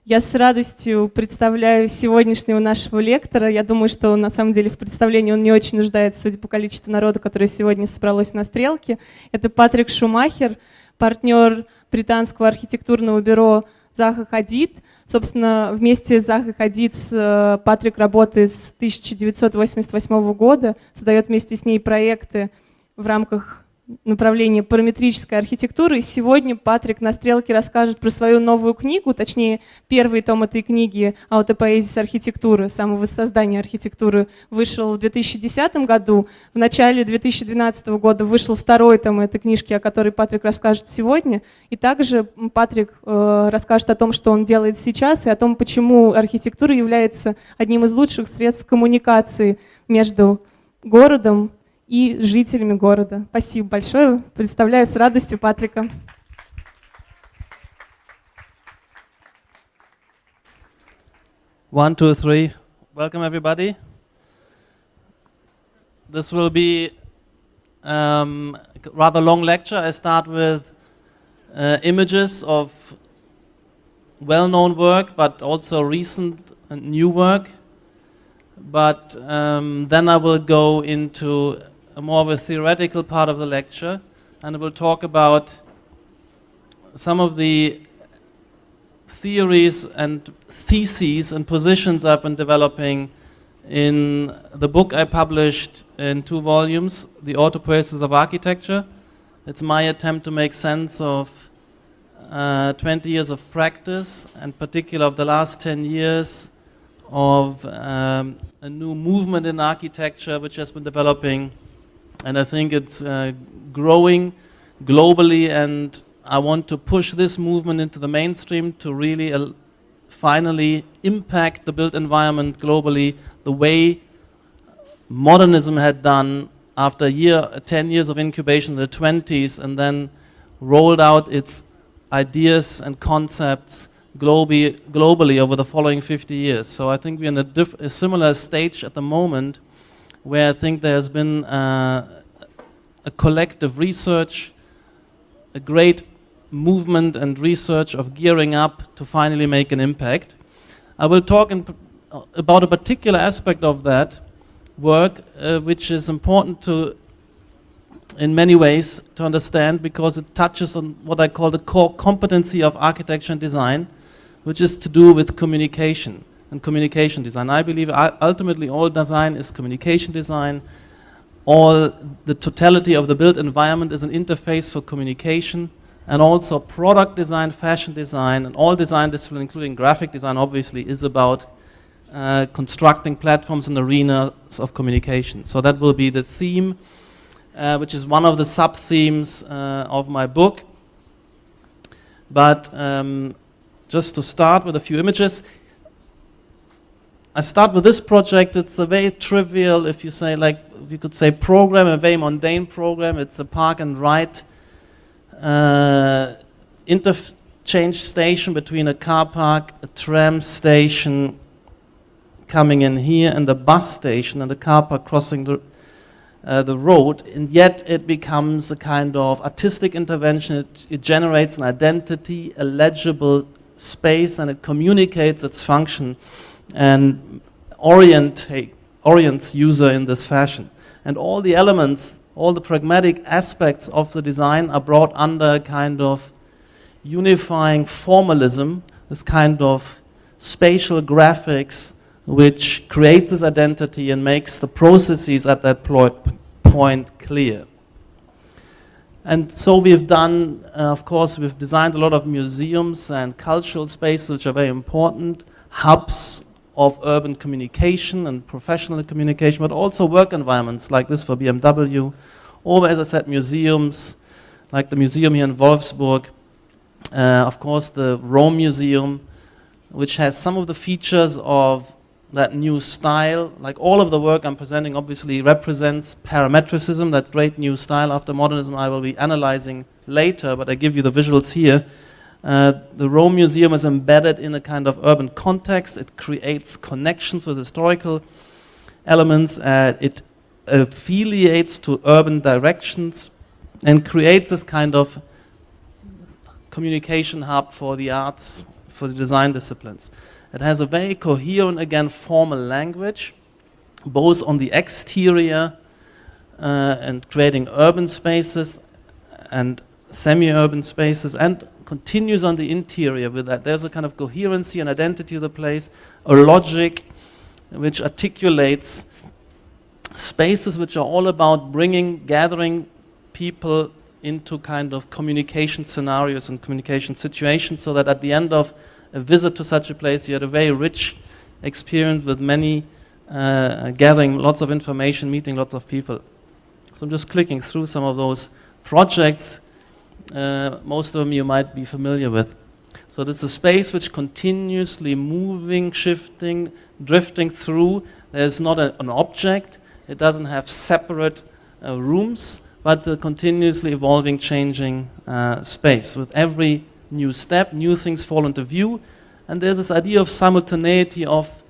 Я с радостью представляю сегодняшнего нашего лектора. Я думаю, что на самом деле в представлении он не очень нуждается, судя по количеству народа, которое сегодня собралось на стрелке. Это Патрик Шумахер, партнер британского архитектурного бюро Заха Хадид. Собственно, вместе с Захой Хадид Патрик работает с 1988 года, создает вместе с ней проекты в рамках направления параметрической архитектуры. И сегодня Патрик на стрелке расскажет про свою новую книгу, точнее, первый том этой книги «Аутопоэзис архитектуры», самовоссоздание архитектуры, вышел в 2010 году. В начале 2012 года вышел второй том этой книжки, о которой Патрик расскажет сегодня. И также Патрик расскажет о том, что он делает сейчас, и о том, почему архитектура является одним из лучших средств коммуникации между городом и жителями города. Спасибо большое. Представляю с радостью Патрика. One, two, three. Welcome, everybody. This will be a rather long lecture. I start with images of well-known work, but also recent and new work. But then I will go into more of a theoretical part of the lecture, and I will talk about some of the theories and theses and positions I've been developing in the book I published in 2 volumes, The Autopoiesis of Architecture. It's my attempt to make sense of 20 years of practice, and particularly of the last 10 years of a new movement in architecture which has been developing. And I think it's growing globally, and I want to push this movement into the mainstream to really finally impact the built environment globally the way modernism had done after 10 years of incubation in the 20s, and then rolled out its ideas and concepts globally over the following 50 years. So I think we're in a similar stage at the moment, where I think there has been a collective research, a great movement and research of gearing up to finally make an impact. I will talk about a particular aspect of that work, which is important in many ways to understand, because it touches on what I call the core competency of architecture and design, which is to do with communication and communication design. I believe ultimately all design is communication design. All the totality of the built environment is an interface for communication, and also product design, fashion design, and all design disciplines, including graphic design, obviously, is about constructing platforms and arenas of communication. So that will be the theme, which is one of the sub-themes of my book. But just to start with a few images, I start with this project. It's a very trivial, if you say, like, you could say program, a very mundane program. It's a park and ride interchange station between a car park, a tram station coming in here, and a bus station, and the car park crossing the road. And yet it becomes a kind of artistic intervention. It generates an identity, a legible space, and it communicates its function and orients user in this fashion. And all the elements, all the pragmatic aspects of the design are brought under a kind of unifying formalism, this kind of spatial graphics which creates this identity and makes the processes at that point clear. And so we've done, of course, we've designed a lot of museums and cultural spaces which are very important, hubs of urban communication and professional communication, but also work environments like this for BMW, or, as I said, museums, like the museum here in Wolfsburg, of course the Rome Museum, which has some of the features of that new style. Like all of the work I'm presenting obviously represents parametricism, that great new style after modernism I will be analyzing later, but I give you the visuals here. The Rome Museum is embedded in a kind of urban context. It creates connections with historical elements. It affiliates to urban directions and creates this kind of communication hub for the arts, for the design disciplines. It has a very coherent, again, formal language, both on the exterior and creating urban spaces and semi-urban spaces, and continues on the interior with that. There's a kind of coherency and identity of the place, a logic which articulates spaces which are all about gathering people into kind of communication scenarios and communication situations, so that at the end of a visit to such a place you had a very rich experience with many gathering lots of information, meeting lots of people. So I'm just clicking through some of those projects. Most of them you might be familiar with. So this is a space which continuously moving, shifting, drifting through. There's not an object. It doesn't have separate rooms, but a continuously evolving, changing space. With every new step, new things fall into view. And there's this idea of simultaneity of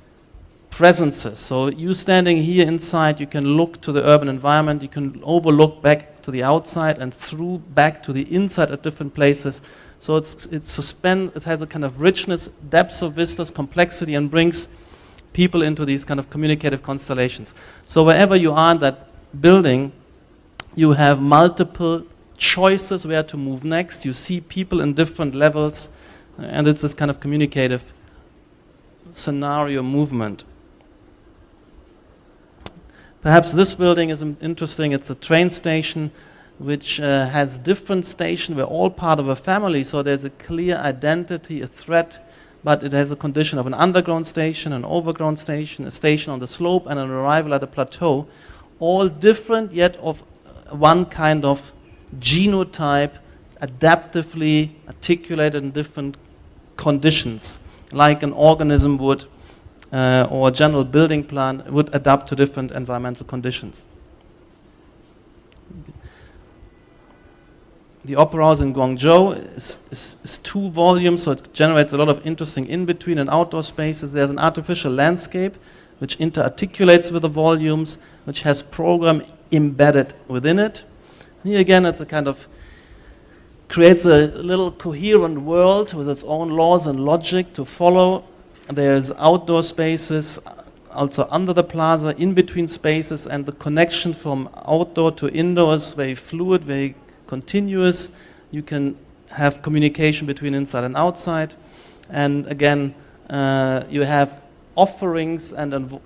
presences. So you standing here inside, you can look to the urban environment, you can overlook back to the outside and through back to the inside at different places. So it has a kind of richness, depth of vistas, complexity, and brings people into these kind of communicative constellations. So wherever you are in that building, you have multiple choices where to move next. You see people in different levels, and it's this kind of communicative scenario movement. Perhaps this building is interesting. It's a train station which has different stations. We're all part of a family, so there's a clear identity, a thread, but it has a condition of an underground station, an overground station, a station on the slope, and an arrival at a plateau, all different yet of one kind of genotype, adaptively articulated in different conditions, like an organism would, or a general building plan would adapt to different environmental conditions. The Opera House in Guangzhou is 2 volumes, so it generates a lot of interesting in-between and outdoor spaces. There's an artificial landscape which interarticulates with the volumes, which has program embedded within it. Here again, it's a kind of creates a little coherent world with its own laws and logic to follow. There's outdoor spaces also under the plaza, in between spaces, and the connection from outdoor to indoor is very fluid, very continuous. You can have communication between inside and outside. And again, you have offerings and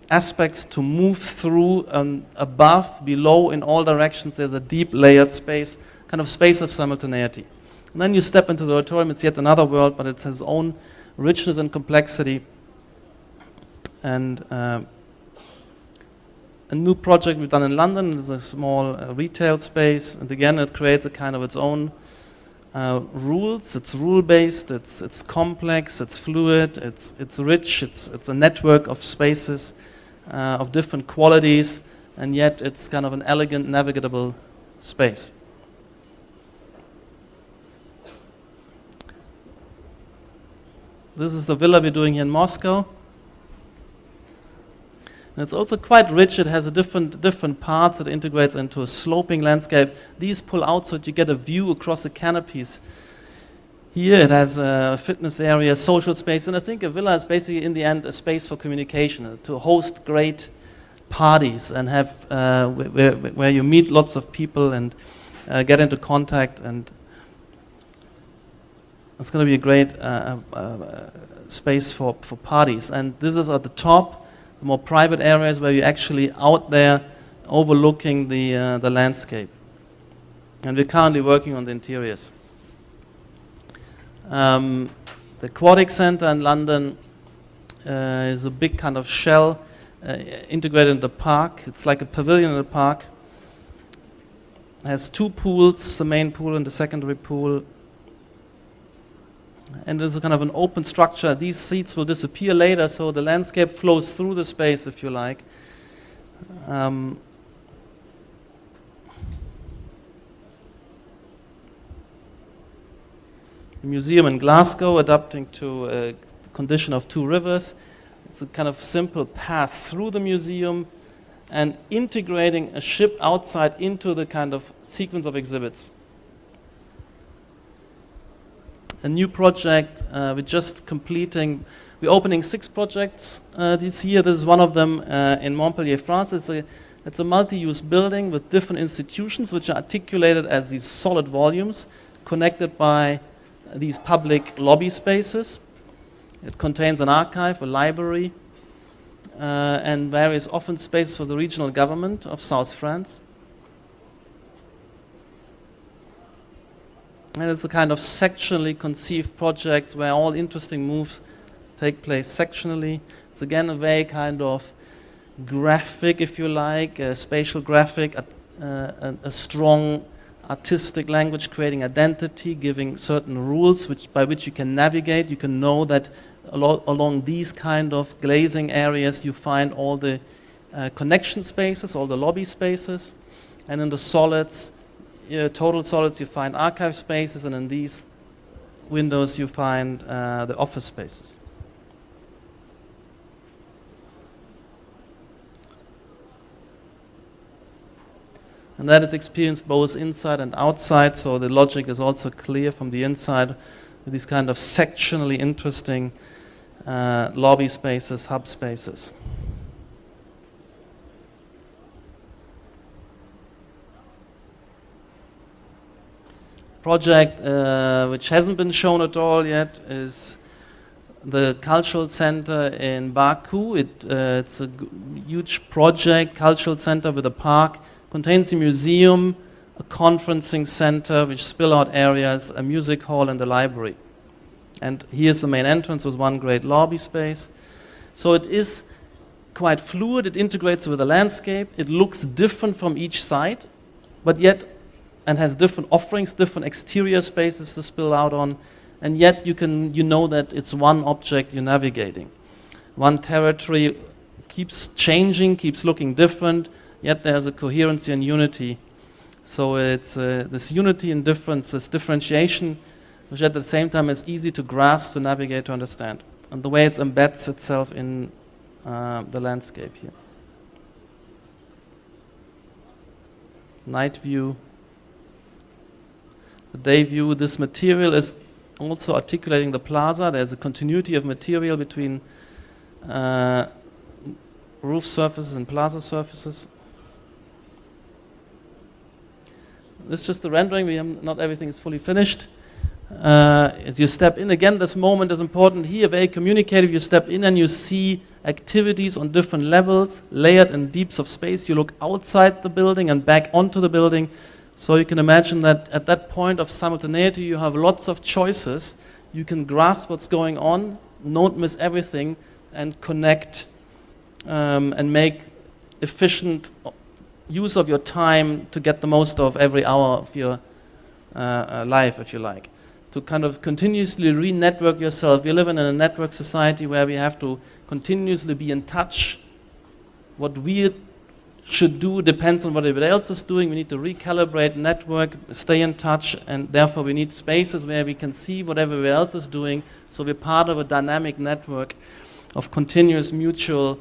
aspects to move through, above, below, in all directions. There's a deep layered space, kind of space of simultaneity. And then you step into the auditorium, it's yet another world, but it has its own richness and complexity. And a new project we've done in London is a small retail space, and again it creates a kind of its own rules. It's rule-based, it's complex, it's fluid, it's rich, it's a network of spaces of different qualities, and yet it's kind of an elegant, navigable space. This is the villa we're doing here in Moscow. And it's also quite rich. It has a different parts. It integrates into a sloping landscape. These pull out so that you get a view across the canopies. Here it has a fitness area, social space, and I think a villa is basically in the end a space for communication, to host great parties and have where you meet lots of people and get into contact, and it's going to be a great space for parties. And this is at the top, the more private areas where you're actually out there overlooking the landscape. And we're currently working on the interiors. The Aquatic Center in London is a big kind of shell integrated in the park. It's like a pavilion in the park. It has 2 pools, the main pool and the secondary pool. And there's a kind of an open structure. These seats will disappear later, so the landscape flows through the space, if you like. The museum in Glasgow, adapting to a condition of 2 rivers. It's a kind of simple path through the museum and integrating a ship outside into the kind of sequence of exhibits. a new project. We're just completing. We're opening 6 projects this year. This is one of them in Montpellier, France. It's a multi-use building with different institutions which are articulated as these solid volumes connected by these public lobby spaces. It contains an archive, a library, and various office spaces for the regional government of South France. And it's a kind of sectionally conceived project where all interesting moves take place sectionally. It's again a very kind of graphic, if you like, a spatial graphic, a strong artistic language creating identity, giving certain rules by which you can navigate. You can know that along these kind of glazing areas you find all the connection spaces, all the lobby spaces, and in the solids, total solids, you find archive spaces, and in these windows you find the office spaces. And that is experienced both inside and outside, so the logic is also clear from the inside with these kind of sectionally interesting lobby spaces, hub spaces. Project which hasn't been shown at all yet is the cultural center in Baku. It's a huge project, cultural center with a park, contains a museum, a conferencing center, which spill out areas, a music hall, and a library. And here's the main entrance with one great lobby space. So it is quite fluid, it integrates with the landscape, it looks different from each side, but yet, and has different offerings, different exterior spaces to spill out on, and yet you know that it's one object you're navigating. One territory keeps changing, keeps looking different, yet there's a coherency and unity. So it's this unity and difference, this differentiation, which at the same time is easy to grasp, to navigate, to understand. And the way it embeds itself in the landscape here. Night view. The day view, this material is also articulating the plaza. There's a continuity of material between roof surfaces and plaza surfaces. This is just the rendering. Not everything is fully finished. As you step in, again, this moment is important here, very communicative. You step in and you see activities on different levels, layered in deeps of space. You look outside the building and back onto the building. So you can imagine that at that point of simultaneity, you have lots of choices. You can grasp what's going on, don't miss everything, and connect and make efficient use of your time to get the most of every hour of your life, if you like. To kind of continuously re-network yourself. We live in a network society where we have to continuously be in touch. What we should do depends on what everybody else is doing. We need to recalibrate, network, stay in touch, and therefore we need spaces where we can see what everybody else is doing, so we're part of a dynamic network of continuous mutual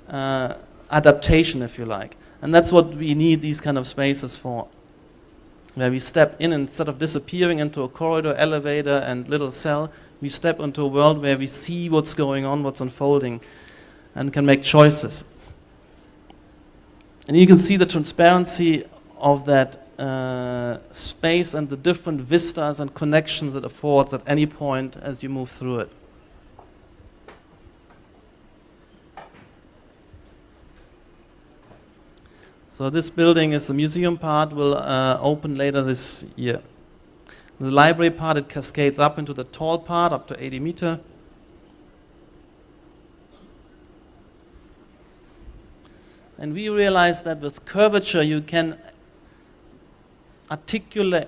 adaptation, if you like. And that's what we need these kind of spaces for, where we step in, instead of disappearing into a corridor, elevator, and little cell, we step into a world where we see what's going on, what's unfolding, and can make choices. And you can see the transparency of that space and the different vistas and connections it affords at any point as you move through it. So this building is the museum part, will open later this year. The library part, it cascades up into the tall part, up to 80 meters. And we realized that with curvature you can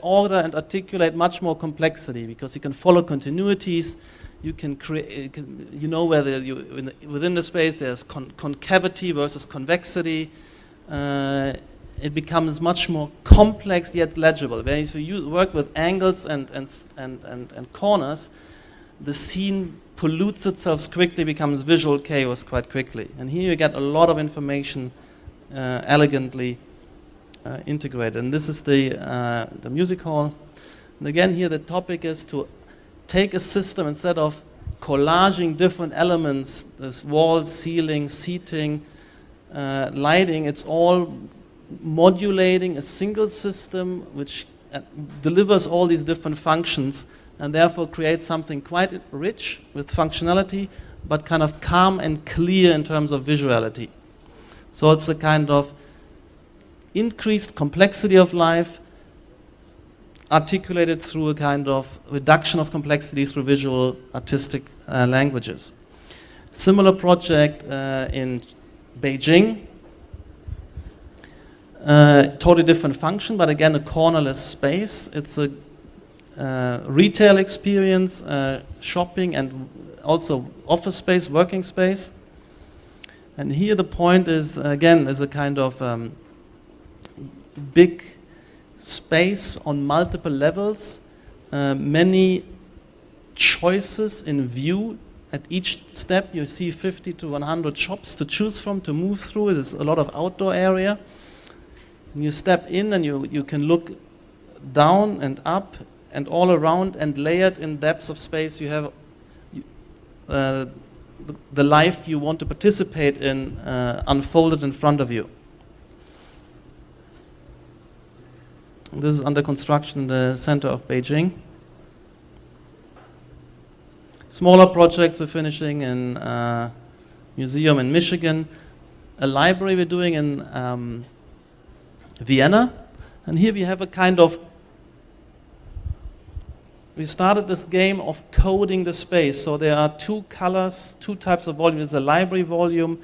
order and articulate much more complexity, because you can follow continuities, you can create, you know whether within the space there's concavity versus convexity. It becomes much more complex yet legible. Whereas if you work with angles and corners, the scene pollutes itself quickly, becomes visual chaos quite quickly. And here you get a lot of information elegantly integrated. And this is the music hall. And again, here the topic is to take a system, instead of collaging different elements, this walls, ceiling, seating, lighting, it's all modulating a single system which delivers all these different functions and therefore creates something quite rich with functionality, but kind of calm and clear in terms of visuality. So it's the kind of increased complexity of life articulated through a kind of reduction of complexity through visual artistic languages. Similar project in Beijing. Totally different function, but again a cornerless space. It's a retail experience, shopping, and also office space, working space. And here the point is, again, is a kind of big space on multiple levels, many choices in view. At each step you see 50 to 100 shops to choose from, to move through. There's a lot of outdoor area. And you step in and you can look down and up and all around, and layered in depths of space you have the life you want to participate in unfolded in front of you. This is under construction in the center of Beijing. Smaller projects we're finishing in a museum in Michigan, a library we're doing in Vienna, and here we have a kind of, we started this game of coding the space. So there are two colors, two types of volume. This is a library volume,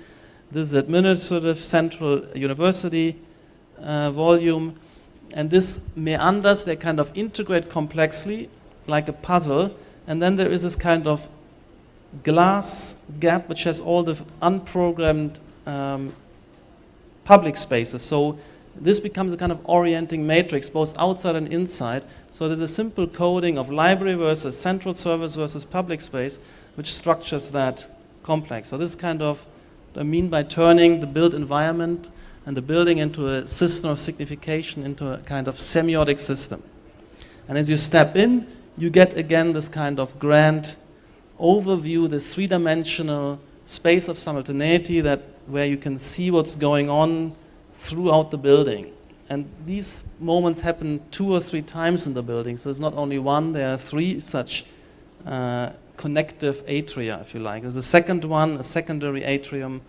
this is administrative central university volume, and this meanders, they kind of integrate complexly like a puzzle, and then there is this kind of glass gap which has all the unprogrammed public spaces. So this becomes a kind of orienting matrix, both outside and inside. So there's a simple coding of library versus central service versus public space, which structures that complex. So this is kind of what I mean by turning the built environment and the building into a system of signification, into a kind of semiotic system. And as you step in, you get again this kind of grand overview, this three-dimensional space of simultaneity where you can see what's going on throughout the building. And these moments happen 2 or 3 times in the building. So it's not only one, there are 3 such connective atria, if you like. There's a second one, a secondary atrium.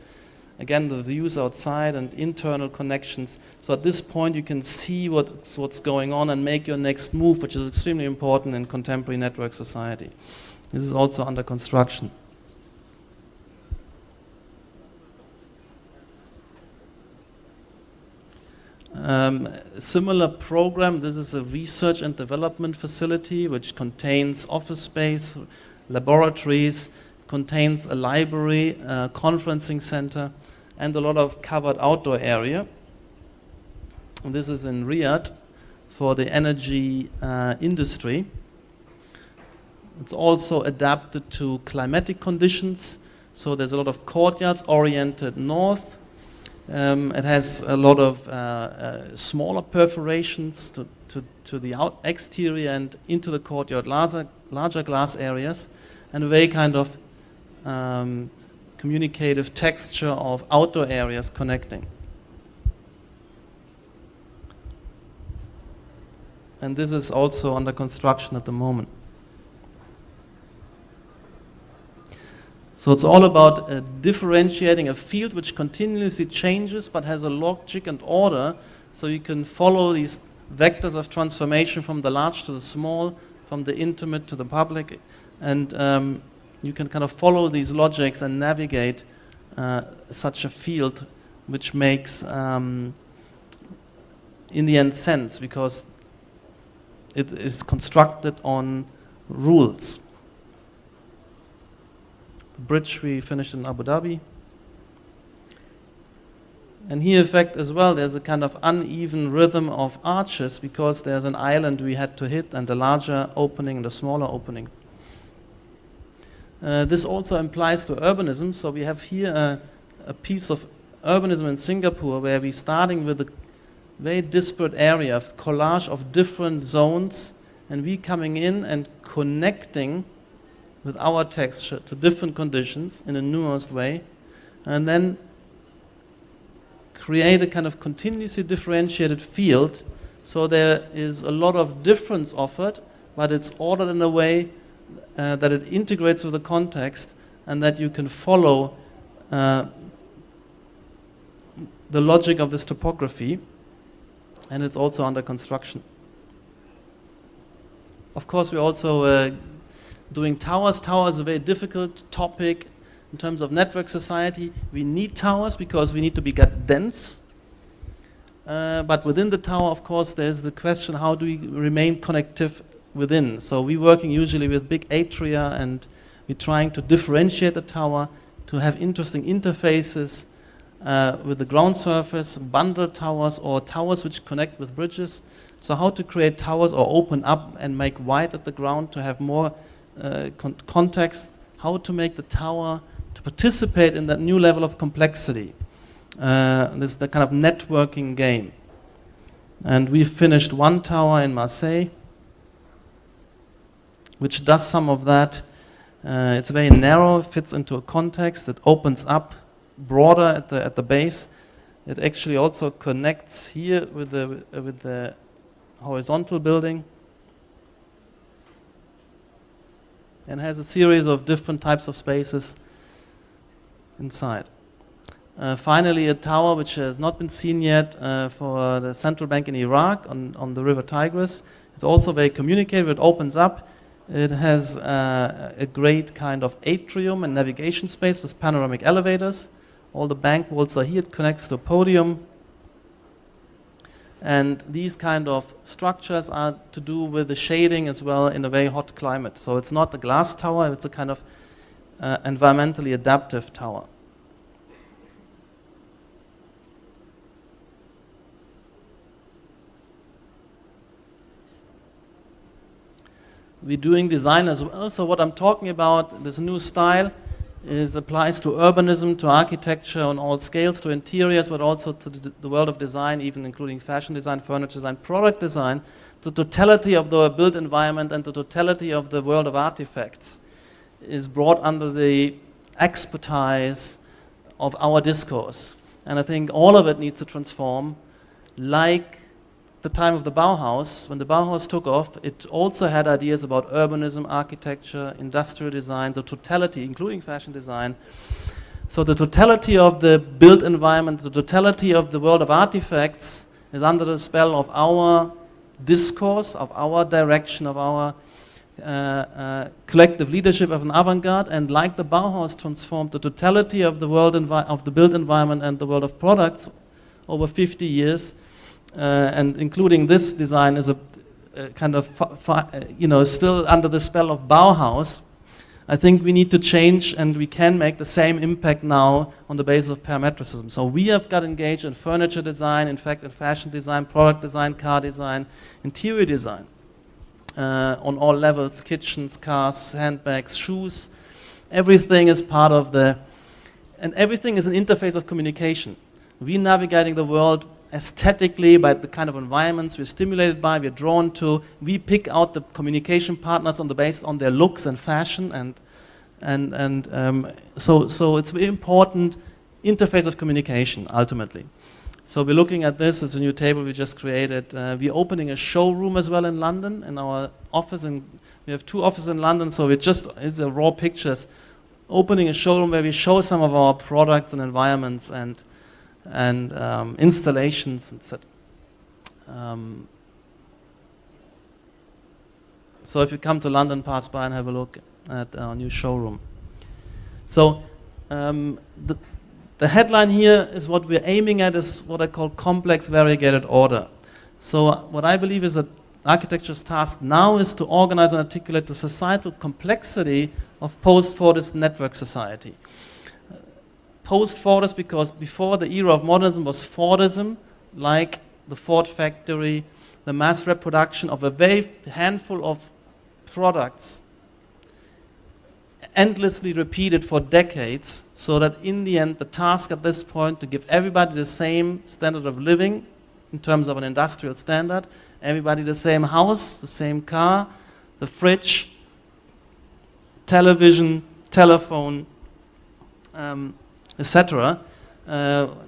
Again, the views outside and internal connections. So at this point you can see what's going on and make your next move, which is extremely important in contemporary network society. This is also under construction. Similar program, this is a research and development facility which contains office space, laboratories, contains a library, conferencing center, and a lot of covered outdoor area. And this is in Riyadh for the energy industry. It's also adapted to climatic conditions, so there's a lot of courtyards oriented north. It has a lot of smaller perforations to the exterior and into the courtyard, larger glass areas, and a very kind of communicative texture of outdoor areas connecting. And this is also under construction at the moment. So it's all about differentiating a field which continuously changes but has a logic and order, so you can follow these vectors of transformation from the large to the small, from the intimate to the public, and you can kind of follow these logics and navigate such a field, which makes, in the end, sense, because it is constructed on rules. The bridge we finished in Abu Dhabi. And here, in fact, as well, there's a kind of uneven rhythm of arches because there's an island we had to hit and a larger opening and a smaller opening. This also implies to urbanism. So we have here a piece of urbanism in Singapore where we're starting with a very disparate area of collage of different zones and we coming in and connecting with our texture to different conditions in a nuanced way, and then create a kind of continuously differentiated field, so there is a lot of difference offered, but it's ordered in a way that it integrates with the context and that you can follow the logic of this topography, and it's also under construction. Of course, we're also doing towers. Towers is a very difficult topic in terms of network society. We need towers because we need to get dense. But within the tower, of course, there's the question, how do we remain connective within? So we're working usually with big atria, and we're trying to differentiate the tower to have interesting interfaces with the ground surface, bundled towers or towers which connect with bridges. So how to create towers or open up and make wide at the ground to have more context, how to make the tower to participate in that new level of complexity. This is the kind of networking game. And we finished one tower in Marseille, which does some of that. It's very narrow, fits into a context, it opens up broader at the base. It actually also connects here with the horizontal building, and has a series of different types of spaces inside. Finally, a tower which has not been seen yet for the central bank in Iraq on the river Tigris. It's also very communicative. It opens up. It has a great kind of atrium and navigation space with panoramic elevators. All the bank vaults are here. It connects to a podium. And these kind of structures are to do with the shading as well in a very hot climate. So it's not a glass tower, it's a kind of environmentally adaptive tower. We're doing design as well. So what I'm talking about, this new style, applies to urbanism, to architecture on all scales, to interiors, but also to the world of design, even including fashion design, furniture design, product design, the totality of the built environment and the totality of the world of artifacts is brought under the expertise of our discourse. And I think all of it needs to transform, like the time of the Bauhaus. When the Bauhaus took off, it also had ideas about urbanism, architecture, industrial design, the totality, including fashion design. So the totality of the built environment, the totality of the world of artifacts is under the spell of our discourse, of our direction, of our collective leadership of an avant-garde. And like the Bauhaus transformed the totality of the world of the built environment and the world of products over 50 years, and including this design is a kind of, still under the spell of Bauhaus. I think we need to change, and we can make the same impact now on the basis of parametricism. So we have got engaged in furniture design, in fact in fashion design, product design, car design, interior design, on all levels, kitchens, cars, handbags, shoes. Everything is part of and everything is an interface of communication. We're navigating the world aesthetically by the kind of environments we're stimulated by, we're drawn to. We pick out the communication partners based on their looks and fashion, so it's a very important interface of communication ultimately. So we're looking at this as a new table we just created. We're opening a showroom as well in London in our office, and we have 2 offices in London. So it's a raw pictures, opening a showroom where we show some of our products and environments and installations, etc. So if you come to London, pass by and have a look at our new showroom. So the headline here is what we're aiming at is what I call complex variegated order. So what I believe is that architecture's task now is to organize and articulate the societal complexity of post-Fordist network society. Post-Fordist because before the era of modernism was Fordism, like the Ford factory, the mass reproduction of a very handful of products, endlessly repeated for decades, so that in the end the task at this point to give everybody the same standard of living in terms of an industrial standard. Everybody the same house, the same car, the fridge, television, telephone, etc.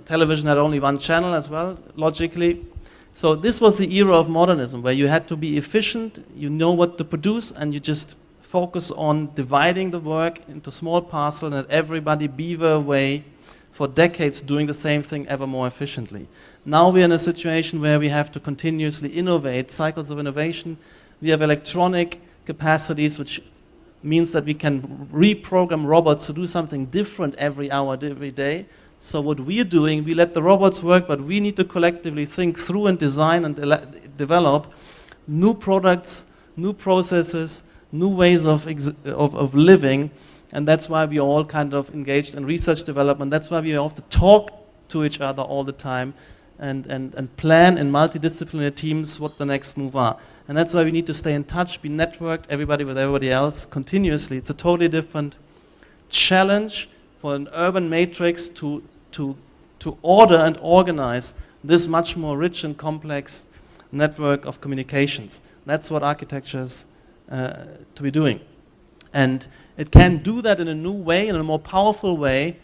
Television had only one channel as well, logically. So this was the era of modernism, where you had to be efficient, you know what to produce, and you just focus on dividing the work into small parcels and let everybody beaver away for decades doing the same thing ever more efficiently. Now we're in a situation where we have to continuously innovate, cycles of innovation. We have electronic capacities, which means that we can reprogram robots to do something different every hour, every day. So what we're doing, we let the robots work, but we need to collectively think through and design and develop new products, new processes, new ways of living. And that's why we are all kind of engaged in research development. That's why we have to talk to each other all the time and plan in multidisciplinary teams what the next move are. And that's why we need to stay in touch, be networked, everybody with everybody else continuously. It's a totally different challenge for an urban matrix to order and organize this much more rich and complex network of communications. That's what architecture is to be doing. And it can do that in a new way, in a more powerful way,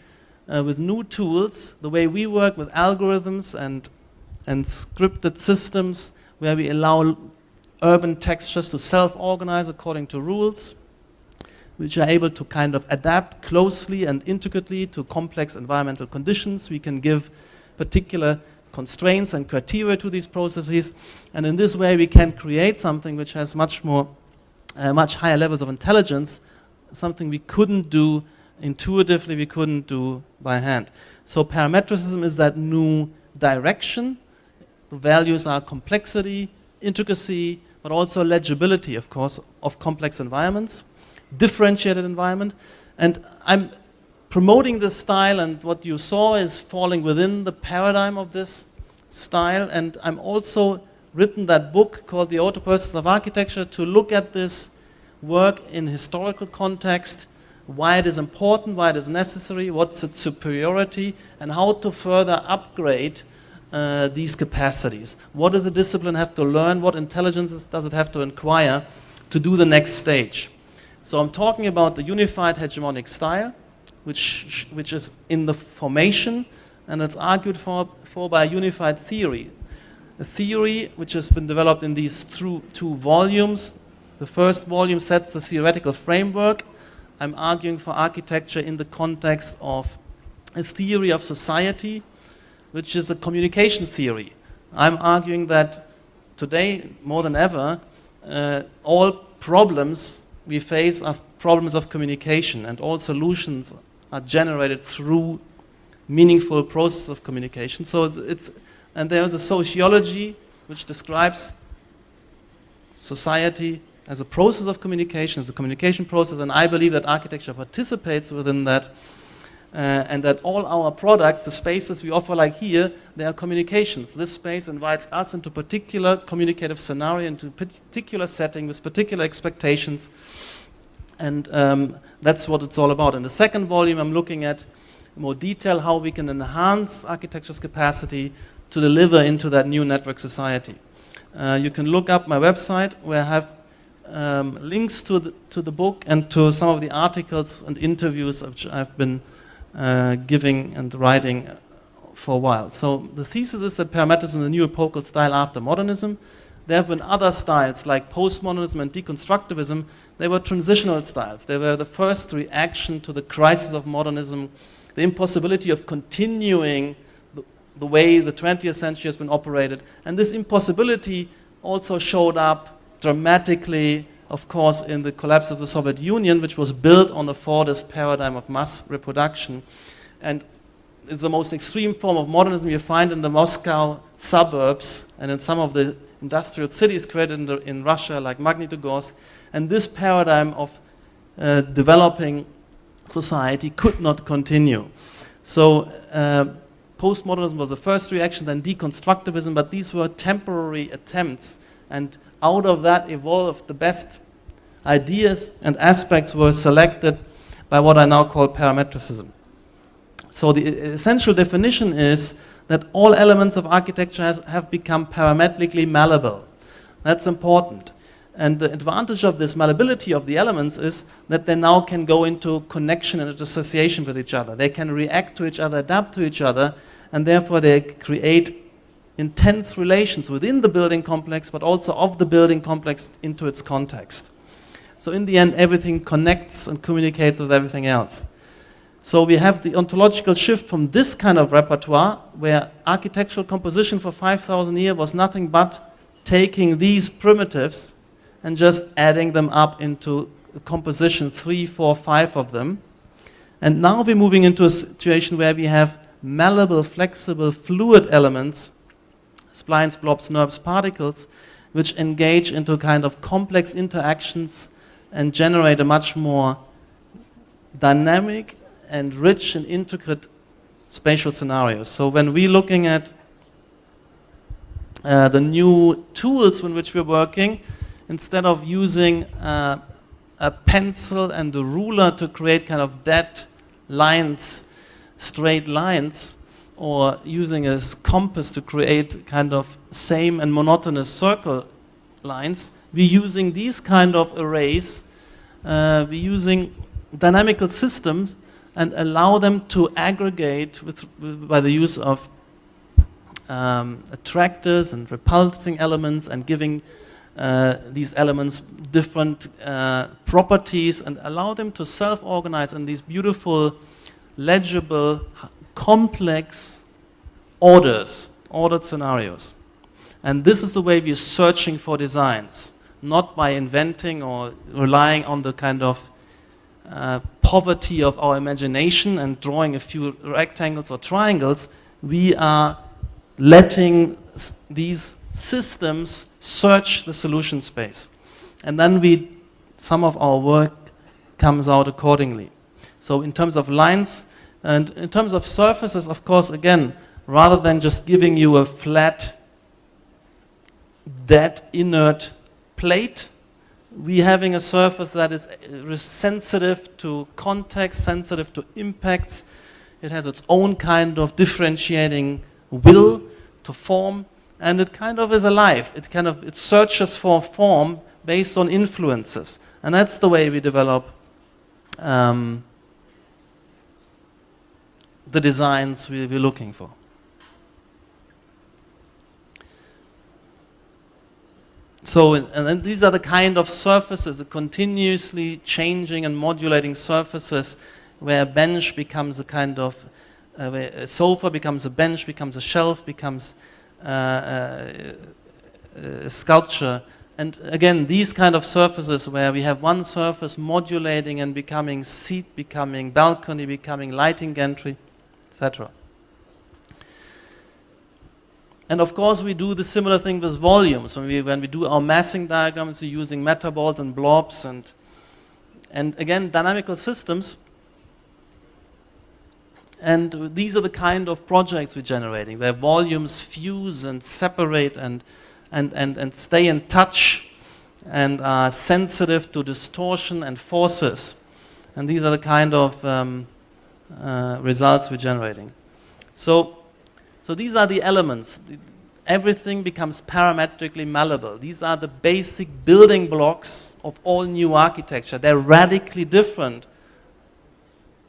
with new tools, the way we work with algorithms and scripted systems, where we allow urban textures to self-organize according to rules, which are able to kind of adapt closely and intricately to complex environmental conditions. We can give particular constraints and criteria to these processes, and in this way we can create something which has much higher levels of intelligence, something we couldn't do intuitively, we couldn't do by hand. So parametricism is that new direction. The values are complexity, intricacy, but also legibility, of course, of complex environments, differentiated environment. And I'm promoting this style, and what you saw is falling within the paradigm of this style. And I'm also written that book called The Outer Persons of Architecture to look at this work in historical context, why it is important, why it is necessary, what's its superiority, and how to further upgrade these capacities. What does a discipline have to learn? What intelligences does it have to acquire to do the next stage? So I'm talking about the unified hegemonic style, which is in the formation, and it's argued for by a unified theory. A theory which has been developed in these two volumes. The first volume sets the theoretical framework. I'm arguing for architecture in the context of a theory of society, which is a communication theory. I'm arguing that today, more than ever, all problems we face are problems of communication, and all solutions are generated through meaningful process of communication. So and there's a sociology which describes society as a process of communication, as a communication process, and I believe that architecture participates within that, and that all our products, the spaces we offer like here, they are communications. This space invites us into particular communicative scenario, into particular setting with particular expectations, and that's what it's all about. In the second volume, I'm looking at in more detail how we can enhance architecture's capacity to deliver into that new network society. You can look up my website where I have links to the book and to some of the articles and interviews which I've been giving and writing for a while. So the thesis is that parametrism is a new epochal style after modernism. There have been other styles like postmodernism and deconstructivism. They were transitional styles. They were the first reaction to the crisis of modernism, the impossibility of continuing the way the 20th century has been operated. And this impossibility also showed up dramatically, of course, in the collapse of the Soviet Union, which was built on the Fordist paradigm of mass reproduction. And it's the most extreme form of modernism you find in the Moscow suburbs and in some of the industrial cities created in Russia, like Magnitogorsk. And this paradigm of developing society could not continue. So postmodernism was the first reaction, then deconstructivism, but these were temporary attempts, and out of that evolved the best ideas and aspects were selected by what I now call parametricism. So the essential definition is that all elements of architecture have become parametrically malleable. That's important. And the advantage of this malleability of the elements is that they now can go into connection and association with each other. They can react to each other, adapt to each other, and therefore they create intense relations within the building complex, but also of the building complex into its context. So in the end, everything connects and communicates with everything else. So we have the ontological shift from this kind of repertoire, where architectural composition for 5,000 years was nothing but taking these primitives and just adding them up into compositions, 3, 4, 5 of them. And now we're moving into a situation where we have malleable, flexible, fluid elements, splines, blobs, NURBS, particles, which engage into kind of complex interactions and generate a much more dynamic and rich and intricate spatial scenarios. So when we're looking at the new tools in which we're working, instead of using a pencil and a ruler to create kind of dead lines, straight lines, or using a compass to create kind of same and monotonous circle lines, we're using these kind of arrays, we're using dynamical systems and allow them to aggregate by the use of attractors and repulsing elements and giving these elements different properties and allow them to self-organize in these beautiful, legible, complex ordered scenarios. And this is the way we're searching for designs, not by inventing or relying on the kind of poverty of our imagination and drawing a few rectangles or triangles. We are letting these systems search the solution space. And then some of our work comes out accordingly. So in terms of lines, and in terms of surfaces, of course, again, rather than just giving you a flat, dead, inert plate, we're having a surface that is sensitive to context, sensitive to impacts. It has its own kind of differentiating will to form, and it kind of is alive. It searches for form based on influences. And that's the way we develop the designs we're looking for. So, and then these are the kind of surfaces, the continuously changing and modulating surfaces, where a bench becomes a kind of, a sofa becomes a bench, becomes a shelf, becomes a sculpture. And again, these kind of surfaces where we have one surface modulating and becoming seat, becoming balcony, becoming lighting gantry, etc. And of course, we do the similar thing with volumes. When we do our massing diagrams, we're using metaballs and blobs and again, dynamical systems. And these are the kind of projects we're generating, where volumes fuse and separate and stay in touch and are sensitive to distortion and forces. And these are the kind of results we're generating. So these are the elements. Everything becomes parametrically malleable. These are the basic building blocks of all new architecture. They're radically different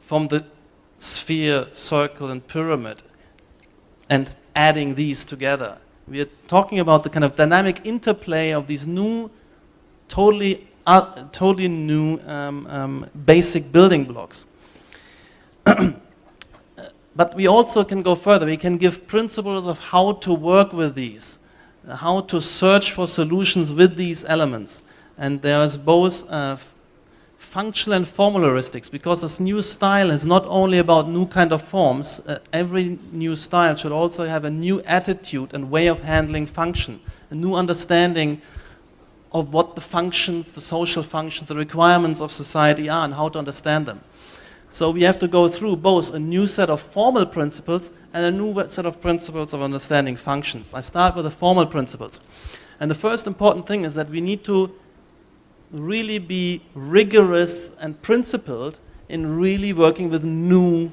from the sphere, circle, and pyramid, and adding these together. We are talking about the kind of dynamic interplay of these new, totally new basic building blocks. But we also can go further. We can give principles of how to work with these, how to search for solutions with these elements. And there's both functional and formal heuristics, because this new style is not only about new kind of forms. Every new style should also have a new attitude and way of handling function, a new understanding of what the functions, the social functions, the requirements of society are, and how to understand them. So we have to go through both a new set of formal principles and a new set of principles of understanding functions. I start with the formal principles. And the first important thing is that we need to really be rigorous and principled in really working with new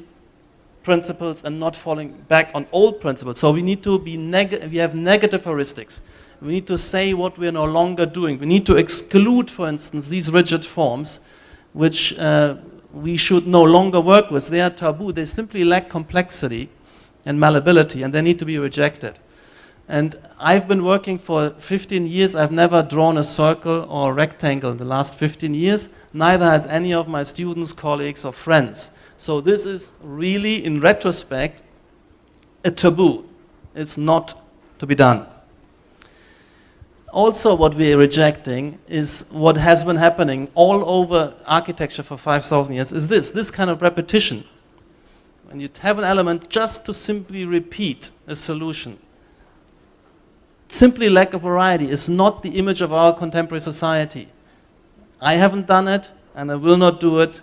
principles and not falling back on old principles. So we need to be we have negative heuristics. We need to say what we are no longer doing. We need to exclude, for instance, these rigid forms, which we should no longer work with. They are taboo. They simply lack complexity and malleability, and they need to be rejected. And I've been working for 15 years. I've never drawn a circle or a rectangle in the last 15 years. Neither has any of my students, colleagues, or friends. So this is really, in retrospect, a taboo. It's not to be done. Also, what we are rejecting is what has been happening all over architecture for 5,000 years, is this kind of repetition. When you have an element just to simply repeat a solution. Simply lack of variety is not the image of our contemporary society. I haven't done it, and I will not do it,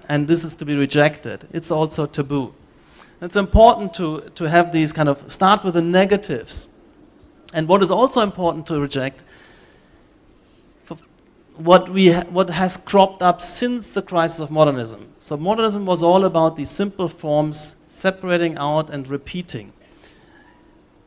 and this is to be rejected. It's also taboo. It's important to have these kind of, start with the negatives. And what is also important to reject, what has cropped up since the crisis of modernism. So modernism was all about these simple forms, separating out and repeating.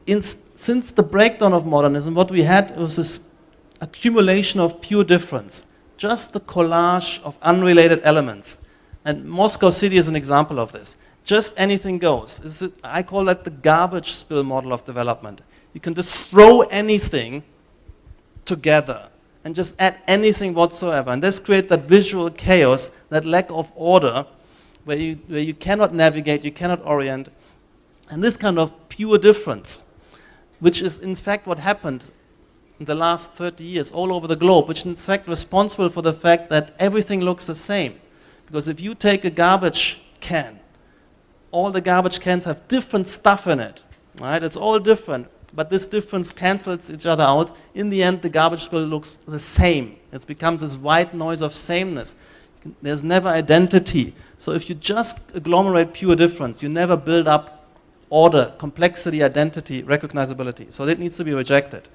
Since the breakdown of modernism, what we had was this accumulation of pure difference, just the collage of unrelated elements. And Moscow City is an example of this. Just anything goes. I call that the garbage spill model of development. You can just throw anything together and just add anything whatsoever. And this creates that visual chaos, that lack of order, where you cannot navigate, you cannot orient. And this kind of pure difference, which is in fact what happened in the last 30 years all over the globe, which is in fact responsible for the fact that everything looks the same. Because if you take a garbage can, all the garbage cans have different stuff in it, right? It's all different, but this difference cancels each other out. In the end, the garbage spill looks the same. It becomes this white noise of sameness. There's never identity. So if you just agglomerate pure difference, you never build up order, complexity, identity, recognizability. So that needs to be rejected.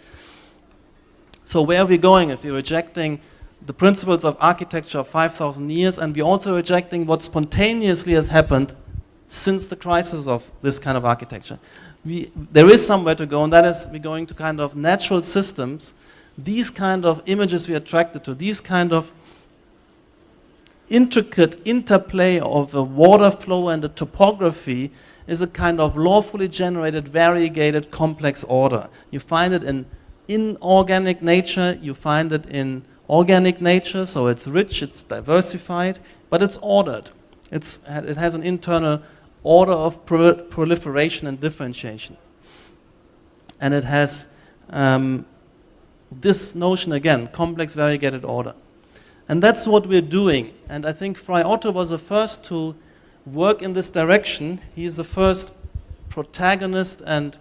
So where are we going if we're rejecting the principles of architecture of 5,000 years, and we're also rejecting what spontaneously has happened since the crisis of this kind of architecture? There is somewhere to go, and that is we're going to kind of natural systems. These kind of images we're attracted to, these kind of intricate interplay of the water flow and the topography is a kind of lawfully generated, variegated, complex order. You find it in inorganic nature, you find it in organic nature, so it's rich, it's diversified, but it's ordered. It has an internal order of proliferation and differentiation. And it has this notion again, complex variegated order. And that's what we're doing. And I think Frei Otto was the first to work in this direction. He's the first protagonist and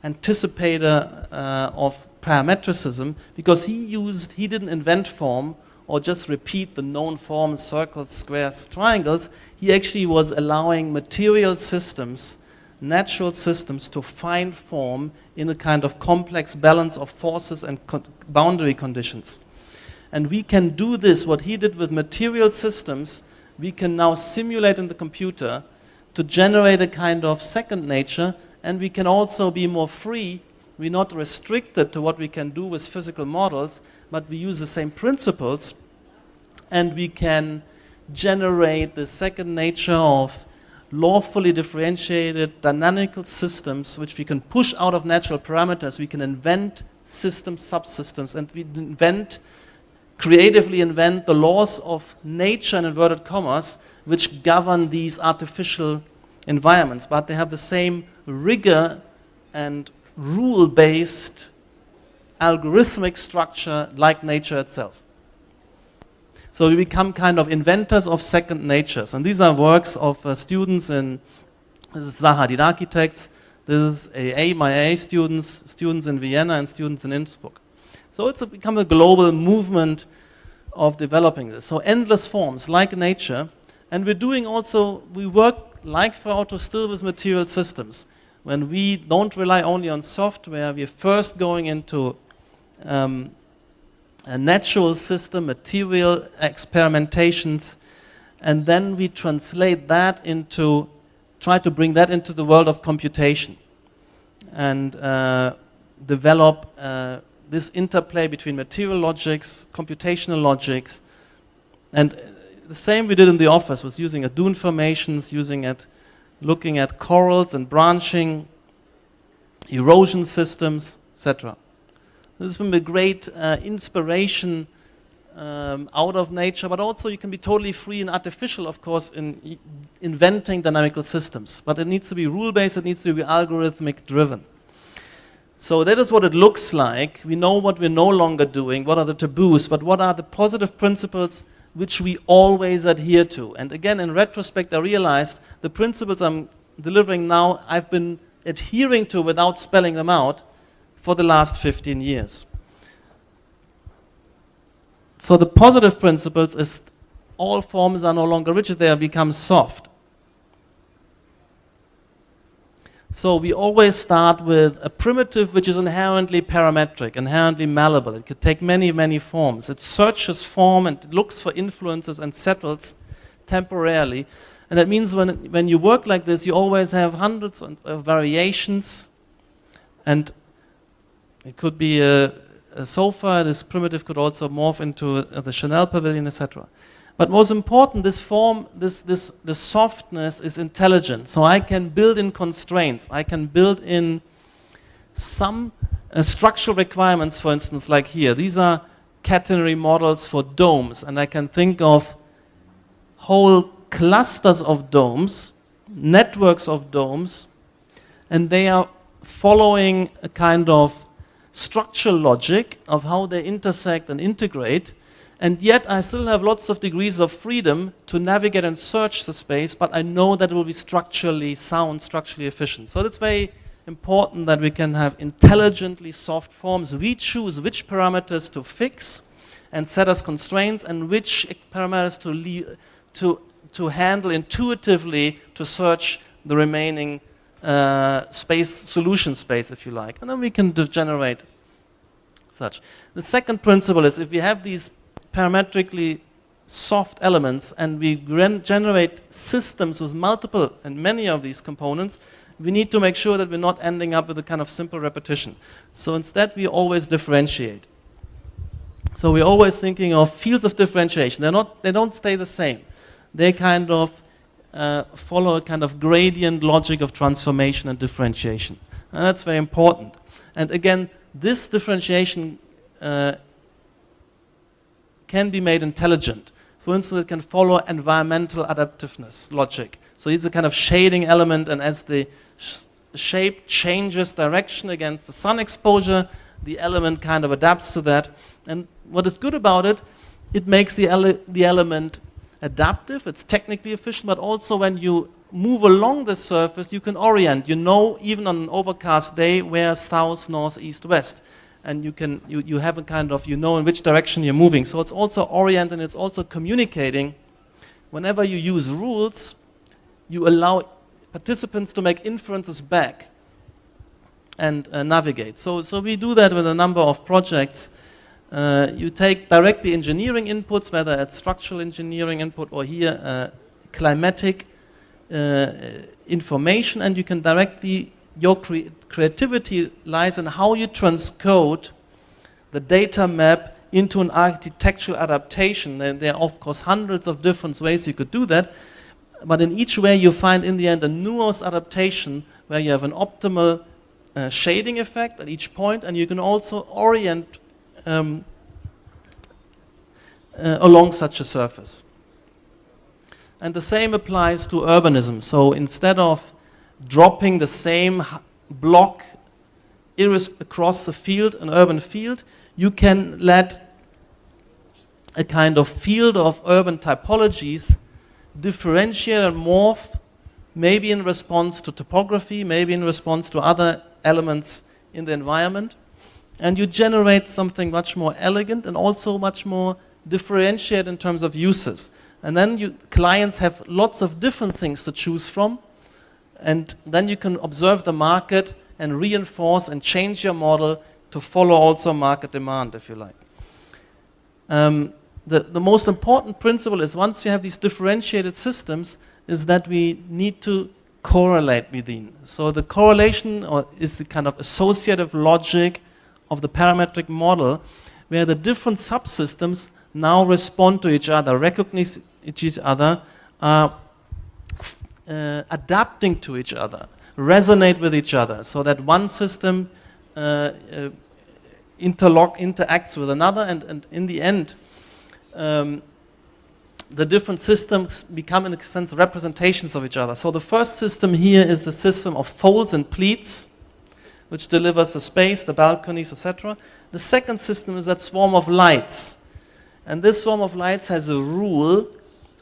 anticipator of parametricism, because he didn't invent form or just repeat the known forms, circles, squares, triangles. He actually was allowing material systems, natural systems, to find form in a kind of complex balance of forces and boundary conditions. And we can do this, what he did with material systems, we can now simulate in the computer to generate a kind of second nature, and we can also be more free. We're not restricted to what we can do with physical models, but we use the same principles, and we can generate the second nature of lawfully differentiated dynamical systems, which we can push out of natural parameters. We can invent systems, subsystems, and we creatively invent the laws of nature, in inverted commas, which govern these artificial environments, but they have the same rigor and rule-based algorithmic structure like nature itself. So we become kind of inventors of second natures. And these are works of students this is Zahadid architects, this is my AA students in Vienna and students in Innsbruck. So it's become a global movement of developing this. So endless forms like nature, and we work like Frei Otto still with material systems. When we don't rely only on software, we're first going into a natural system, material experimentations, and then we translate that into try to bring that into the world of computation and develop this interplay between material logics, computational logics, and the same we did in the office was using dune formations, looking at corals and branching, erosion systems, etc. This has been a great inspiration out of nature, but also you can be totally free and artificial, of course, in inventing dynamical systems. But it needs to be rule-based, it needs to be algorithmic-driven. So that is what it looks like. We know what we're no longer doing, what are the taboos, but what are the positive principles which we always adhere to. And again, in retrospect, I realized the principles I'm delivering now, I've been adhering to without spelling them out for the last 15 years. So the positive principles is all forms are no longer rigid, they have become soft. So we always start with a primitive which is inherently parametric, inherently malleable. It could take many, many forms. It searches form and looks for influences and settles temporarily. And that means when you work like this, you always have hundreds of variations. And it could be a sofa. This primitive could also morph into the Chanel pavilion, etc. But most important, this form, this softness is intelligent. So I can build in constraints. I can build in some structural requirements, for instance, like here. These are catenary models for domes. And I can think of whole clusters of domes, networks of domes, and they are following a kind of structural logic of how they intersect and integrate. And yet I still have lots of degrees of freedom to navigate and search the space, but I know that it will be structurally sound, structurally efficient. So it's very important that we can have intelligently soft forms. We choose which parameters to fix and set as constraints and which parameters to handle intuitively to search the remaining solution space, if you like. And then we can generate such. The second principle is if we have these parametrically soft elements and we generate systems with multiple and many of these components, we need to make sure that we're not ending up with a kind of simple repetition. So instead we always differentiate. So we're always thinking of fields of differentiation. They don't stay the same. They kind of follow a kind of gradient logic of transformation and differentiation. And that's very important. And again, this differentiation can be made intelligent. For instance, it can follow environmental adaptiveness logic. So it's a kind of shading element, and as the shape changes direction against the sun exposure, the element kind of adapts to that. And what is good about it, it makes the element adaptive, it's technically efficient, but also when you move along the surface, you can orient. You know, even on an overcast day, where south, north, east, west. And you have a kind of, you know in which direction you're moving. So it's also oriented, and it's also communicating. Whenever you use rules, you allow participants to make inferences back and navigate. So we do that with a number of projects. You take directly engineering inputs, whether it's structural engineering input or here climatic information, and you can directly, your creativity lies in how you transcode the data map into an architectural adaptation. There are, of course, hundreds of different ways you could do that, but in each way you find in the end a nuanced adaptation where you have an optimal shading effect at each point, and you can also orient along such a surface. And the same applies to urbanism. So instead of dropping the same block across the field, an urban field, you can let a kind of field of urban typologies differentiate and morph, maybe in response to topography, maybe in response to other elements in the environment. And you generate something much more elegant and also much more differentiated in terms of uses. And then clients have lots of different things to choose from. And then you can observe the market and reinforce and change your model to follow also market demand, if you like. The most important principle is once you have these differentiated systems is that we need to correlate within. So the correlation is the kind of associative logic of the parametric model, where the different subsystems now respond to each other, recognize each other, adapting to each other, resonate with each other, so that one system interacts with another, and in the end, the different systems become, in a sense, representations of each other. So the first system here is the system of folds and pleats, which delivers the space, the balconies, etc. The second system is that swarm of lights. And this swarm of lights has a rule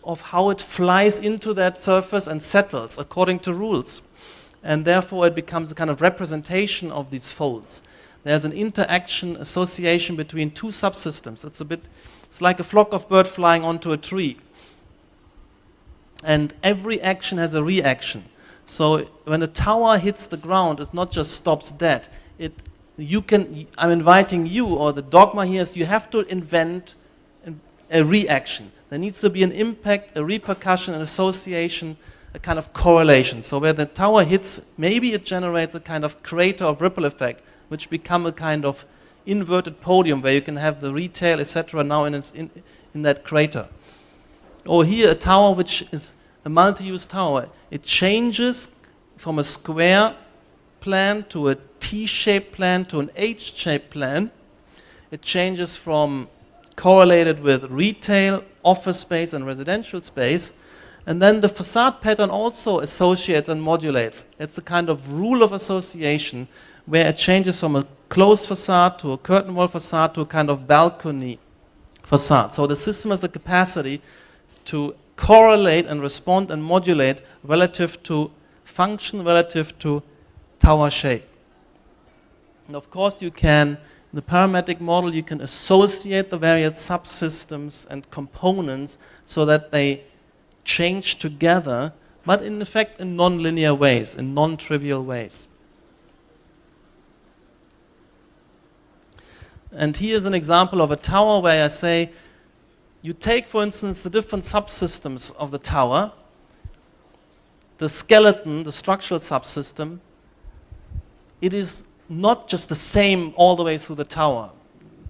of how it flies into that surface and settles according to rules. And therefore it becomes a kind of representation of these folds. There's an interaction, association between two subsystems. It's like a flock of birds flying onto a tree. And every action has a reaction. So when a tower hits the ground, it not just stops dead. I'm inviting you, or the dogma here is you have to invent a reaction. There needs to be an impact, a repercussion, an association, a kind of correlation. So where the tower hits, maybe it generates a kind of crater of ripple effect, which become a kind of inverted podium where you can have the retail, etc. now in that crater. Or here a tower which is a multi-use tower. It changes from a square plan to a T-shaped plan to an H-shaped plan. It changes from correlated with retail, office space and residential space. And then the facade pattern also associates and modulates. It's a kind of rule of association where it changes from a closed facade to a curtain wall facade to a kind of balcony facade. So the system has the capacity to correlate and respond and modulate relative to function, relative to tower shape. And of course you can, in the parametric model, you can associate the various subsystems and components so that they change together, but in effect in non-linear ways, in non-trivial ways. And here's an example of a tower where I say, you take, for instance, the different subsystems of the tower, the skeleton, the structural subsystem, it is not just the same all the way through the tower.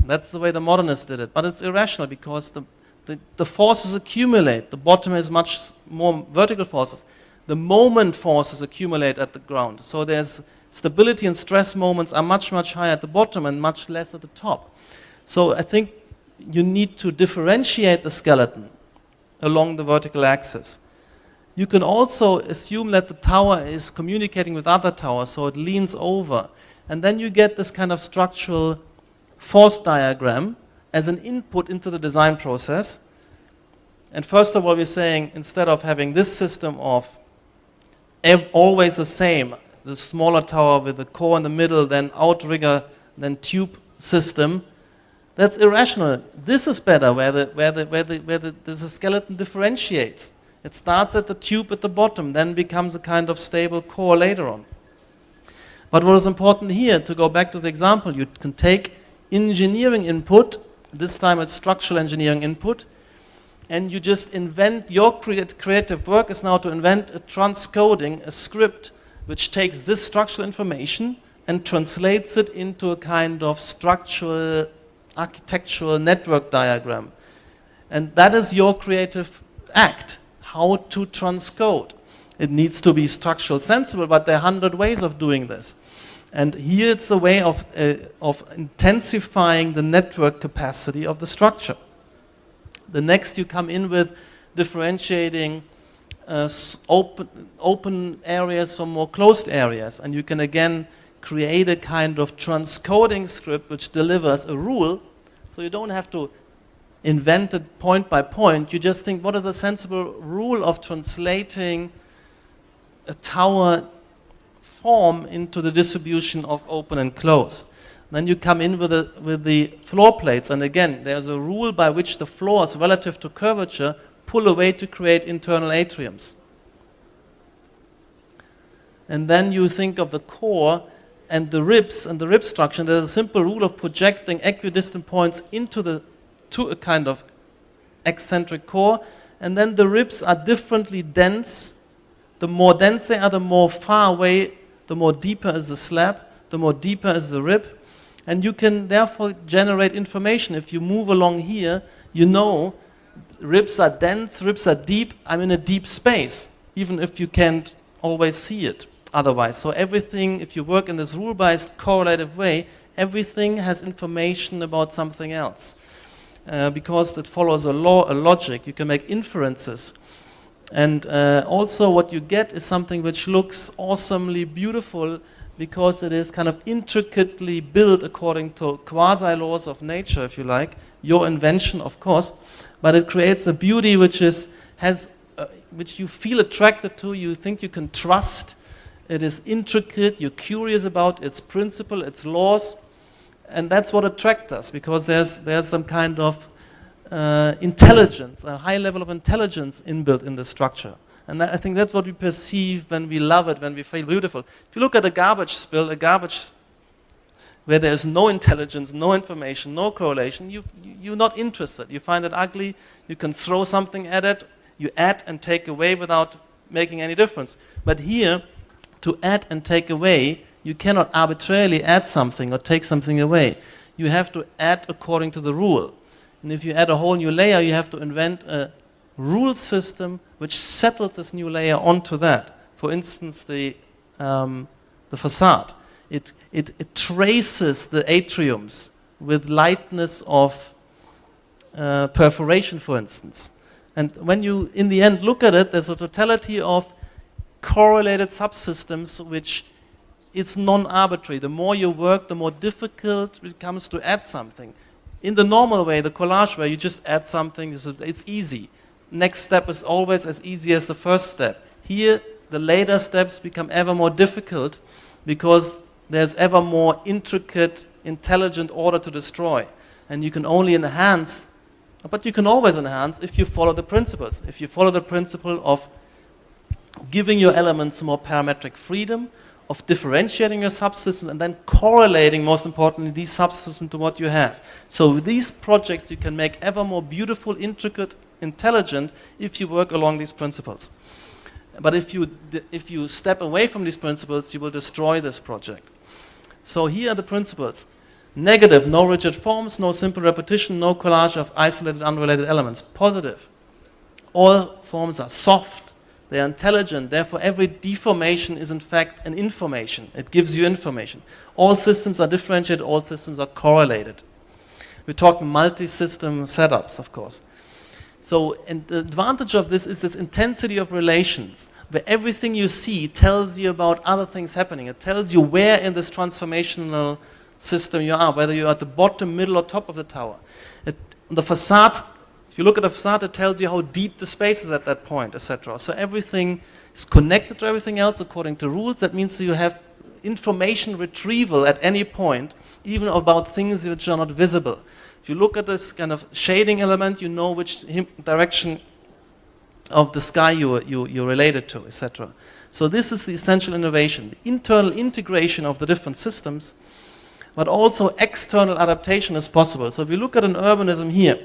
That's the way the modernists did it, but it's irrational because the forces accumulate. The bottom has much more vertical forces. The moment forces accumulate at the ground. So there's stability and stress moments are much, much higher at the bottom and much less at the top. So I think you need to differentiate the skeleton along the vertical axis. You can also assume that the tower is communicating with other towers, so it leans over. And then you get this kind of structural force diagram as an input into the design process. And first of all, we're saying, instead of having this system of always the same, the smaller tower with the core in the middle, then outrigger, then tube system, that's irrational. This is better, where the skeleton differentiates. It starts at the tube at the bottom, then becomes a kind of stable core later on. But what is important here, to go back to the example, you can take engineering input, this time it's structural engineering input, and you just invent, your creative work is now to invent a transcoding, a script, which takes this structural information and translates it into a kind of structural, architectural network diagram. And that is your creative act, how to transcode. It needs to be structural sensible, but there are 100 ways of doing this. And here it's a way of intensifying the network capacity of the structure. The next you come in with differentiating open areas from more closed areas, and you can again create a kind of transcoding script which delivers a rule, so you don't have to invent it point by point. You just think, what is a sensible rule of translating a tower form into the distribution of open and closed? Then you come in with the floor plates, and again, there's a rule by which the floors relative to curvature pull away to create internal atriums. And then you think of the core and the ribs and the rib structure. There's a simple rule of projecting equidistant points to a kind of eccentric core, and then the ribs are differently dense the more dense they are, the more far away, the more deeper is the slab, the more deeper is the rib. And you can therefore generate information. If you move along here, you know ribs are dense, ribs are deep, I'm in a deep space, even if you can't always see it otherwise. So everything, if you work in this rule-based correlative way, everything has information about something else. Because it follows a law, a logic, you can make inferences. And also what you get is something which looks awesomely beautiful because it is kind of intricately built according to quasi-laws of nature, if you like, your invention, of course, but it creates a beauty which which you feel attracted to, you think you can trust. It is intricate, you're curious about its principle, its laws, and that's what attracts us, because there's some kind of intelligence, a high level of intelligence inbuilt in the structure. And I think that's what we perceive when we love it, when we feel beautiful. If you look at a garbage spill, where there's no intelligence, no information, no correlation, you're not interested. You find it ugly, you can throw something at it, you add and take away without making any difference. But here, to add and take away, you cannot arbitrarily add something or take something away. You have to add according to the rule. And if you add a whole new layer, you have to invent a rule system which settles this new layer onto that. For instance, the facade. It traces the atriums with lightness of perforation, for instance. And when you, in the end, look at it, there's a totality of correlated subsystems which it's non-arbitrary. The more you work, the more difficult it becomes to add something. In the normal way, the collage way, you just add something, it's easy. Next step is always as easy as the first step. Here, the later steps become ever more difficult because there's ever more intricate, intelligent order to destroy. And you can only enhance, but you can always enhance if you follow the principles. If you follow the principle of giving your elements more parametric freedom, of differentiating your subsystems and then correlating, most importantly, these subsystems to what you have. So with these projects you can make ever more beautiful, intricate, intelligent if you work along these principles. But if you step away from these principles, you will destroy this project. So here are the principles. Negative, no rigid forms, no simple repetition, no collage of isolated, unrelated elements. Positive, all forms are soft, they are intelligent, therefore every deformation is in fact an information. It gives you information. All systems are differentiated, all systems are correlated. We talk multi-system setups, of course. So, and the advantage of this is this intensity of relations, where everything you see tells you about other things happening. It tells you where in this transformational system you are, whether you're at the bottom, middle, or top of the tower. The facade, if you look at the facade, it tells you how deep the space is at that point, etc. So everything is connected to everything else according to rules. That means you have information retrieval at any point, even about things which are not visible. If you look at this kind of shading element, you know which direction of the sky you're related to, etc. So this is the essential innovation, the internal integration of the different systems, but also external adaptation is possible. So if you look at an urbanism here,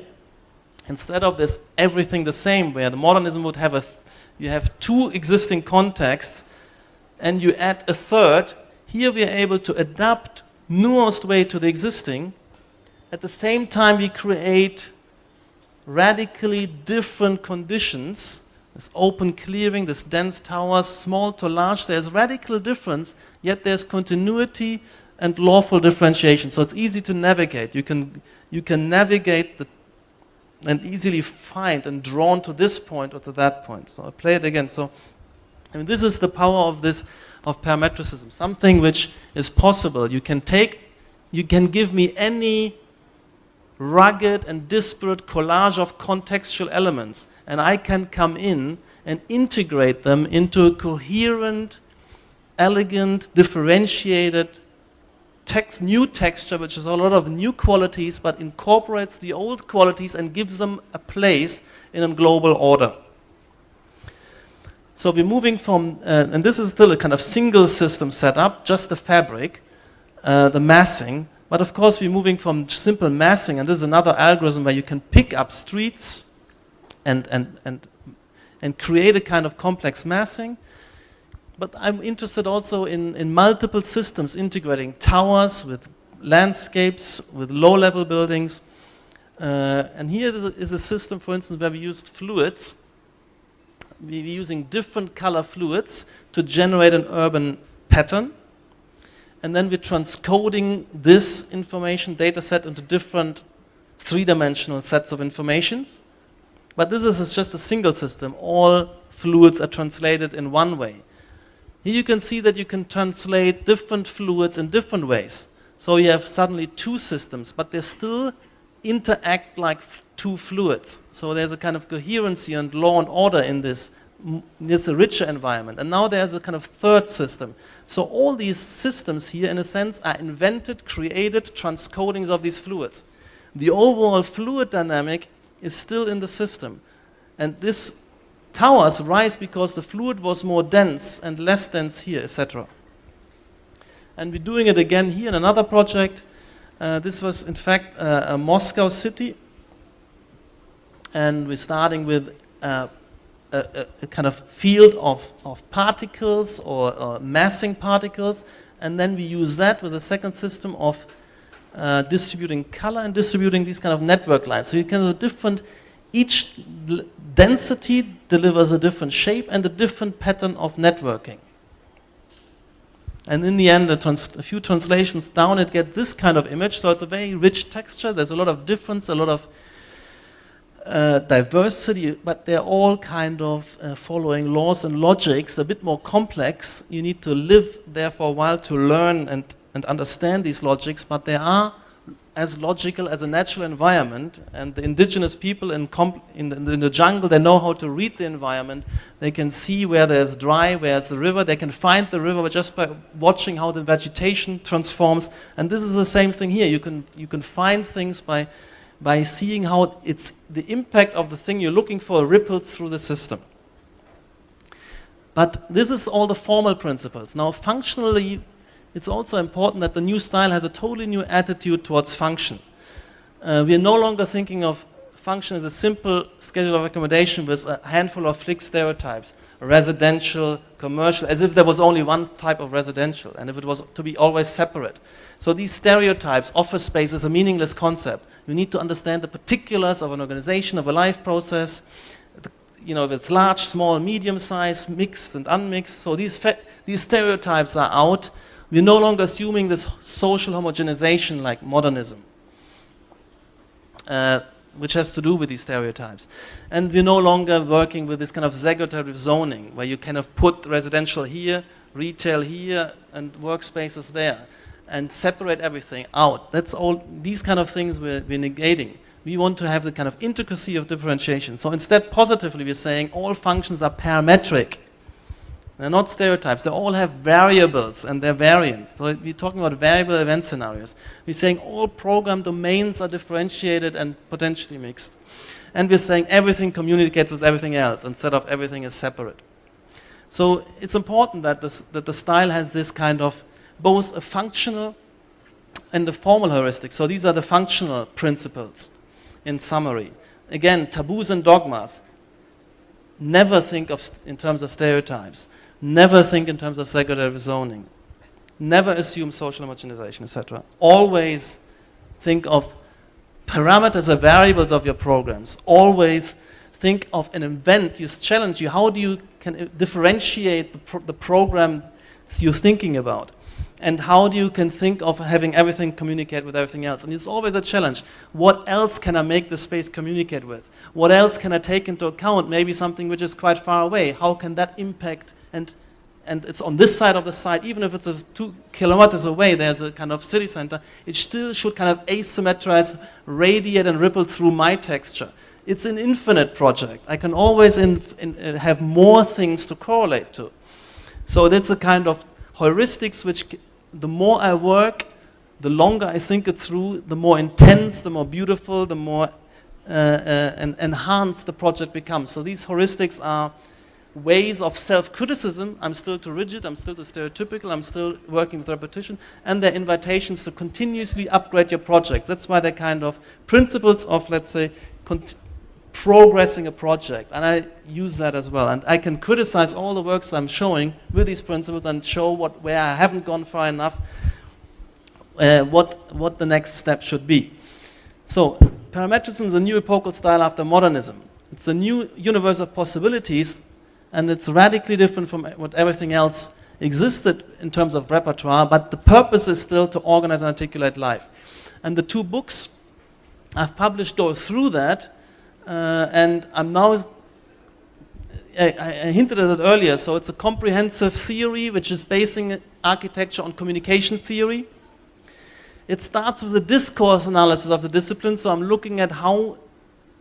instead of this everything the same, where the modernism would have you have two existing contexts and you add a third, here we are able to adapt nuanced way to the existing. At the same time we create radically different conditions, this open clearing, this dense towers, small to large, there's radical difference, yet there's continuity and lawful differentiation. So it's easy to navigate. You can navigate and easily find and drawn to this point or to that point. So I'll play it again. So I mean, this is the power of parametricism, something which is possible. You can give me any rugged and disparate collage of contextual elements, and I can come in and integrate them into a coherent, elegant, differentiated new texture, which is a lot of new qualities, but incorporates the old qualities and gives them a place in a global order. So we're moving from, and this is still a kind of single system setup, just the fabric, the massing, but of course we're moving from simple massing, and this is another algorithm where you can pick up streets and create a kind of complex massing. but I'm interested also in multiple systems integrating towers with landscapes, with low-level buildings. And here is a system, for instance, where we used fluids. We're using different color fluids to generate an urban pattern. And then we're transcoding this information data set into different three-dimensional sets of informations. But this is just a single system. All fluids are translated in one way. Here you can see that you can translate different fluids in different ways. So you have suddenly two systems, but they still interact like two fluids. So there's a kind of coherency and law and order in this. It's a richer environment. And now there's a kind of third system. So all these systems here, in a sense, are invented, created transcodings of these fluids. The overall fluid dynamic is still in the system. And these towers rise because the fluid was more dense and less dense here, etc. And we're doing it again here in another project. This was, in fact, a Moscow city. And we're starting with a kind of field of particles or massing particles. And then we use that with a second system of distributing color and distributing these kind of network lines. So you can have different, each density delivers a different shape and a different pattern of networking. And in the end, a few translations down, it gets this kind of image. So it's a very rich texture. There's a lot of difference, a lot of diversity, but they're all kind of following laws and logics, a bit more complex. You need to live there for a while to learn and understand these logics, but they are as logical as a natural environment. And the indigenous people in the jungle, they know how to read the environment. They can see where there's dry, where's the river. They can find the river just by watching how the vegetation transforms. And this is the same thing here. You can find things by seeing how it's the impact of the thing you're looking for ripples through the system. But this is all the formal principles. Now, functionally, it's also important that the new style has a totally new attitude towards function. We are no longer thinking of function as a simple schedule of accommodation with a handful of fixed stereotypes, residential, commercial, as if there was only one type of residential, and if it was to be always separate. So these stereotypes, office space is a meaningless concept. You need to understand the particulars of an organization, of a life process, if it's large, small, medium size, mixed and unmixed. So these stereotypes are out. We're no longer assuming this social homogenization like modernism, which has to do with these stereotypes. And we're no longer working with this kind of segregative zoning, where you kind of put residential here, retail here, and workspaces there, and separate everything out. That's all, these kind of things we're negating. We want to have the kind of intricacy of differentiation. So instead, positively, we're saying all functions are parametric. They're not stereotypes. They all have variables and they're variant. So we're talking about variable event scenarios. We're saying all program domains are differentiated and potentially mixed. And we're saying everything communicates with everything else instead of everything is separate. So it's important that the style has this kind of both a functional and a formal heuristic. So these are the functional principles in summary. Again, taboos and dogmas. Never think in terms of stereotypes. Never think in terms of segregative zoning. Never assume social homogenization, etc. Always think of parameters or variables of your programs. Always think of an event. You challenge you. How do you can differentiate the program you're thinking about? And how do you can think of having everything communicate with everything else? And it's always a challenge. What else can I make the space communicate with? What else can I take into account? Maybe something which is quite far away. How can that impact? And it's on this side of the site, even if it's 2 kilometers away, there's a kind of city center, it still should kind of asymmetrize, radiate and ripple through my texture. It's an infinite project. I can always have more things to correlate to. So that's a kind of heuristics which the more I work, the longer I think it through, the more intense, the more beautiful, the more enhanced the project becomes. So these heuristics are ways of self-criticism. I'm still too rigid, I'm still too stereotypical, I'm still working with repetition, and they're invitations to continuously upgrade your project. That's why they're kind of principles of, let's say, progressing a project, and I use that as well. And I can criticize all the works I'm showing with these principles and show where I haven't gone far enough, what the next step should be. So, parametrism is a new epochal style after modernism. It's a new universe of possibilities, and it's radically different from what everything else existed in terms of repertoire, but the purpose is still to organize and articulate life. And the two books I've published go through that, and I'm now, I hinted at it earlier, so it's a comprehensive theory which is basing architecture on communication theory. It starts with a discourse analysis of the discipline, so I'm looking at how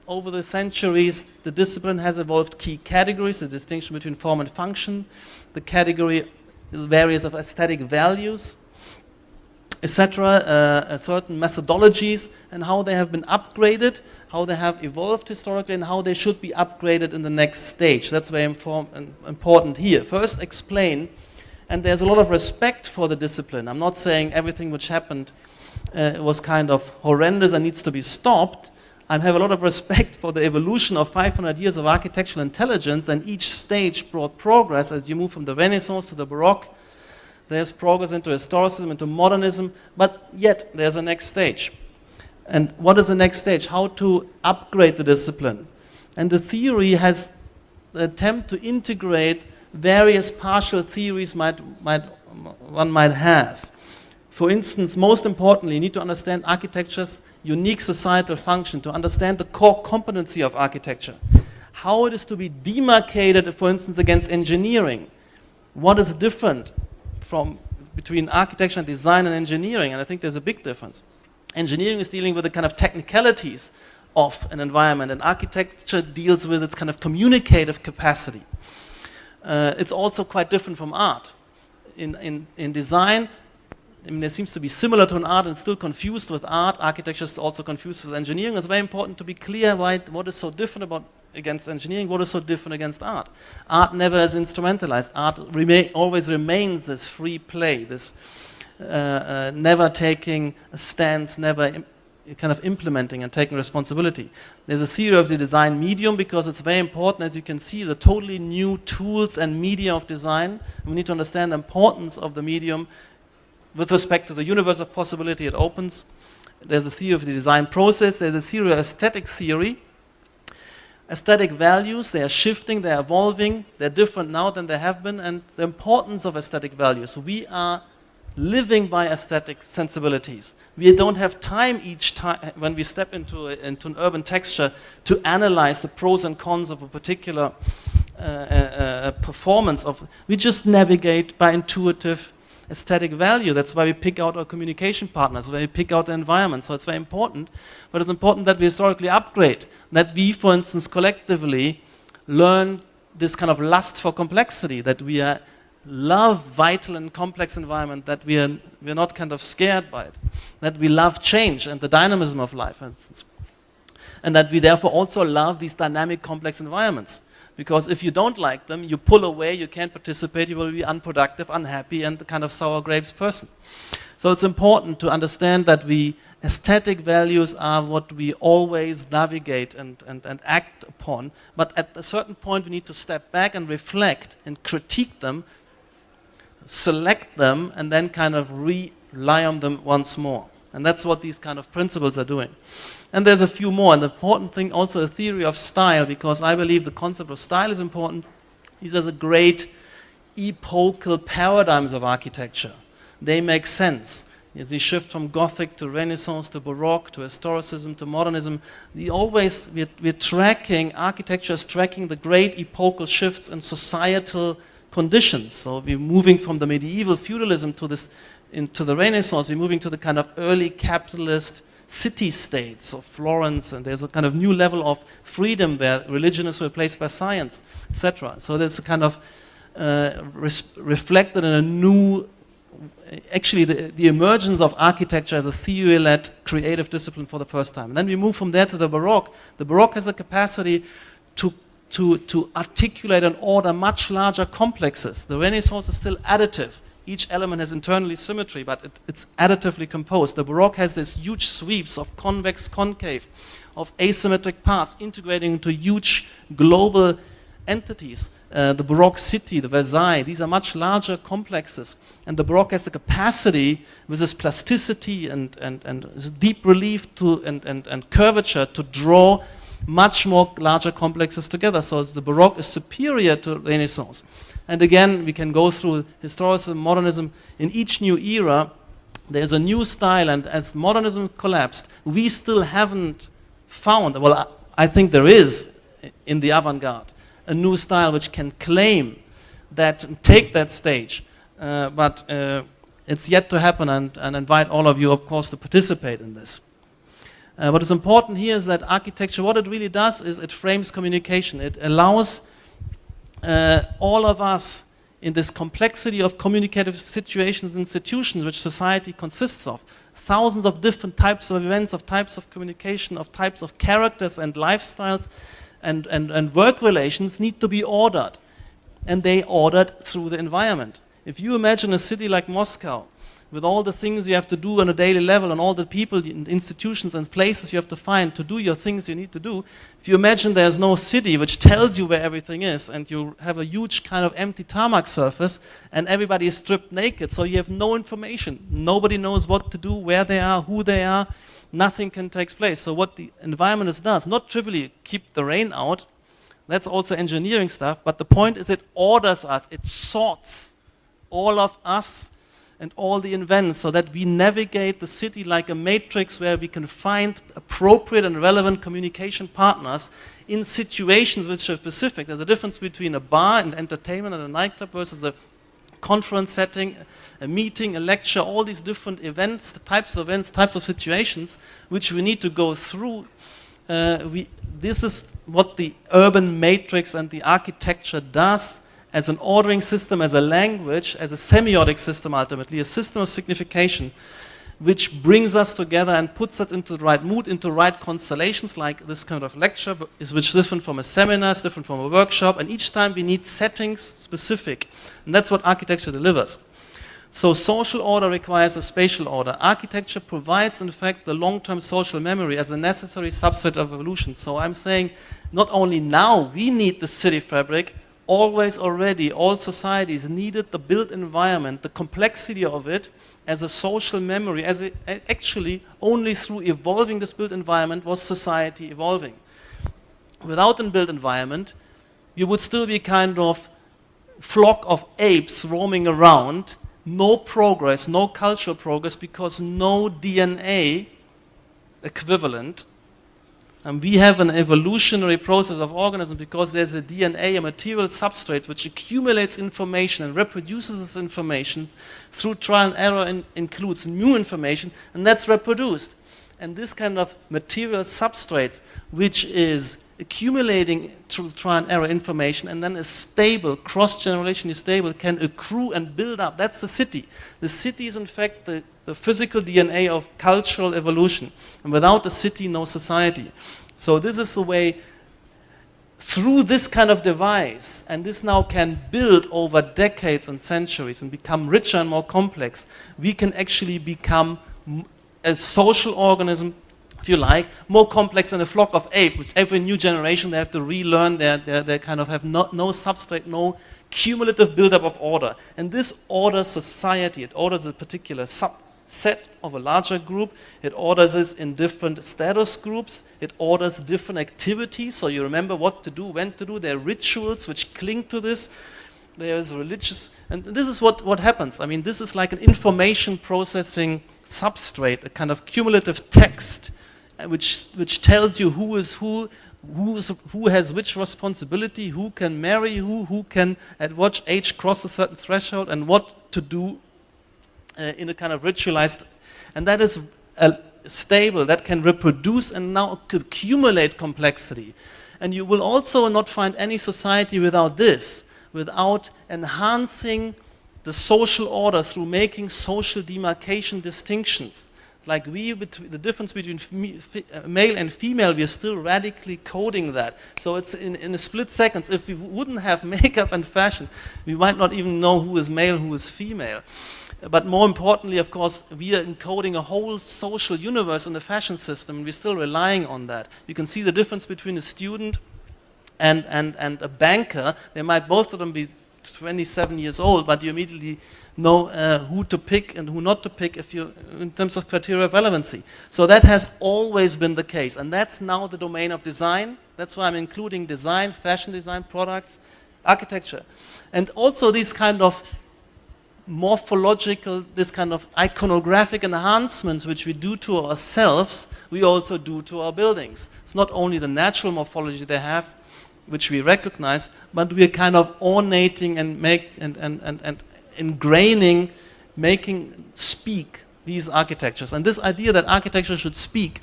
over the centuries the discipline has evolved key categories, the distinction between form and function, the category varies of aesthetic values, etc., certain methodologies, and how they have been upgraded, how they have evolved historically, and how they should be upgraded in the next stage. That's very important here. First, explain, and there's a lot of respect for the discipline. I'm not saying everything which happened was kind of horrendous and needs to be stopped. I have a lot of respect for the evolution of 500 years of architectural intelligence, and each stage brought progress as you move from the Renaissance to the Baroque. There's progress into historicism, into modernism, but yet there's a next stage. And what is the next stage? How to upgrade the discipline. And the theory has the attempt to integrate various partial theories one might have. For instance, most importantly, you need to understand architecture's unique societal function, to understand the core competency of architecture. How it is to be demarcated, for instance, against engineering. What is different between architecture and design and engineering? And I think there's a big difference. Engineering is dealing with the kind of technicalities of an environment, and architecture deals with its kind of communicative capacity. It's also quite different from art. In design, I mean, there seems to be similar to an art and still confused with art. Architecture is also confused with engineering. It's very important to be clear what is so different against engineering, what is so different against art. Art never is instrumentalized. Art always remains this free play, this never taking a stance, never kind of implementing and taking responsibility. There's a theory of the design medium because it's very important, as you can see, the totally new tools and media of design. We need to understand the importance of the medium with respect to the universe of possibility it opens. There's a theory of the design process. There's a theory of aesthetic theory. Aesthetic values, they are shifting, they are evolving, they're different now than they have been, and the importance of aesthetic values. We are living by aesthetic sensibilities. We don't have time each time when we step into an urban texture to analyze the pros and cons of a particular performance. We just navigate by intuitive aesthetic value. That's why we pick out our communication partners, why we pick out the environment. So it's very important, but it's important that we historically upgrade, that we, for instance, collectively learn this kind of lust for complexity, that we love vital and complex environment, that we're not kind of scared by it, that we love change and the dynamism of life, for instance, and that we therefore also love these dynamic, complex environments. Because if you don't like them, you pull away, you can't participate, you will be unproductive, unhappy, and a kind of sour grapes person. So it's important to understand that aesthetic values are what we always navigate and act upon, but at a certain point we need to step back and reflect and critique them, select them, and then kind of rely on them once more. And that's what these kind of principles are doing. And there's a few more. And the important thing, also a theory of style, because I believe the concept of style is important. These are the great epochal paradigms of architecture. They make sense. As we shift from Gothic to Renaissance to Baroque to historicism to modernism, we're tracking, architecture is tracking the great epochal shifts in societal conditions. So we're moving from the medieval feudalism into the Renaissance, we're moving to the kind of early capitalist city-states of Florence, and there's a kind of new level of freedom where religion is replaced by science, etc. So there's a kind of reflected in a new, actually the emergence of architecture as a theory-led creative discipline for the first time. And then we move from there to the Baroque. The Baroque has a capacity to articulate and order much larger complexes. The Renaissance is still additive. each element has internally symmetry, but it's additively composed. The Baroque has these huge sweeps of convex, concave, of asymmetric parts integrating into huge global entities. The Baroque city, the Versailles, these are much larger complexes. And the Baroque has the capacity with this plasticity and this deep relief and curvature to draw much more larger complexes together. So the Baroque is superior to Renaissance. And again, we can go through historicism, modernism. In each new era, there's a new style, and as modernism collapsed, we still haven't found, well, I think there is in the avant-garde, a new style which can claim that, take that stage, but it's yet to happen, and invite all of you, of course, to participate in this. What is important here is that architecture, what it really does is it frames communication. It allows all of us in this complexity of communicative situations and institutions which society consists of, thousands of different types of events, of types of communication, of types of characters and lifestyles and work relations need to be ordered. And they ordered through the environment. If you imagine a city like Moscow, with all the things you have to do on a daily level and all the people, institutions and places you have to find to do your things you need to do, if you imagine there's no city which tells you where everything is, and you have a huge kind of empty tarmac surface and everybody is stripped naked, so you have no information. Nobody knows what to do, where they are, who they are. Nothing can take place. So what the environment does, not trivially keep the rain out, that's also engineering stuff, but the point is it orders us, it sorts all of us and all the events so that we navigate the city like a matrix where we can find appropriate and relevant communication partners in situations which are specific. There's a difference between a bar and entertainment and a nightclub versus a conference setting, a meeting, a lecture, all these different events, types of situations which we need to go through. This is what the urban matrix and the architecture does as an ordering system, as a language, as a semiotic system ultimately, a system of signification, which brings us together and puts us into the right mood, into the right constellations, like this kind of lecture, which is different from a seminar, it's different from a workshop, and each time we need settings specific. And that's what architecture delivers. So social order requires a spatial order. Architecture provides, in fact, the long-term social memory as a necessary substrate of evolution. So I'm saying, not only now we need the city fabric, always already, all societies needed the built environment, the complexity of it, as a social memory, as actually only through evolving this built environment was society evolving. Without a built environment, you would still be kind of flock of apes roaming around, no progress, no cultural progress, because no DNA equivalent. And we have an evolutionary process of organisms because there's a DNA, a material substrate, which accumulates information and reproduces this information through trial and error and includes new information, and that's reproduced. And this kind of material substrate, which is accumulating through trial and error information and then is stable, cross-generationally stable, can accrue and build up. That's the city. The city is in fact the physical DNA of cultural evolution. And without a city, no society. So this is the way, through this kind of device, and this now can build over decades and centuries and become richer and more complex, we can actually become a social organism, if you like, more complex than a flock of apes, which every new generation they have to relearn, they kind of have no substrate, no cumulative buildup of order. And this orders society, it orders a particular subset of a larger group, it orders it in different status groups, it orders different activities, so you remember what to do, when to do, there are rituals which cling to this, there is religious, and this is what happens. I mean, this is like an information processing substrate, a kind of cumulative text, which tells you who is who has which responsibility, who can marry who can at what age cross a certain threshold, and what to do in a kind of ritualized, and that is stable, that can reproduce and now accumulate complexity. And you will also not find any society without this, without enhancing the social order through making social demarcation distinctions. Like the difference between male and female, we are still radically coding that. So it's in a split seconds. If we wouldn't have makeup and fashion, we might not even know who is male, who is female. But more importantly, of course, we are encoding a whole social universe in the fashion system, and we're still relying on that. You can see the difference between a student and a banker. They might both of them be 27 years old, but you immediately know who to pick and who not to pick in terms of criteria of relevancy. So that has always been the case, and that's now the domain of design. That's why I'm including design, fashion design, products, architecture. And also these kind of morphological, this kind of iconographic enhancements which we do to ourselves, we also do to our buildings. It's not only the natural morphology they have, which we recognize, but we are kind of ornating and ingraining, making speak these architectures. And this idea that architecture should speak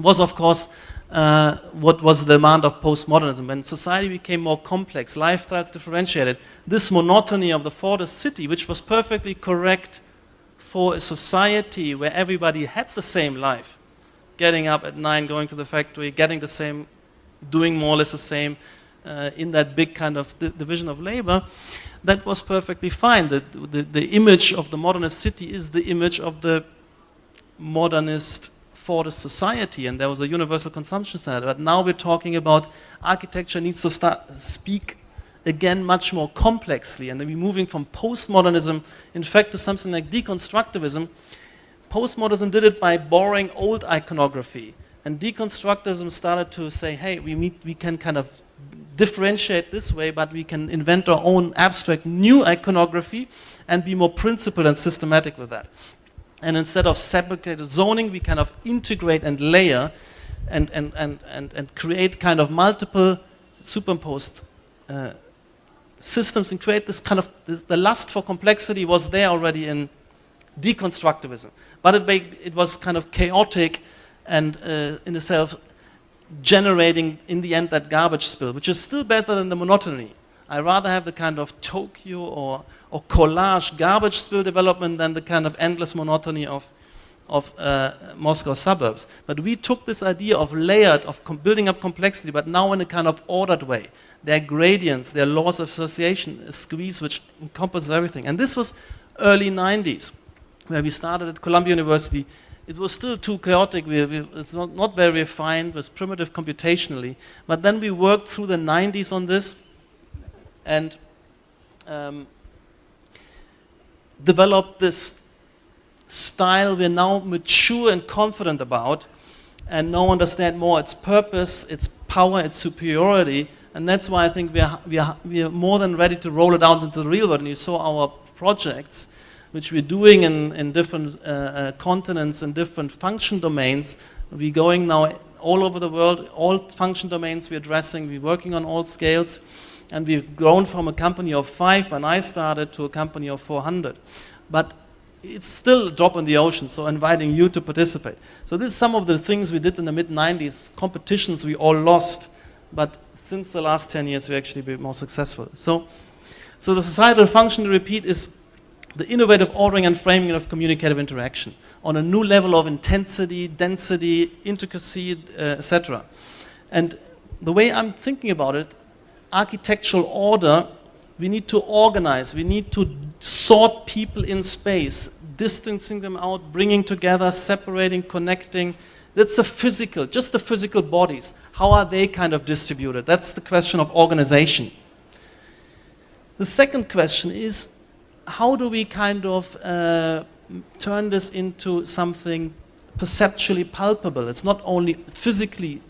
was, of course, what was the demand of postmodernism. When society became more complex, lifestyles differentiated, this monotony of the Fordist city, which was perfectly correct for a society where everybody had the same life, getting up at 9, going to the factory, getting the same, doing more or less the same, in that big kind of division of labor, that was perfectly fine. The image of the modernist city is the image of the modernist Fordist society, and there was a universal consumption standard. But now we're talking about architecture needs to speak again much more complexly, and we're moving from postmodernism, in fact, to something like deconstructivism. Postmodernism did it by borrowing old iconography, and deconstructivism started to say, hey, we can kind of differentiate this way, but we can invent our own abstract new iconography and be more principled and systematic with that. And instead of segregated zoning, we kind of integrate and layer and create kind of multiple superimposed systems and create this kind of, the lust for complexity was there already in deconstructivism. But it was kind of chaotic and in itself generating, in the end, that garbage spill, which is still better than the monotony. I rather have the kind of Tokyo or collage garbage spill development than the kind of endless monotony of Moscow suburbs. But we took this idea of layered, of building up complexity, but now in a kind of ordered way. There are gradients, there are laws of association, a squeeze which encompasses everything. And this was early 90s, where we started at Columbia University. It was still too chaotic, it's not very refined, it was primitive computationally. But then we worked through the 90s on this and developed this style we're now mature and confident about, and now understand more its purpose, its power, its superiority. And that's why I think we are more than ready to roll it out into the real world. And you saw our projects, which we're doing in different continents and different function domains. We're going now all over the world, all function domains we're addressing, we're working on all scales, and we've grown from a company of 5 when I started to a company of 400. But it's still a drop in the ocean, so inviting you to participate. So this is some of the things we did in the mid-90s, competitions we all lost, but since the last 10 years we actually been more successful. So the societal function, to repeat, is the innovative ordering and framing of communicative interaction on a new level of intensity, density, intricacy, etc. And the way I'm thinking about it, architectural order, we need to organize, we need to sort people in space, distancing them out, bringing together, separating, connecting. That's the physical, just the physical bodies. How are they kind of distributed? That's the question of organization. The second question is, how do we kind of turn this into something perceptually palpable? It's not only physically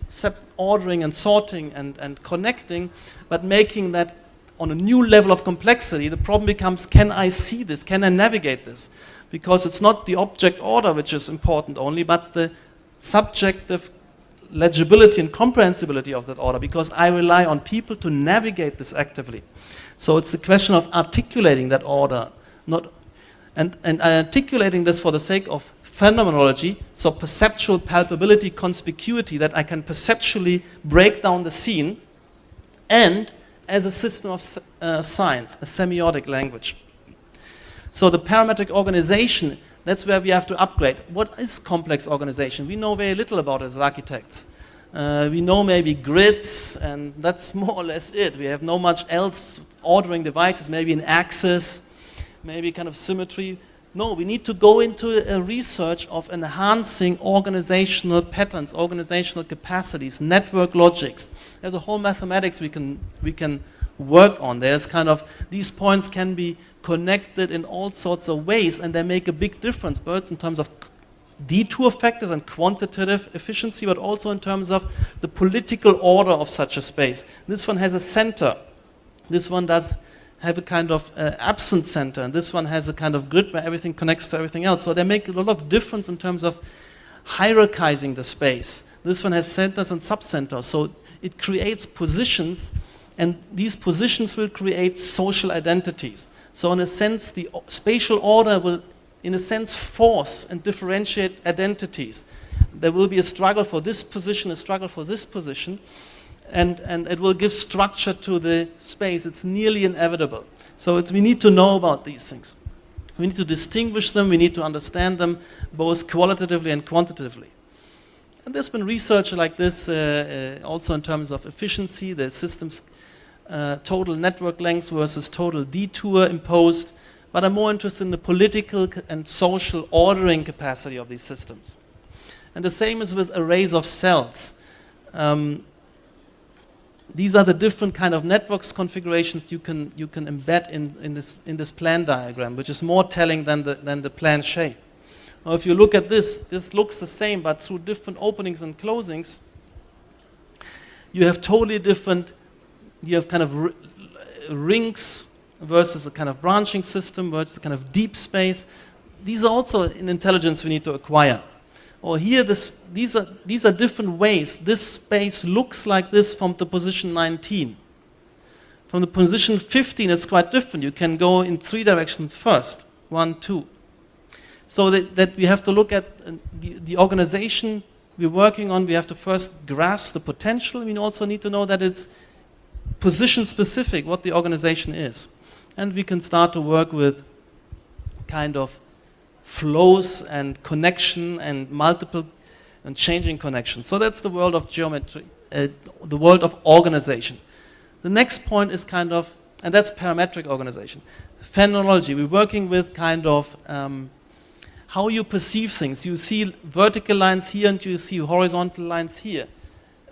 ordering and sorting and connecting, but making that on a new level of complexity. The problem becomes, can I see this? Can I navigate this? Because it's not the object order which is important only, but the subjective legibility and comprehensibility of that order, because I rely on people to navigate this actively. So it's the question of articulating that order, and articulating this for the sake of phenomenology, so perceptual palpability, conspicuity, that I can perceptually break down the scene, and as a system of science, a semiotic language. So the parametric organization That's where we have to upgrade. What is complex organization? We know very little about it as architects. We know maybe grids, and that's more or less it. We have no much else ordering devices, maybe an axis, maybe kind of symmetry. No, we need to go into a research of enhancing organizational patterns, organizational capacities, network logics. There's a whole mathematics we can work on. There's kind of, these points can be connected in all sorts of ways, and they make a big difference, both in terms of detour factors and quantitative efficiency, but also in terms of the political order of such a space. This one has a center. This one does have a kind of absent center, and this one has a kind of grid where everything connects to everything else. So they make a lot of difference in terms of hierarchizing the space. This one has centers and subcenters, so it creates positions, and these positions will create social identities. So in a sense, the spatial order will, in a sense, force and differentiate identities. There will be a struggle for this position, a struggle for this position, and it will give structure to the space. It's nearly inevitable. So we need to know about these things. We need to distinguish them, we need to understand them both qualitatively and quantitatively. And there's been research like this also in terms of efficiency, the systems total network length versus total detour imposed, but I'm more interested in the political and social ordering capacity of these systems. And the same is with arrays of cells. These are the different kind of networks configurations you can embed in this plan diagram, which is more telling than the plan shape. Now, if you look at this looks the same, but through different openings and closings, you have totally different. You have kind of rings versus a kind of branching system versus a kind of deep space. These are also an intelligence we need to acquire. Or here, these are different ways. This space looks like this from the position 19. From the position 15, it's quite different. You can go in 3 directions first, 1, 2. So that we have to look at the organization we're working on. We have to first grasp the potential. We also need to know that it's position specific, what the organization is. And we can start to work with kind of flows and connection and multiple and changing connections. So that's the world of geometry, the world of organization. The next point is kind of, and that's parametric organization. Phenomenology, we're working with kind of how you perceive things. You see vertical lines here and you see horizontal lines here.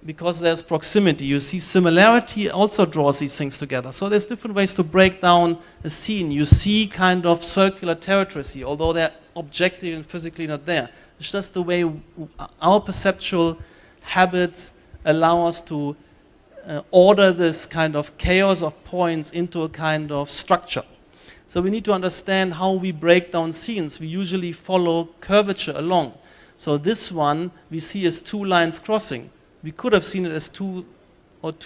Because there's proximity, you see similarity also draws these things together. So there's different ways to break down a scene. You see kind of circular territories here, although they're objectively and physically not there. It's just the way our perceptual habits allow us to order this kind of chaos of points into a kind of structure. So we need to understand how we break down scenes. We usually follow curvature along. So this one we see as 2 lines crossing. We could have seen it as 2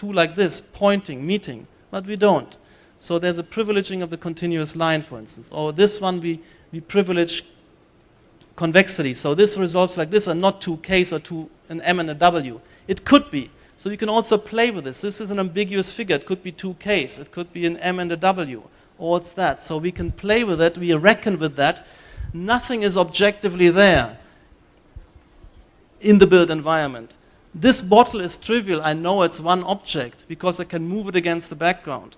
like this, pointing, meeting, but we don't. So there's a privileging of the continuous line, for instance. Or this one, we privilege convexity. So this resolves like this, and not 2 Ks or an M and a W. It could be. So you can also play with this. This is an ambiguous figure. It could be 2 Ks. It could be an M and a W. Or it's that. So we can play with it. We reckon with that. Nothing is objectively there in the built environment. This bottle is trivial. I know it's one object because I can move it against the background.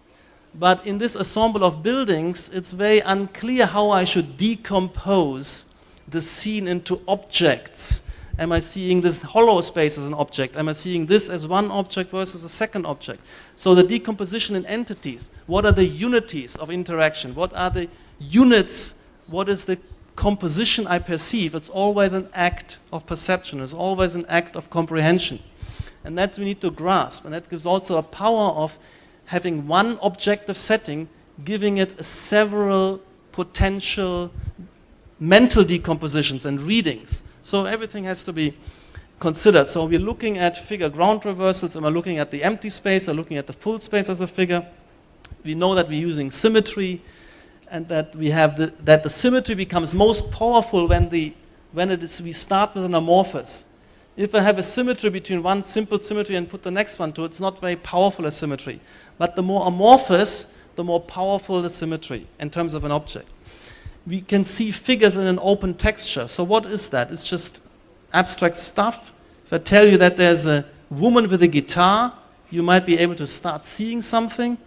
But in this ensemble of buildings, it's very unclear how I should decompose the scene into objects. Am I seeing this hollow space as an object? Am I seeing this as one object versus a second object? So the decomposition in entities. What are the unities of interaction? What are the units? What is the composition I perceive? It's always an act of perception. It's always an act of comprehension. And that we need to grasp. And that gives also a power of having one objective setting, giving it several potential mental decompositions and readings. So everything has to be considered. So we're looking at figure ground reversals, and we're looking at the empty space, we're looking at the full space as a figure. We know that we're using symmetry, and that we have that the symmetry becomes most powerful when we start with an amorphous. If I have a symmetry between one simple symmetry and put the next one to it, it's not very powerful as symmetry. But the more amorphous, the more powerful the symmetry in terms of an object. we can see figures in an open texture. So what is that? It's just abstract stuff. If I tell you that there's a woman with a guitar, you might be able to start seeing something.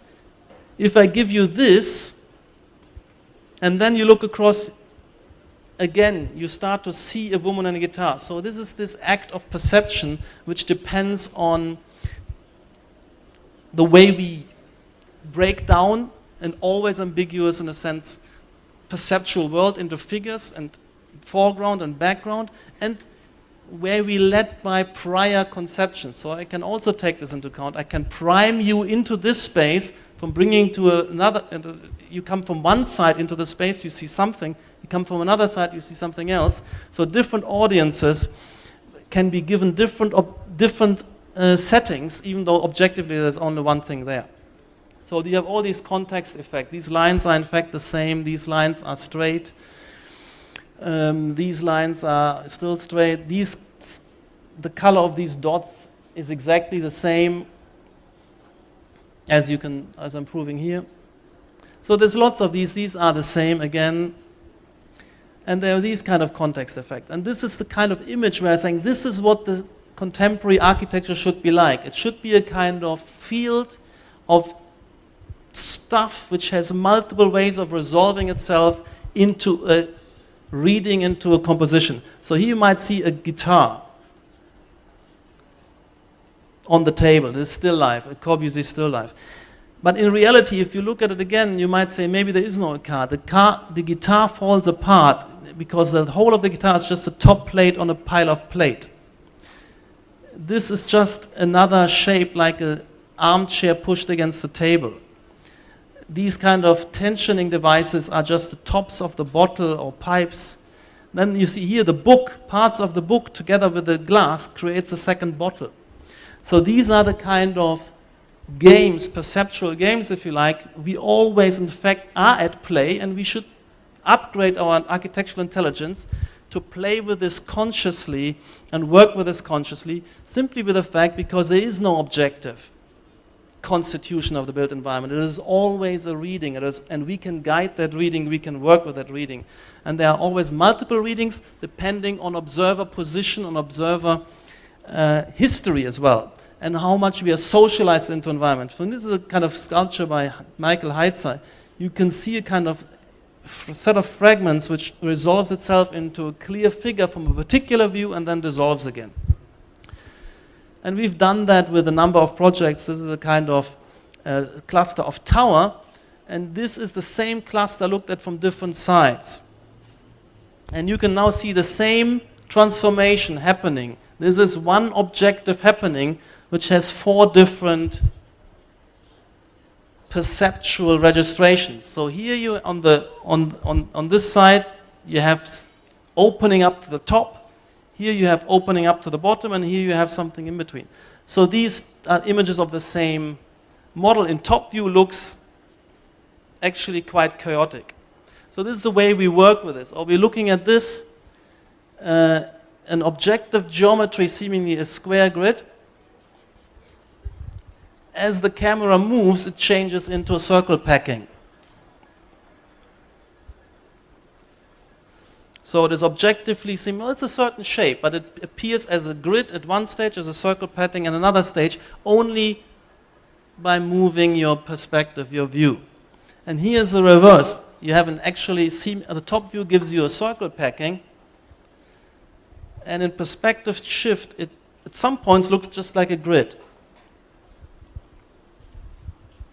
If I give you this, and then you look across, again, you start to see a woman and a guitar. So this is this act of perception which depends on the way we break down an always ambiguous, in a sense, perceptual world into figures and foreground and background, and where we led by prior conceptions. So I can also take this into account. I can prime you into this space from bringing to another. You come from one side into the space, you see something. You come from another side, you see something else. So different audiences can be given different settings, even though objectively there's only one thing there. So you have all these context effects. These lines are in fact the same. These lines are straight. These lines are still straight. The color of these dots is exactly the same as I'm proving here. So there's lots of these. These are the same again. And there are these kind of context effects. And this is the kind of image where I'm saying this is what the contemporary architecture should be like. It should be a kind of field of stuff which has multiple ways of resolving itself into a reading, into a composition. So here you might see a guitar on the table. It is still life, a Corbusier still life. But in reality, if you look at it again, you might say maybe there is no car. The guitar falls apart because the whole of the guitar is just a top plate on a pile of plate. This is just another shape like an armchair pushed against the table. These kind of tensioning devices are just the tops of the bottle or pipes. Then you see here the book, parts of the book together with the glass creates a second bottle. So these are the kind of games, perceptual games if you like, we always in fact are at play, and we should upgrade our architectural intelligence to play with this consciously and work with this consciously, simply with the fact because there is no objective constitution of the built environment. It is always a reading, and we can guide that reading, we can work with that reading. And there are always multiple readings depending on observer position, on observer history as well, and how much we are socialized into environment. So this is a kind of sculpture by Michael Heitzer. You can see a kind of set of fragments which resolves itself into a clear figure from a particular view and then dissolves again. And we've done that with a number of projects. This is a kind of cluster of tower, and this is the same cluster looked at from different sides. And you can now see the same transformation happening. This is one objective happening which has 4 different perceptual registrations. So here you on this side you have opening up to the top. Here you have opening up to the bottom, and here you have something in between. So these are images of the same model. In top view looks actually quite chaotic. So this is the way we work with this. Or we're looking at this, an objective geometry, seemingly a square grid. As the camera moves, it changes into a circle packing. So it is objectively similar. It's a certain shape, but it appears as a grid at one stage, as a circle packing at another stage, only by moving your perspective, your view. And here's the reverse. You have an actually, the top view gives you a circle packing, and in perspective shift, it at some points looks just like a grid.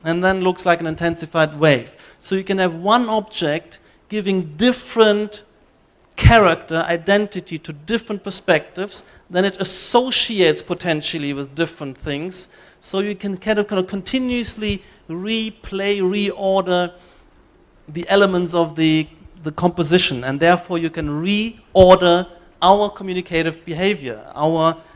And then looks like an intensified wave. So you can have one object giving different character, identity to different perspectives, then it associates potentially with different things. So you can kind of continuously replay, reorder the elements of the composition, and therefore you can reorder our communicative behavior,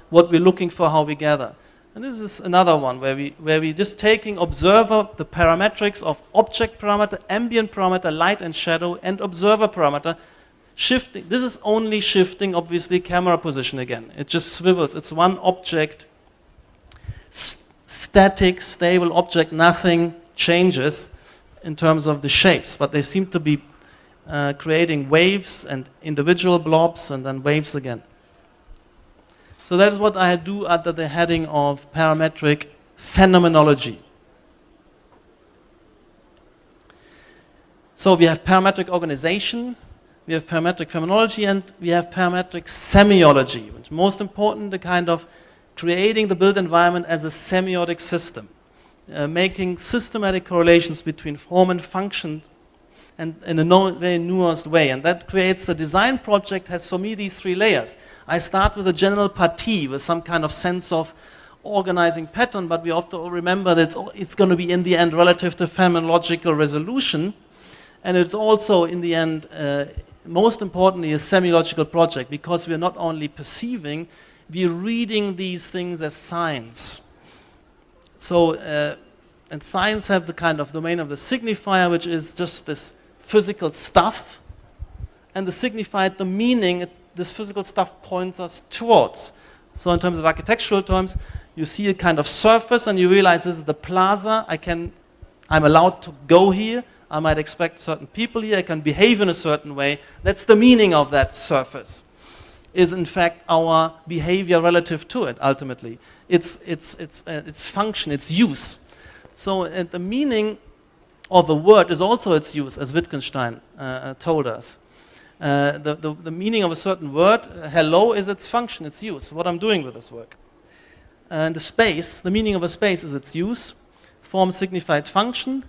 what we're looking for, how we gather. And this is another one where we just taking observer, the parametrics of object parameter, ambient parameter, light and shadow, and observer parameter, shifting. This is only shifting, obviously, camera position again. It just swivels. It's one object, static, stable object. Nothing changes in terms of the shapes, but they seem to be creating waves and individual blobs and then waves again. So that is what I do under the heading of parametric phenomenology. So we have parametric organization, we have parametric phenomenology, and we have parametric semiology, which is most important, the kind of creating the built environment as a semiotic system, making systematic correlations between form and function, and in a very nuanced way. And that creates the design project has for me these three layers. I start with a general partie, with some kind of sense of organizing pattern, but we have to remember that it's going to be in the end relative to phenomenological resolution. And it's also in the end, most importantly, a semiological project, because we're not only perceiving, we're reading these things as signs. So, and signs have the kind of domain of the signifier, which is just this physical stuff, and the signified, the meaning this physical stuff points us towards. So in terms of architectural terms, you see a kind of surface and you realize this is the plaza, I'm allowed to go here, I might expect certain people here, I can behave in a certain way. That's the meaning of that surface, is in fact our behavior relative to it ultimately. It's function, its use. So the meaning of a word is also its use, as Wittgenstein told us. The meaning of a certain word, hello, is its function, its use, what I'm doing with this word. And the space, the meaning of a space is its use, form signified function.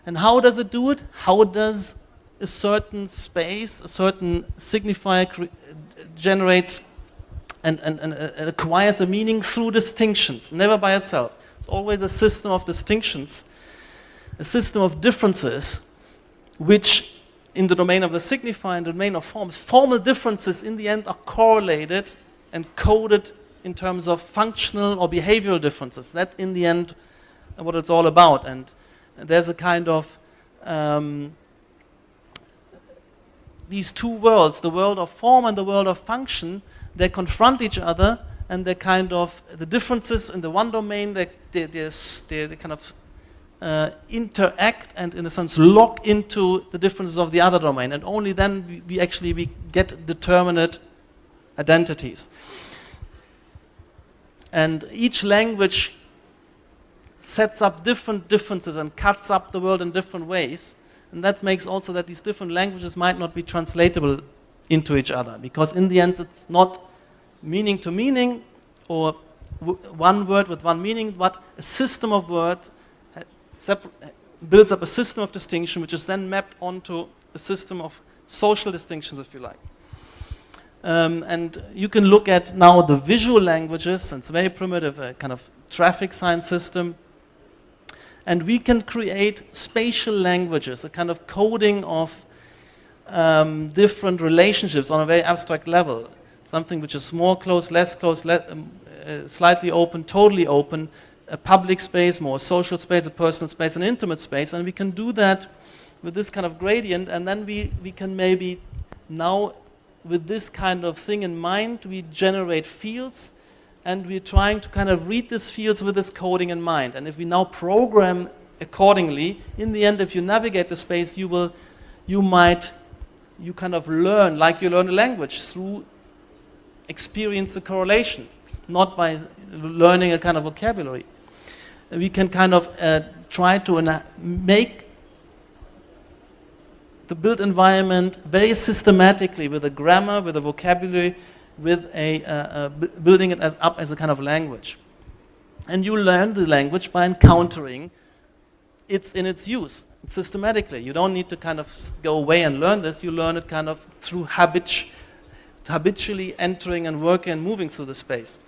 And how does it do it? How does a certain space, a certain signifier generates and acquires a meaning through distinctions, never by itself. It's always a system of distinctions, a system of differences, which in the domain of the signifier and the domain of forms, formal differences in the end are correlated and coded in terms of functional or behavioral differences. That in the end what it's all about. And there's a kind of these two worlds, the world of form and the world of function, they confront each other, and they kind of, the differences in the one domain, they kind of interact and in a sense lock into the differences of the other domain, and only then we get determinate identities. And each language sets up different differences and cuts up the world in different ways, and that makes also that these different languages might not be translatable into each other, because in the end it's not meaning to meaning or one word with one meaning, but a system of words builds up a system of distinction which is then mapped onto a system of social distinctions, if you like. And you can look at now the visual languages, and it's very primitive, a kind of traffic sign system. And we can create spatial languages, a kind of coding of different relationships on a very abstract level. Something which is more closed, less closed, slightly open, totally open, a public space, more social space, a personal space, an intimate space. And we can do that with this kind of gradient, and then we can maybe now, with this kind of thing in mind, we generate fields, and we're trying to kind of read these fields with this coding in mind. And if we now program accordingly, in the end, if you navigate the space, you kind of learn, like you learn a language, through experience the correlation, not by learning a kind of vocabulary. We can kind of try to make the built environment very systematically with a grammar, with a vocabulary, with building it up as a kind of language. And you learn the language by encountering it in its use systematically. You don't need to kind of go away and learn this. You learn it kind of through habitually entering and working and moving through the space.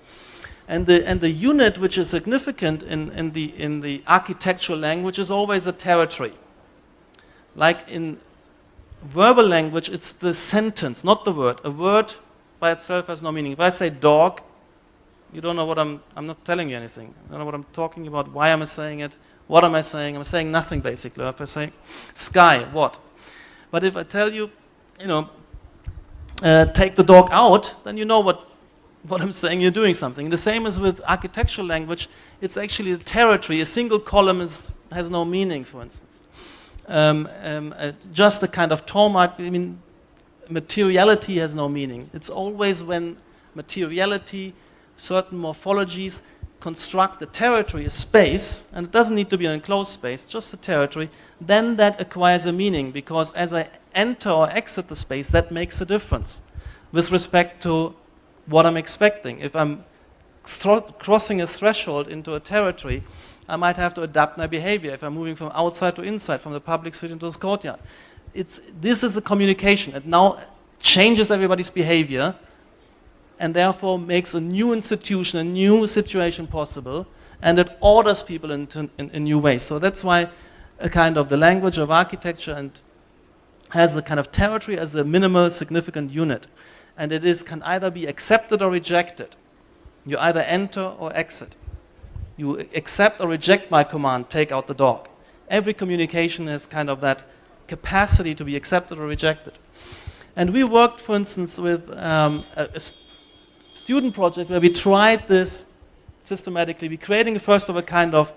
And the unit which is significant in the architectural language is always a territory. Like in verbal language, it's the sentence, not the word. A word by itself has no meaning. If I say dog, you don't know what I'm not telling you anything. I don't know what I'm talking about. Why am I saying it? What am I saying? I'm saying nothing, basically. If I say sky, what? But if I tell you, take the dog out, then you know what I'm saying, you're doing something. The same as with architectural language. It's actually a territory. A single column has no meaning, for instance. just a kind of tone mark. I mean, materiality has no meaning. It's always when materiality, certain morphologies construct a territory, a space, and it doesn't need to be an enclosed space, just a territory, then that acquires a meaning, because as I enter or exit the space, that makes a difference with respect to what I'm expecting. If I'm crossing a threshold into a territory, I might have to adapt my behavior if I'm moving from outside to inside, from the public street into this courtyard. This is the communication. It now changes everybody's behavior and therefore makes a new institution, a new situation possible, and it orders people in new ways. So that's why a kind of the language of architecture and has a kind of territory as a minimal significant unit. And can either be accepted or rejected. You either enter or exit. You accept or reject my command, take out the dog. Every communication has kind of that capacity to be accepted or rejected. And we worked, for instance, with a student project where we tried this systematically. We're creating first of a kind of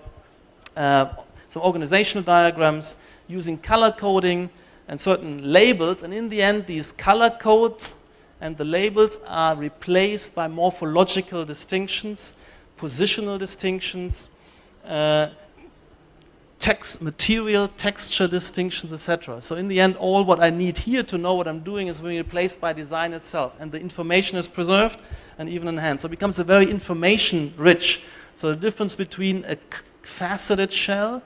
some organizational diagrams using color coding and certain labels, and in the end these color codes and the labels are replaced by morphological distinctions, positional distinctions, material, texture distinctions, etc. So in the end, all what I need here to know what I'm doing is being replaced by design itself, and the information is preserved and even enhanced. So it becomes a very information-rich. So the difference between a faceted shell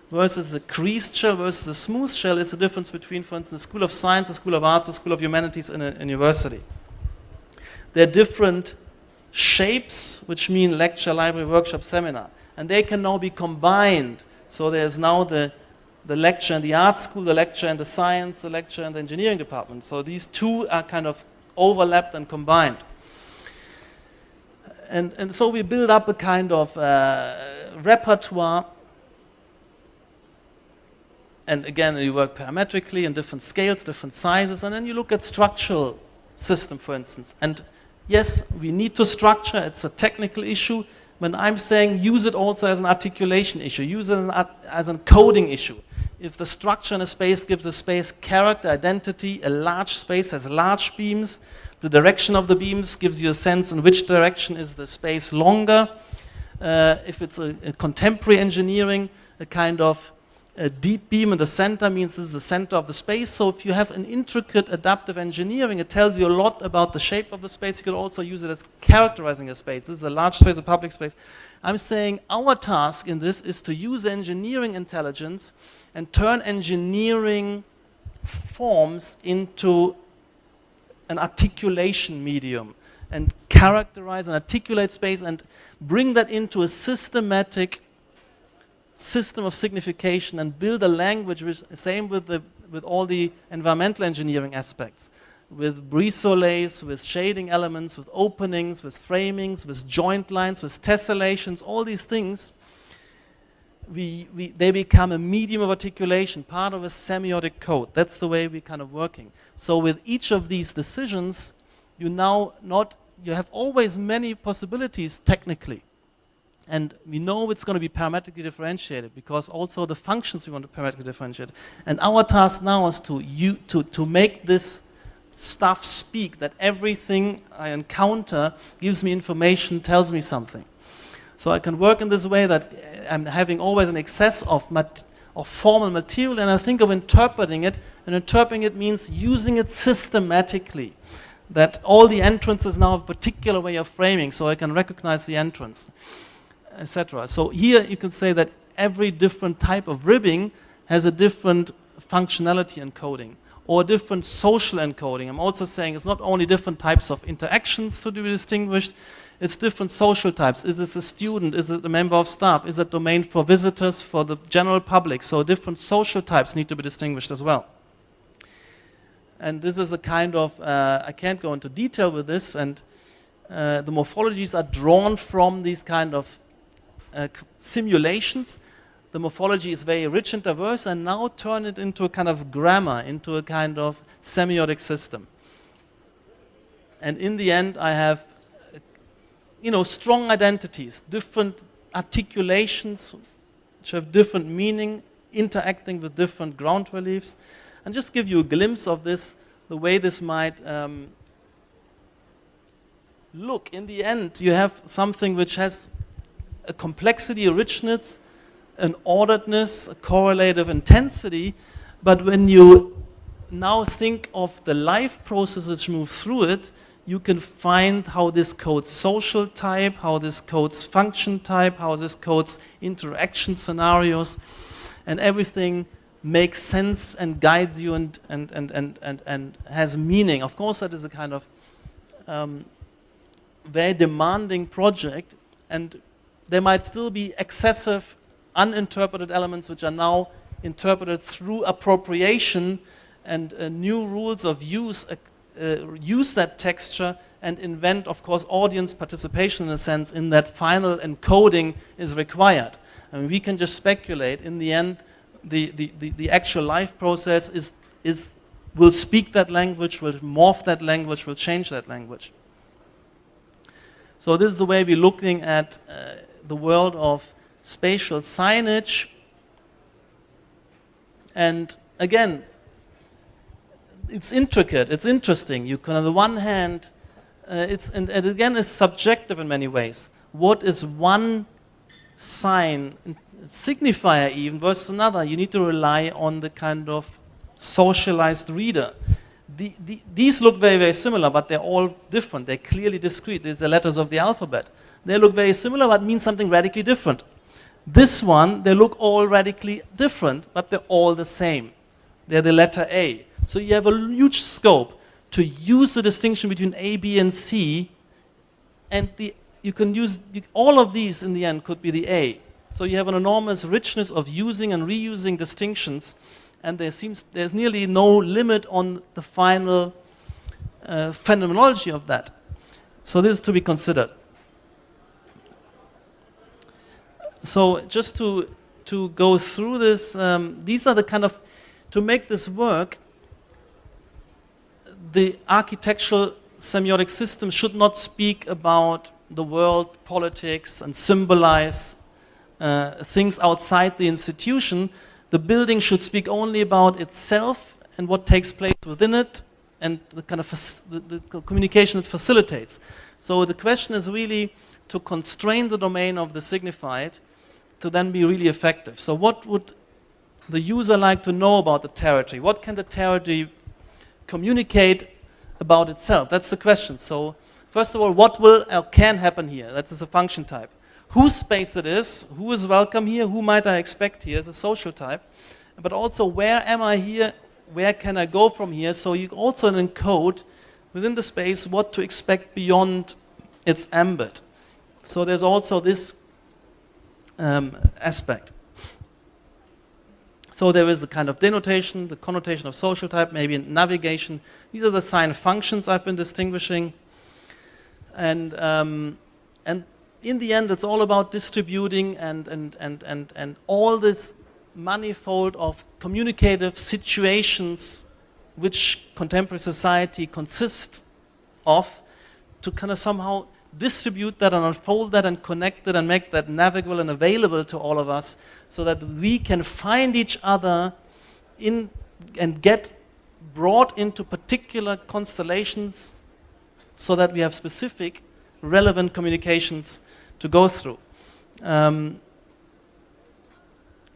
versus the creased shell versus the smooth shell is the difference between, for instance, the School of Science, the School of Arts, the School of Humanities in a university. They're different shapes, which mean lecture, library, workshop, seminar, and they can now be combined. So there's now the lecture and the art school, the lecture and the science, the lecture and the engineering department. So these two are kind of overlapped and combined. And so we build up a kind of repertoire. And again, you work parametrically in different scales, different sizes, and then you look at structural system, for instance. And yes, we need to structure, it's a technical issue. When I'm saying use it also as an articulation issue, use it as a coding issue. If the structure in a space gives the space character, identity, a large space has large beams, the direction of the beams gives you a sense in which direction is the space longer. If it's a contemporary engineering, a kind of a deep beam in the center means this is the center of the space. So if you have an intricate adaptive engineering, it tells you a lot about the shape of the space. You could also use it as characterizing a space. This is a large space, a public space. I'm saying our task in this is to use engineering intelligence and turn engineering forms into an articulation medium and characterize and articulate space and bring that into a systematic system of signification and build a language, which same with all the environmental engineering aspects, with brise-soleils, with shading elements, with openings, with framings, with joint lines, with tessellations, all these things, they become a medium of articulation, part of a semiotic code. That's the way we're kind of working. So with each of these decisions, you have always many possibilities technically. And we know it's going to be parametrically differentiated because also the functions we want to parametrically differentiate. And our task now is to make this stuff speak, that everything I encounter gives me information, tells me something. So I can work in this way that I'm having always an excess of formal material, and I think of interpreting it, and interpreting it means using it systematically. That all the entrances now have a particular way of framing, so I can recognize the entrance, etc. So here you can say that every different type of ribbing has a different functionality encoding or a different social encoding. I'm also saying it's not only different types of interactions to be distinguished, it's different social types. Is this a student? Is it a member of staff? Is it domain for visitors, for the general public? So different social types need to be distinguished as well. And this is a kind of, I can't go into detail with this, and the morphologies are drawn from these kind of simulations. The morphology is very rich and diverse, and now turn it into a kind of grammar, into a kind of semiotic system. And in the end, I have, strong identities, different articulations which have different meaning interacting with different ground reliefs. And just give you a glimpse of this, the way this might look. In the end, you have something which has a complexity, a richness, an orderedness, a correlative intensity, but when you now think of the life process which move through it, you can find how this codes social type, how this codes function type, how this codes interaction scenarios, and everything makes sense and guides you and has meaning. Of course, that is a kind of very demanding project, and there might still be excessive, uninterpreted elements which are now interpreted through appropriation and new rules of use that texture and invent, of course, audience participation in a sense in that final encoding is required. I mean, we can just speculate. In the end, the actual life process will speak that language, will morph that language, will change that language. So this is the way we're looking at the world of spatial signage. And again, it's intricate, it's interesting. You can, on the one hand, and again, it's subjective in many ways. What is one sign, signifier even, versus another? You need to rely on the kind of socialized reader. These look very, very similar, but they're all different. They're clearly discrete. These are the letters of the alphabet. They look very similar, but mean something radically different. This one, they look all radically different, but they're all the same. They're the letter A. So you have a huge scope to use the distinction between A, B, and C, and you can use all of these in the end could be the A. So you have an enormous richness of using and reusing distinctions, and there's nearly no limit on the final phenomenology of that. So this is to be considered. So just to go through this, these are the kind of, to make this work, the architectural semiotic system should not speak about the world, politics, and symbolize things outside the institution. The building should speak only about itself and what takes place within it, and the kind of the communication it facilitates. So the question is really to constrain the domain of the signified to then be really effective. So what would the user like to know about the territory? What can the territory communicate about itself? That's the question. So first of all, what will or can happen here? That is a function type. Whose space it is, who is welcome here, who might I expect here is a social type. But also, where am I here, where can I go from here? So you also encode within the space what to expect beyond its ambit. So there's also this aspect. So there is the kind of denotation, the connotation of social type, maybe navigation. These are the sign functions I've been distinguishing. And in the end, it's all about distributing and all this manifold of communicative situations which contemporary society consists of, to kind of somehow distribute that and unfold that and connect it and make that navigable and available to all of us, so that we can find each other in and get brought into particular constellations, so that we have specific relevant communications to go through.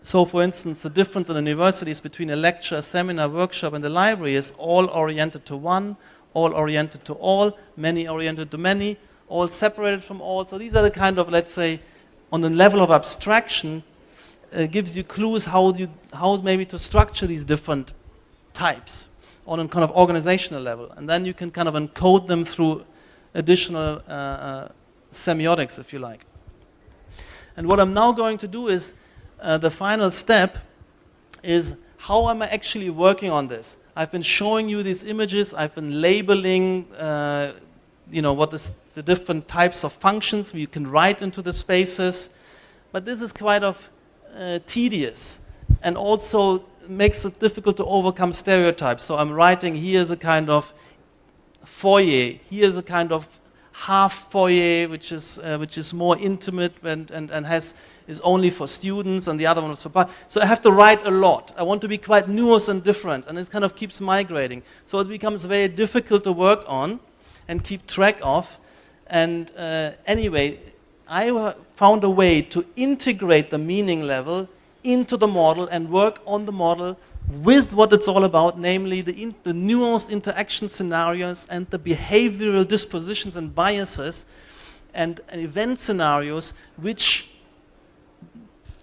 So for instance, the difference in the universities between a lecture, a seminar, workshop, and the library is all oriented to one, all oriented to all, many oriented to many, all separated from all. So these are the kind of, let's say, on the level of abstraction, gives you clues how maybe to structure these different types on a kind of organizational level. And then you can kind of encode them through additional semiotics, if you like. And what I'm now going to do is, the final step is, how am I actually working on this? I've been showing you these images, I've been labeling what is the different types of functions you can write into the spaces, but this is quite tedious, and also makes it difficult to overcome stereotypes. So I'm writing, here's a kind of foyer, here's a kind of half foyer, which is more intimate and is only for students, and the other one is for. So I have to write a lot. I want to be quite nuanced and different, and it kind of keeps migrating. So it becomes very difficult to work on and keep track of. And anyway, I found a way to integrate the meaning level into the model and work on the model with what it's all about, namely the nuanced interaction scenarios and the behavioral dispositions and biases and event scenarios, which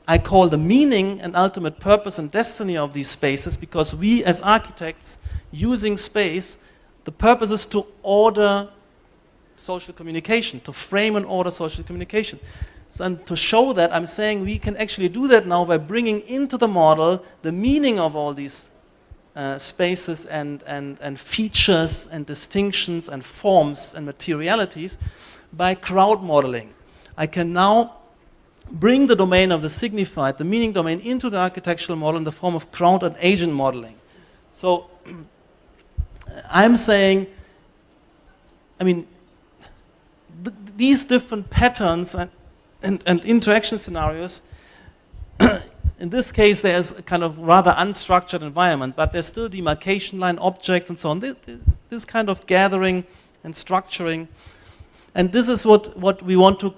I call the meaning and ultimate purpose and destiny of these spaces, because we as architects using space, the purpose is to order social communication, to frame and order social communication. So, and to show that, I'm saying we can actually do that now by bringing into the model the meaning of all these spaces and features and distinctions and forms and materialities by crowd modeling. I can now bring the domain of the signified, the meaning domain, into the architectural model in the form of crowd and agent modeling. So I'm saying, I mean, these different patterns and interaction scenarios, in this case there's a kind of rather unstructured environment, but there's still demarcation line objects and so on. This kind of gathering and structuring, and this is what we want to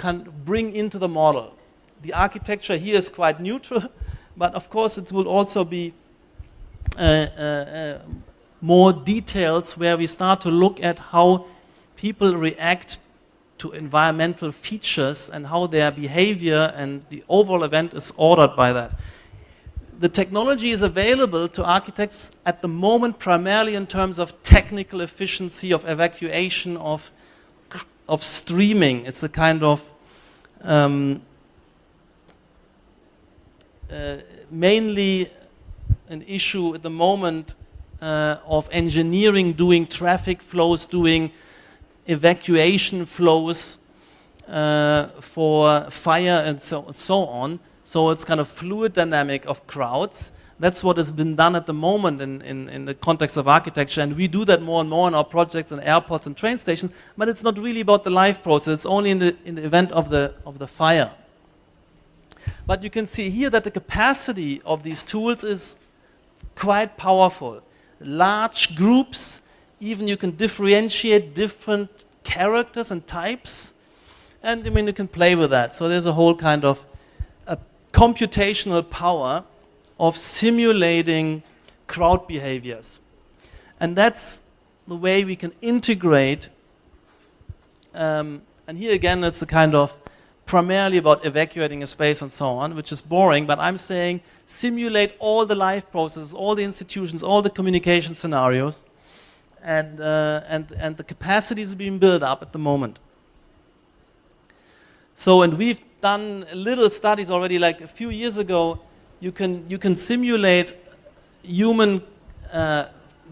bring into the model. The architecture here is quite neutral, but of course it will also be more details where we start to look at how people react to environmental features and how their behavior and the overall event is ordered by that. The technology is available to architects at the moment primarily in terms of technical efficiency, of evacuation, of streaming. It's a kind of mainly an issue at the moment of engineering, doing traffic flows, doing evacuation flows for fire and so on. So it's kind of fluid dynamic of crowds. That's what has been done at the moment in the context of architecture, and we do that more and more in our projects in airports and train stations, but it's not really about the life process, it's only in the event of the fire. But you can see here that the capacity of these tools is quite powerful. Large groups, even you can differentiate different characters and types, and I mean you can play with that. So there's a whole kind of computational power of simulating crowd behaviors, and that's the way we can integrate. And here again, it's a kind of primarily about evacuating a space and so on, which is boring. But I'm saying simulate all the life processes, all the institutions, all the communication scenarios. And the capacities are being built up at the moment. So, and we've done little studies already, like a few years ago. You can simulate human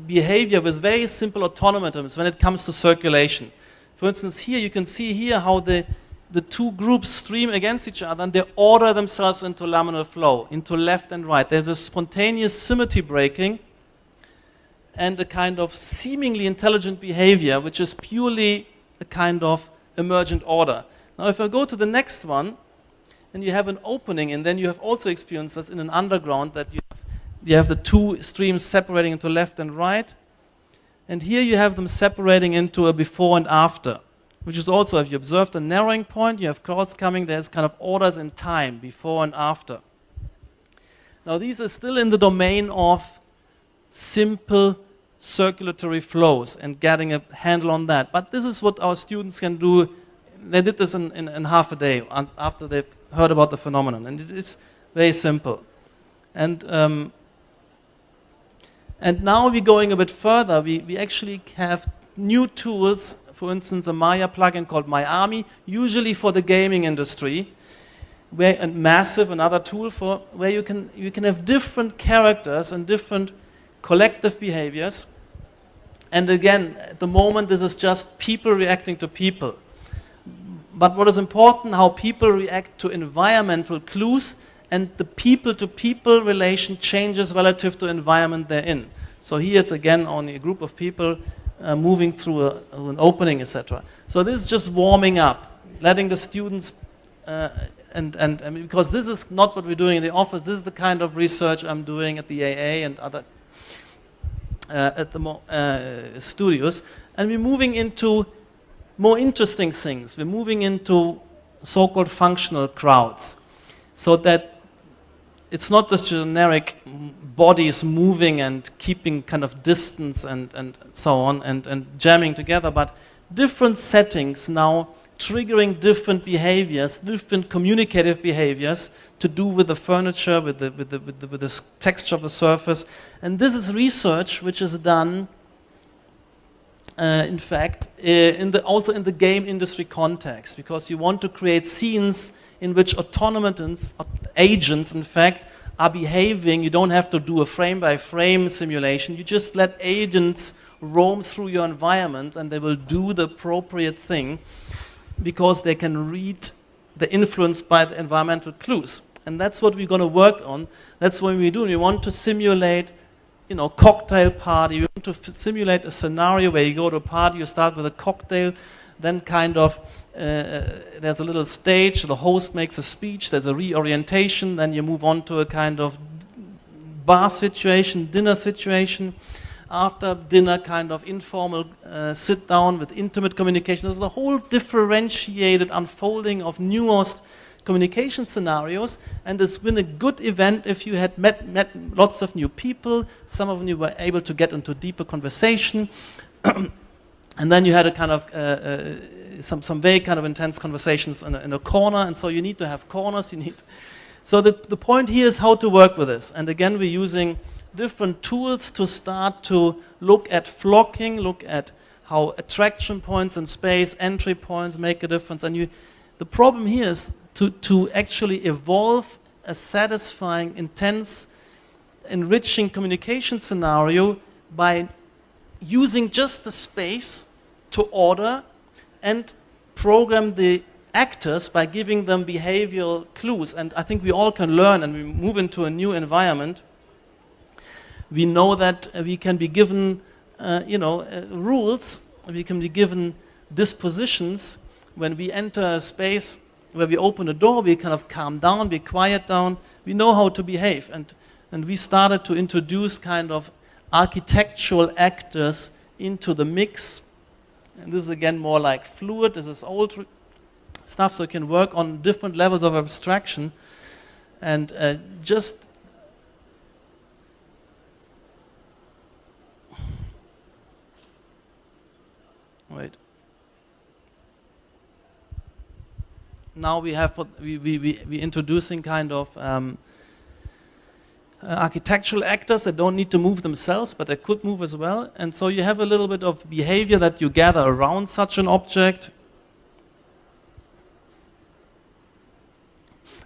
behavior with very simple automatons when it comes to circulation. For instance, here you can see here how the two groups stream against each other and they order themselves into laminar flow, into left and right. There's a spontaneous symmetry breaking and a kind of seemingly intelligent behavior, which is purely a kind of emergent order. Now, if I go to the next one, and you have an opening, and then you have also experienced this in an underground, that you have the two streams separating into left and right, and here you have them separating into a before and after, which is also, if you observe the narrowing point, you have crowds coming, there's kind of orders in time, before and after. Now, these are still in the domain of simple circulatory flows and getting a handle on that. But this is what our students can do. They did this in half a day after they've heard about the phenomenon. And it is very simple. And now we're going a bit further. We actually have new tools, for instance, a Maya plugin called MyArmy, usually for the gaming industry, and Massive, another tool where you can have different characters and different collective behaviors. And again, at the moment, this is just people reacting to people. But what is important, how people react to environmental clues, and the people-to-people relation changes relative to environment they're in. So here it's again only a group of people moving through an opening, etc. So this is just warming up, letting the students, and because this is not what we're doing in the office, this is the kind of research I'm doing at the AA and other at the studios, and we're moving into more interesting things. We're moving into so-called functional crowds, so that it's not just generic bodies moving and keeping kind of distance and so on and jamming together, but different settings now triggering different behaviors, different communicative behaviors to do with the furniture, with the texture of the surface. And this is research which is done, in fact, also in the game industry context, because you want to create scenes in which autonomous agents, in fact, are behaving. You don't have to do a frame-by-frame simulation. You just let agents roam through your environment and they will do the appropriate thing because they can read the influence by the environmental clues. And that's what we're going to work on. That's what we do. We want to simulate, cocktail party. We want to simulate a scenario where you go to a party, you start with a cocktail, then kind of there's a little stage, the host makes a speech, there's a reorientation, then you move on to a kind of bar situation, dinner situation. After dinner, kind of informal sit down with intimate communication. There's a whole differentiated unfolding of nuanced communication scenarios, and it's been a good event if you had met lots of new people. Some of you were able to get into deeper conversation, and then you had a kind of some very kind of intense conversations in a corner, and so you need to have corners. So the point here is how to work with this, and again we're using different tools to start to look at flocking, look at how attraction points in space, entry points make a difference. And the problem here is to actually evolve a satisfying, intense, enriching communication scenario by using just the space to order and program the actors by giving them behavioral clues. And I think we all can learn, and we move into a new environment. We know that we can be given, rules. We can be given dispositions. When we enter a space where we open a door, we kind of calm down, we quiet down. We know how to behave, and we started to introduce kind of architectural actors into the mix. And this is again more like fluid. This is old stuff, so you can work on different levels of abstraction, and just. Wait. Now we introducing kind of architectural actors that don't need to move themselves, but they could move as well. And so you have a little bit of behavior that you gather around such an object.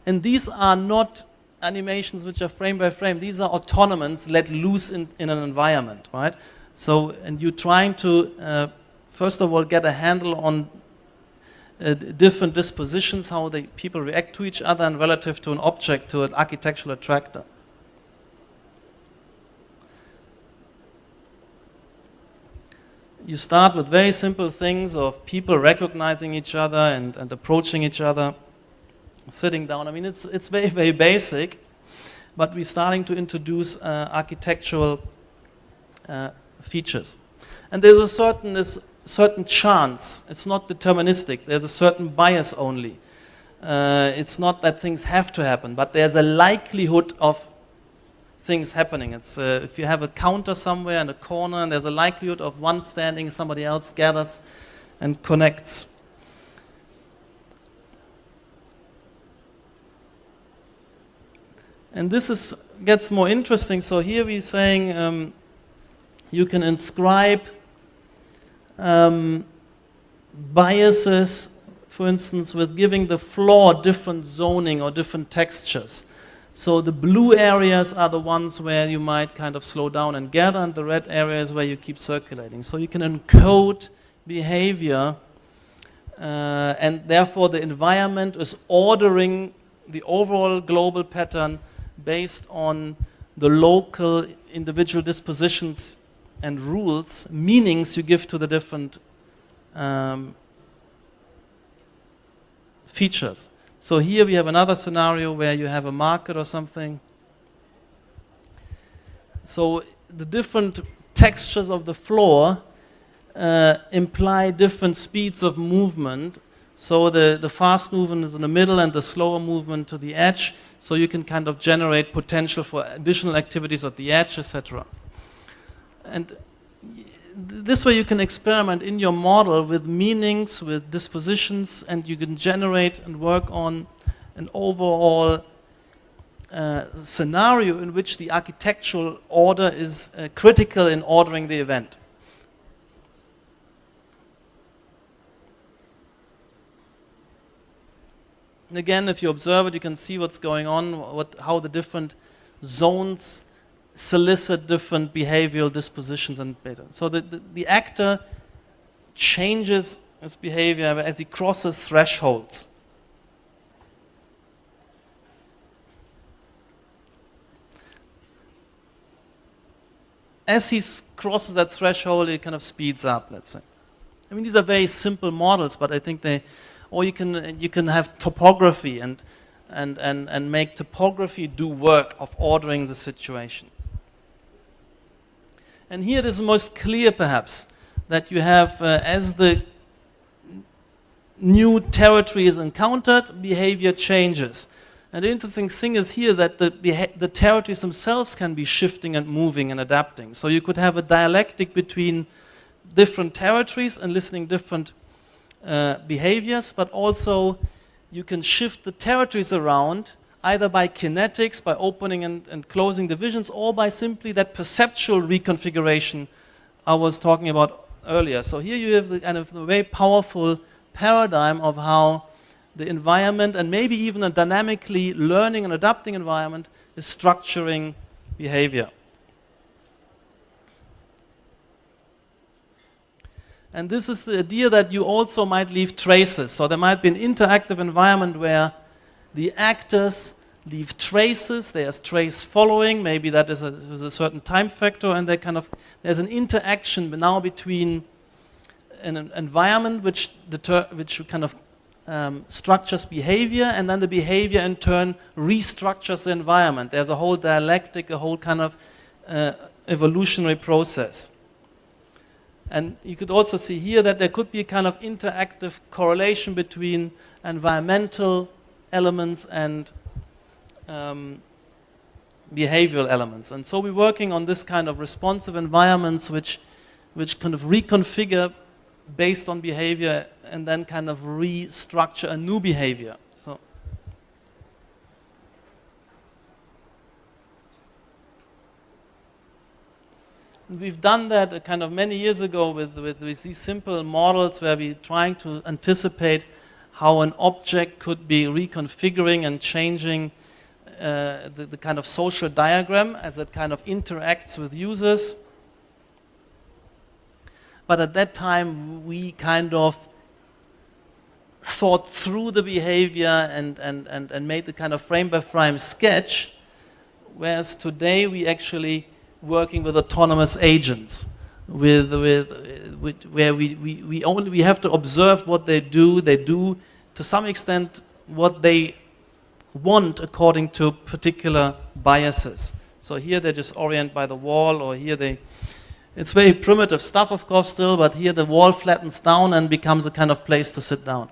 And these are not animations which are frame by frame. These are autonomous, let loose in an environment, right? So, and you're trying to first of all, get a handle on different dispositions, how people react to each other and relative to an object, to an architectural attractor. You start with very simple things of people recognizing each other and approaching each other, sitting down. I mean, it's very, very basic, but we're starting to introduce architectural features. And there's a certain chance. It's not deterministic. There's a certain bias only. It's not that things have to happen, but there's a likelihood of things happening. It's if you have a counter somewhere in a corner and there's a likelihood of one standing, somebody else gathers and connects. And this gets more interesting. So here we're saying you can inscribe biases, for instance, with giving the floor different zoning or different textures. So the blue areas are the ones where you might kind of slow down and gather, and the red areas where you keep circulating. So you can encode behavior, and therefore the environment is ordering the overall global pattern based on the local individual dispositions and rules, meanings you give to the different features. So here we have another scenario where you have a market or something. So the different textures of the floor imply different speeds of movement. So the fast movement is in the middle and the slower movement to the edge. So you can kind of generate potential for additional activities at the edge, etc. And this way you can experiment in your model with meanings, with dispositions, and you can generate and work on an overall scenario in which the architectural order is critical in ordering the event. And again, if you observe it, you can see what's going on, how the different zones solicit different behavioral dispositions and better. So the actor changes his behavior as he crosses thresholds. As he crosses that threshold, it kind of speeds up, let's say. I mean, these are very simple models, but I think or you can have topography and make topography do work of ordering the situation. And here it is most clear, perhaps, that you have, as the new territory is encountered, behavior changes. And the interesting thing is here that the territories themselves can be shifting and moving and adapting. So you could have a dialectic between different territories and listening different behaviors, but also you can shift the territories around either by kinetics, by opening and closing divisions, or by simply that perceptual reconfiguration I was talking about earlier. So here you have the kind of very powerful paradigm of how the environment, and maybe even a dynamically learning and adapting environment, is structuring behavior. And this is the idea that you also might leave traces. So there might be an interactive environment where the actors leave traces, there's trace following, maybe that is a certain time factor, and there's an interaction now between an environment which kind of structures behavior, and then the behavior in turn restructures the environment. There's a whole dialectic, a whole kind of evolutionary process. And you could also see here that there could be a kind of interactive correlation between environmental elements and behavioral elements. And so we're working on this kind of responsive environments which kind of reconfigure based on behavior and then kind of restructure a new behavior. So we've done that kind of many years ago with these simple models where we're trying to anticipate how an object could be reconfiguring and changing the kind of social diagram as it kind of interacts with users. But at that time, we kind of thought through the behavior and made the kind of frame-by-frame sketch, whereas today we actually working with autonomous agents, where we have to observe what they do. They do to some extent what they want according to particular biases. So here they just orient by the wall, or here it's very primitive stuff, of course, still, but here the wall flattens down and becomes a kind of place to sit down.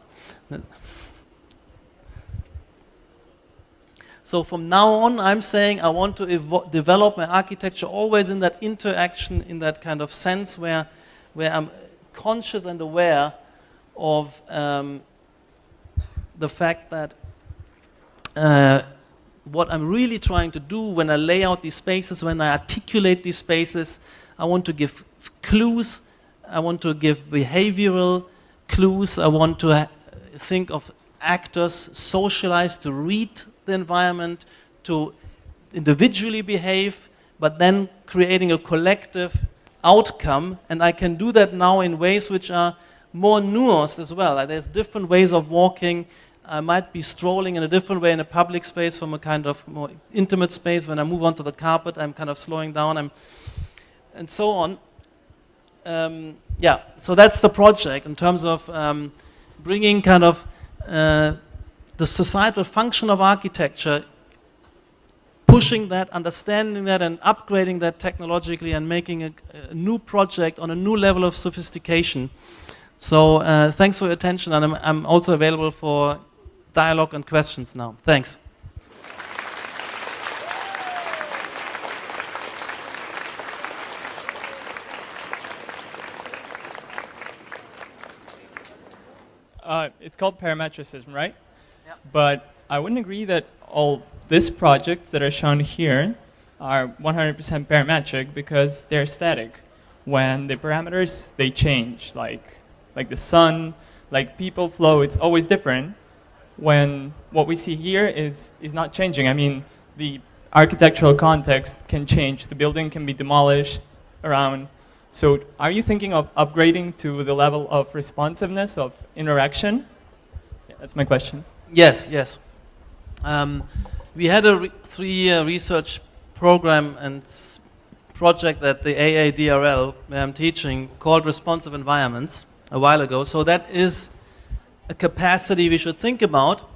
So from now on, I'm saying I want to develop my architecture always in that interaction, in that kind of sense where I'm conscious and aware of the fact that what I'm really trying to do when I lay out these spaces, when I articulate these spaces, I want to give clues, I want to give behavioral clues, I want to think of actors socialized to read the environment, to individually behave, but then creating a collective outcome. And I can do that now in ways which are more nuanced as well. Like there's different ways of walking. I might be strolling in a different way in a public space from a kind of more intimate space. When I move onto the carpet, I'm kind of slowing down, and so on. yeah, so that's the project in terms of bringing kind of the societal function of architecture, pushing that, understanding that, and upgrading that technologically, and making a new project on a new level of sophistication. So thanks for your attention, and I'm also available for dialogue and questions now. Thanks. It's called parametricism, right? Yep. But I wouldn't agree that all these projects that are shown here are 100% parametric, because they're static. When the parameters, they change, like the sun, like people flow, it's always different. When what we see here is not changing. I mean, the architectural context can change. The building can be demolished around. So are you thinking of upgrading to the level of responsiveness, of interaction? Yeah, that's my question. Yes, yes. We had a 3-year research program and project at the AADRL, where I'm teaching, called Responsive Environments a while ago. So that is a capacity we should think about.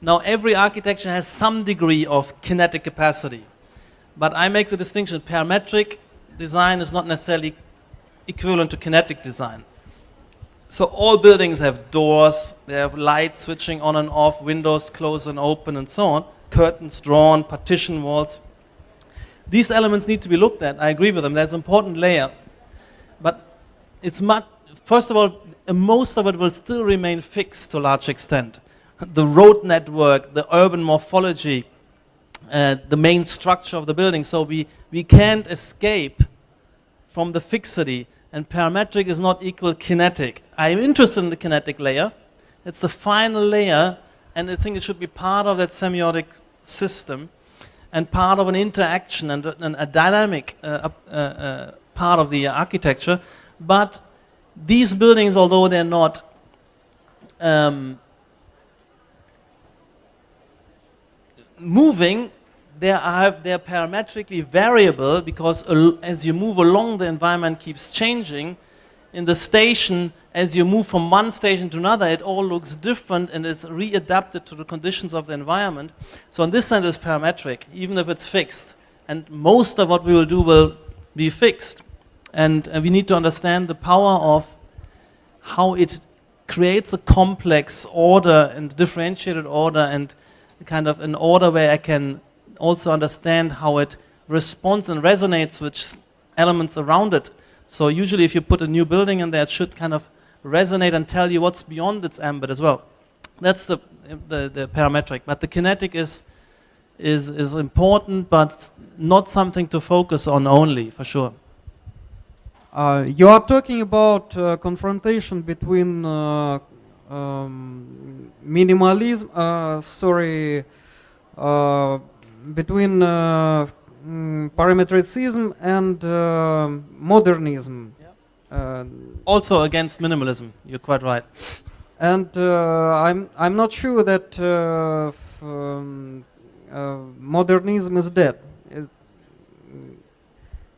Now, every architecture has some degree of kinetic capacity, but I make the distinction: parametric design is not necessarily equivalent to kinetic design. So all buildings have doors, they have light switching on and off, windows close and open and so on, curtains drawn, partition walls. These elements need to be looked at. I agree with them. There's an important layer. But it's much, first of all, most of it will still remain fixed to a large extent. The road network, the urban morphology, the main structure of the building. So we can't escape from the fixity. And parametric is not equal kinetic. I'm interested in the kinetic layer. It's the final layer, and I think it should be part of that semiotic system and part of an interaction and a dynamic part of the architecture. But these buildings, although they're not moving, they're parametrically variable, because as you move along, the environment keeps changing. In the station, as you move from one station to another, it all looks different and is readapted to the conditions of the environment. So in this sense, it's parametric, even if it's fixed. And most of what we will do will be fixed. And we need to understand the power of how it creates a complex order and differentiated order, and kind of an order where I can also understand how it responds and resonates with elements around it. So usually if you put a new building in there, it should kind of resonate and tell you what's beyond its ambit as well. That's the parametric. But the kinetic is important, but not something to focus on only, for sure. You are talking about confrontation between minimalism, between parametricism and modernism. Yeah. Also against minimalism, you're quite right. And I'm not sure that modernism is dead.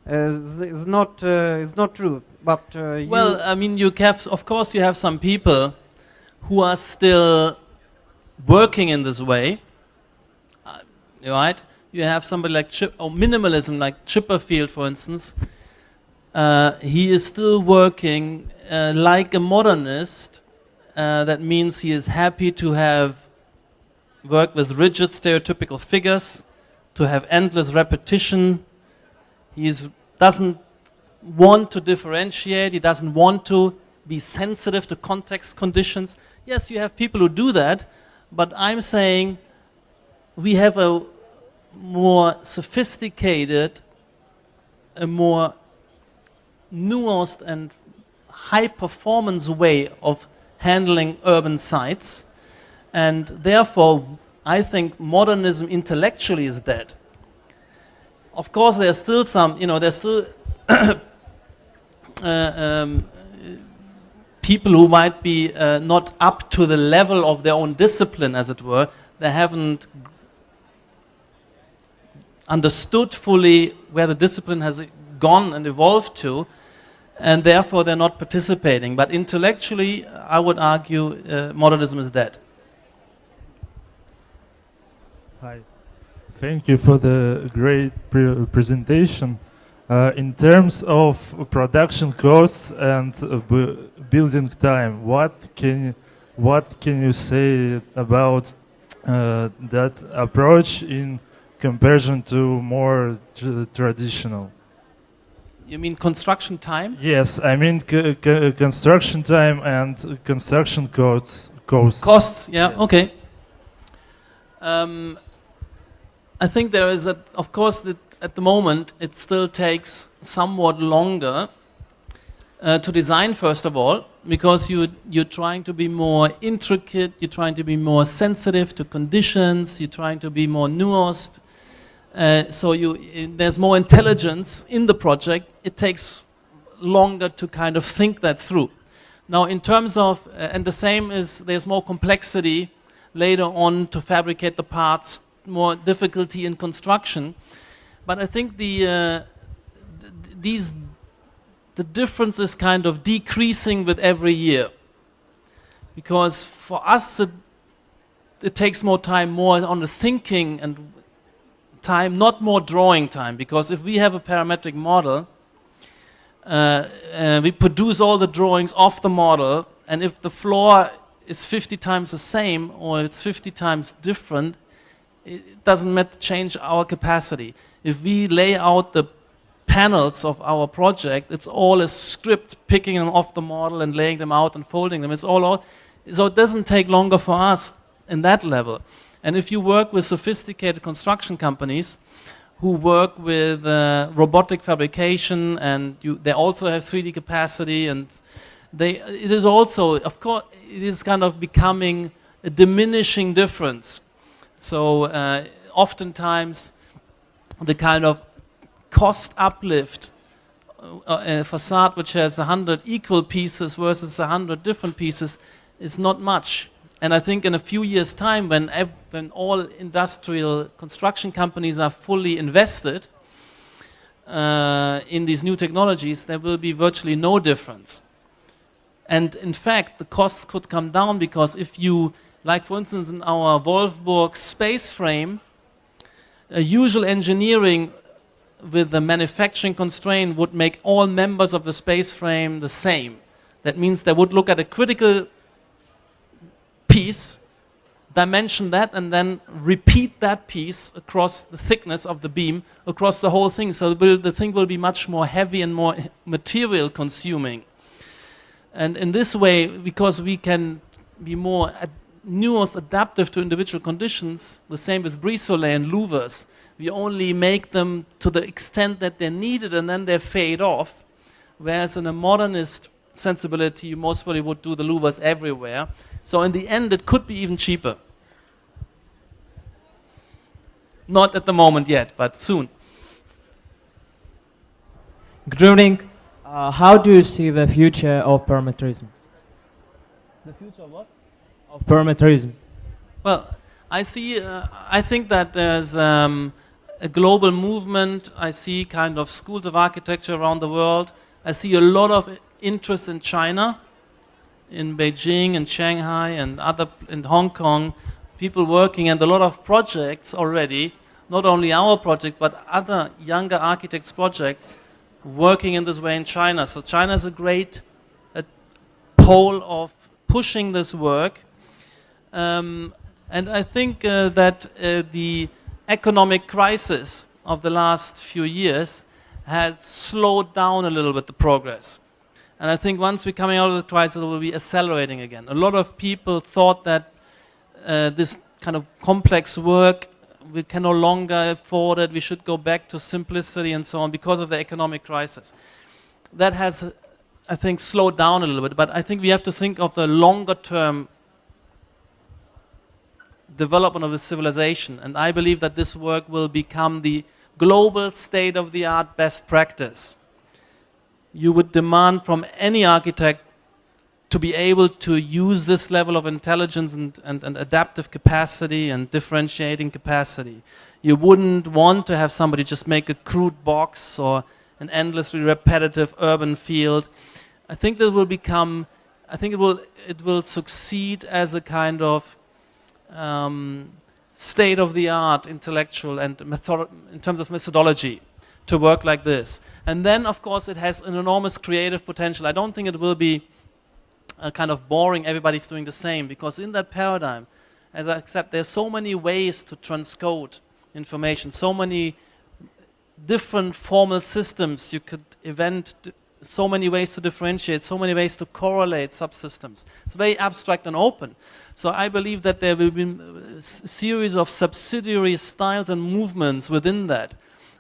It's not true. But well, I mean, of course, you have some people who are still working in this way. Right? You have somebody like minimalism, like Chipperfield, for instance. He is still working like a modernist. That means he is happy to have work with rigid stereotypical figures, to have endless repetition. He doesn't want to differentiate. He doesn't want to be sensitive to context conditions. Yes, you have people who do that, but I'm saying we have a more sophisticated, a more nuanced and high-performance way of handling urban sites, and therefore I think modernism intellectually is dead. Of course, there's still some, there's still people who might be not up to the level of their own discipline, as it were. They haven't understood fully where the discipline has gone and evolved to. and therefore they're not participating. But intellectually, I would argue modernism is dead. Hi. Thank you for the great presentation. In terms of production costs and building time, what can you say about that approach in comparison to more traditional? You mean construction time? Yes, I mean construction time and construction costs. Costs, yeah, Yes. okay. I think there is, of course, at the moment, it still takes somewhat longer to design, first of all, because you're trying to be more intricate, you're trying to be more sensitive to conditions, you're trying to be more nuanced. So there's more intelligence in the project. It takes longer to kind of think that through. Now, in terms of, and the same is, there's more complexity later on to fabricate the parts, more difficulty in construction. But I think the difference is kind of decreasing with every year. Because for us, it takes more time, more on the thinking and time, not more drawing time. Because if we have a parametric model, we produce all the drawings off the model, and if the floor is 50 times the same or it's 50 times different, it doesn't change our capacity. If we lay out the panels of our project, it's all a script, picking them off the model and laying them out and folding them. So it doesn't take longer for us in that level. And if you work with sophisticated construction companies who work with robotic fabrication, and they also have 3D capacity, and it is also, of course, it is kind of becoming a diminishing difference. So oftentimes the kind of cost uplift a facade which has 100 equal pieces versus 100 different pieces is not much. And I think in a few years' time, when all industrial construction companies are fully invested in these new technologies, there will be virtually no difference. And in fact, the costs could come down, because if you, like for instance in our Wolfsburg space frame, usual engineering with the manufacturing constraint would make all members of the space frame the same. That means they would look at a critical piece, dimension that, and then repeat that piece across the thickness of the beam, across the whole thing. So the thing will be much more heavy and more material consuming. And in this way, because we can be more nuanced, adaptive to individual conditions, the same with brise-soleil and louvers, we only make them to the extent that they're needed, and then they fade off. Whereas in a modernist sensibility, you most probably would do the louvers everywhere. So in the end, it could be even cheaper. Not at the moment yet, but soon. Good evening. How do you see the future of parametrism? The future of what? Of parametrism. Well, I think that there's a global movement. I see kind of schools of architecture around the world. I see a lot of interest in China, in Beijing and Shanghai and in Hong Kong, people working, and a lot of projects already, not only our project, but other younger architects' projects working in this way in China. So China is a great pole of pushing this work. And I think that the economic crisis of the last few years has slowed down a little bit the progress. And I think once we're coming out of the crisis, it will be accelerating again. A lot of people thought that this kind of complex work, we can no longer afford it, we should go back to simplicity and so on because of the economic crisis. That has, I think, slowed down a little bit, but I think we have to think of the longer term development of the civilization, and I believe that this work will become the global state-of-the-art best practice. You would demand from any architect to be able to use this level of intelligence and adaptive capacity and differentiating capacity. You wouldn't want to have somebody just make a crude box or an endlessly repetitive urban field. I think that will become, I think it will succeed as a kind of state-of-the-art intellectual and in terms of methodology to work like this. And then, of course, it has an enormous creative potential. I don't think it will be a kind of boring, everybody's doing the same, because in that paradigm, as I accept, there's so many ways to transcode information, so many different formal systems you could so many ways to differentiate, so many ways to correlate subsystems. It's very abstract and open. So I believe that there will be a series of subsidiary styles and movements within that,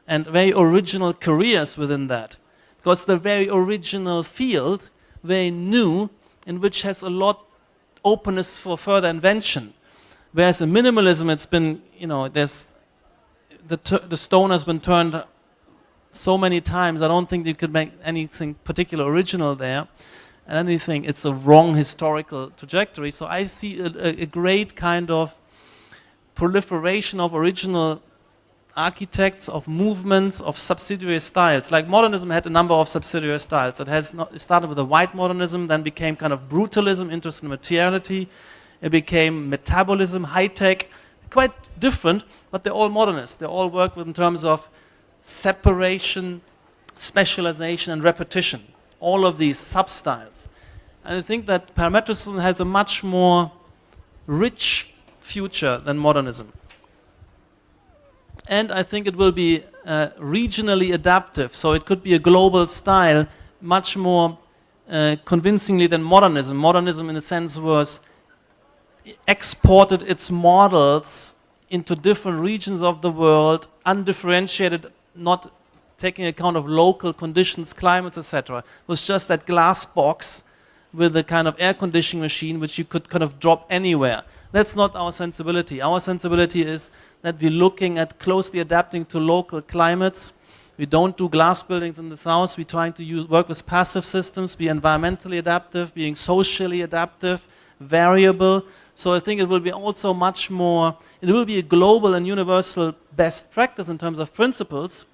and very original careers within that. Because the very original field, very new, in which has a lot openness for further invention. Whereas in minimalism, it's been, there's the stone has been turned so many times. I don't think you could make anything particular original there. And anything, it's a wrong historical trajectory. So I see a great kind of proliferation of original architects, of movements, of subsidiary styles. Like modernism had a number of subsidiary styles. It started with a white modernism, then became kind of brutalism, interest in materiality. It became metabolism, high-tech, quite different, but they're all modernists. They all work in terms of separation, specialization, and repetition. All of these sub-styles. And I think that parametricism has a much more rich future than modernism. And I think it will be regionally adaptive, so it could be a global style much more convincingly than modernism. Modernism, in a sense, was exported its models into different regions of the world, undifferentiated, not taking account of local conditions, climates, etc. It was just that glass box with a kind of air conditioning machine which you could kind of drop anywhere. That's not our sensibility. Our sensibility is that we're looking at closely adapting to local climates. We don't do glass buildings in the south. We're trying to work with passive systems, be environmentally adaptive, being socially adaptive, variable. So I think it will be also much more, it will be a global and universal best practice in terms of principles.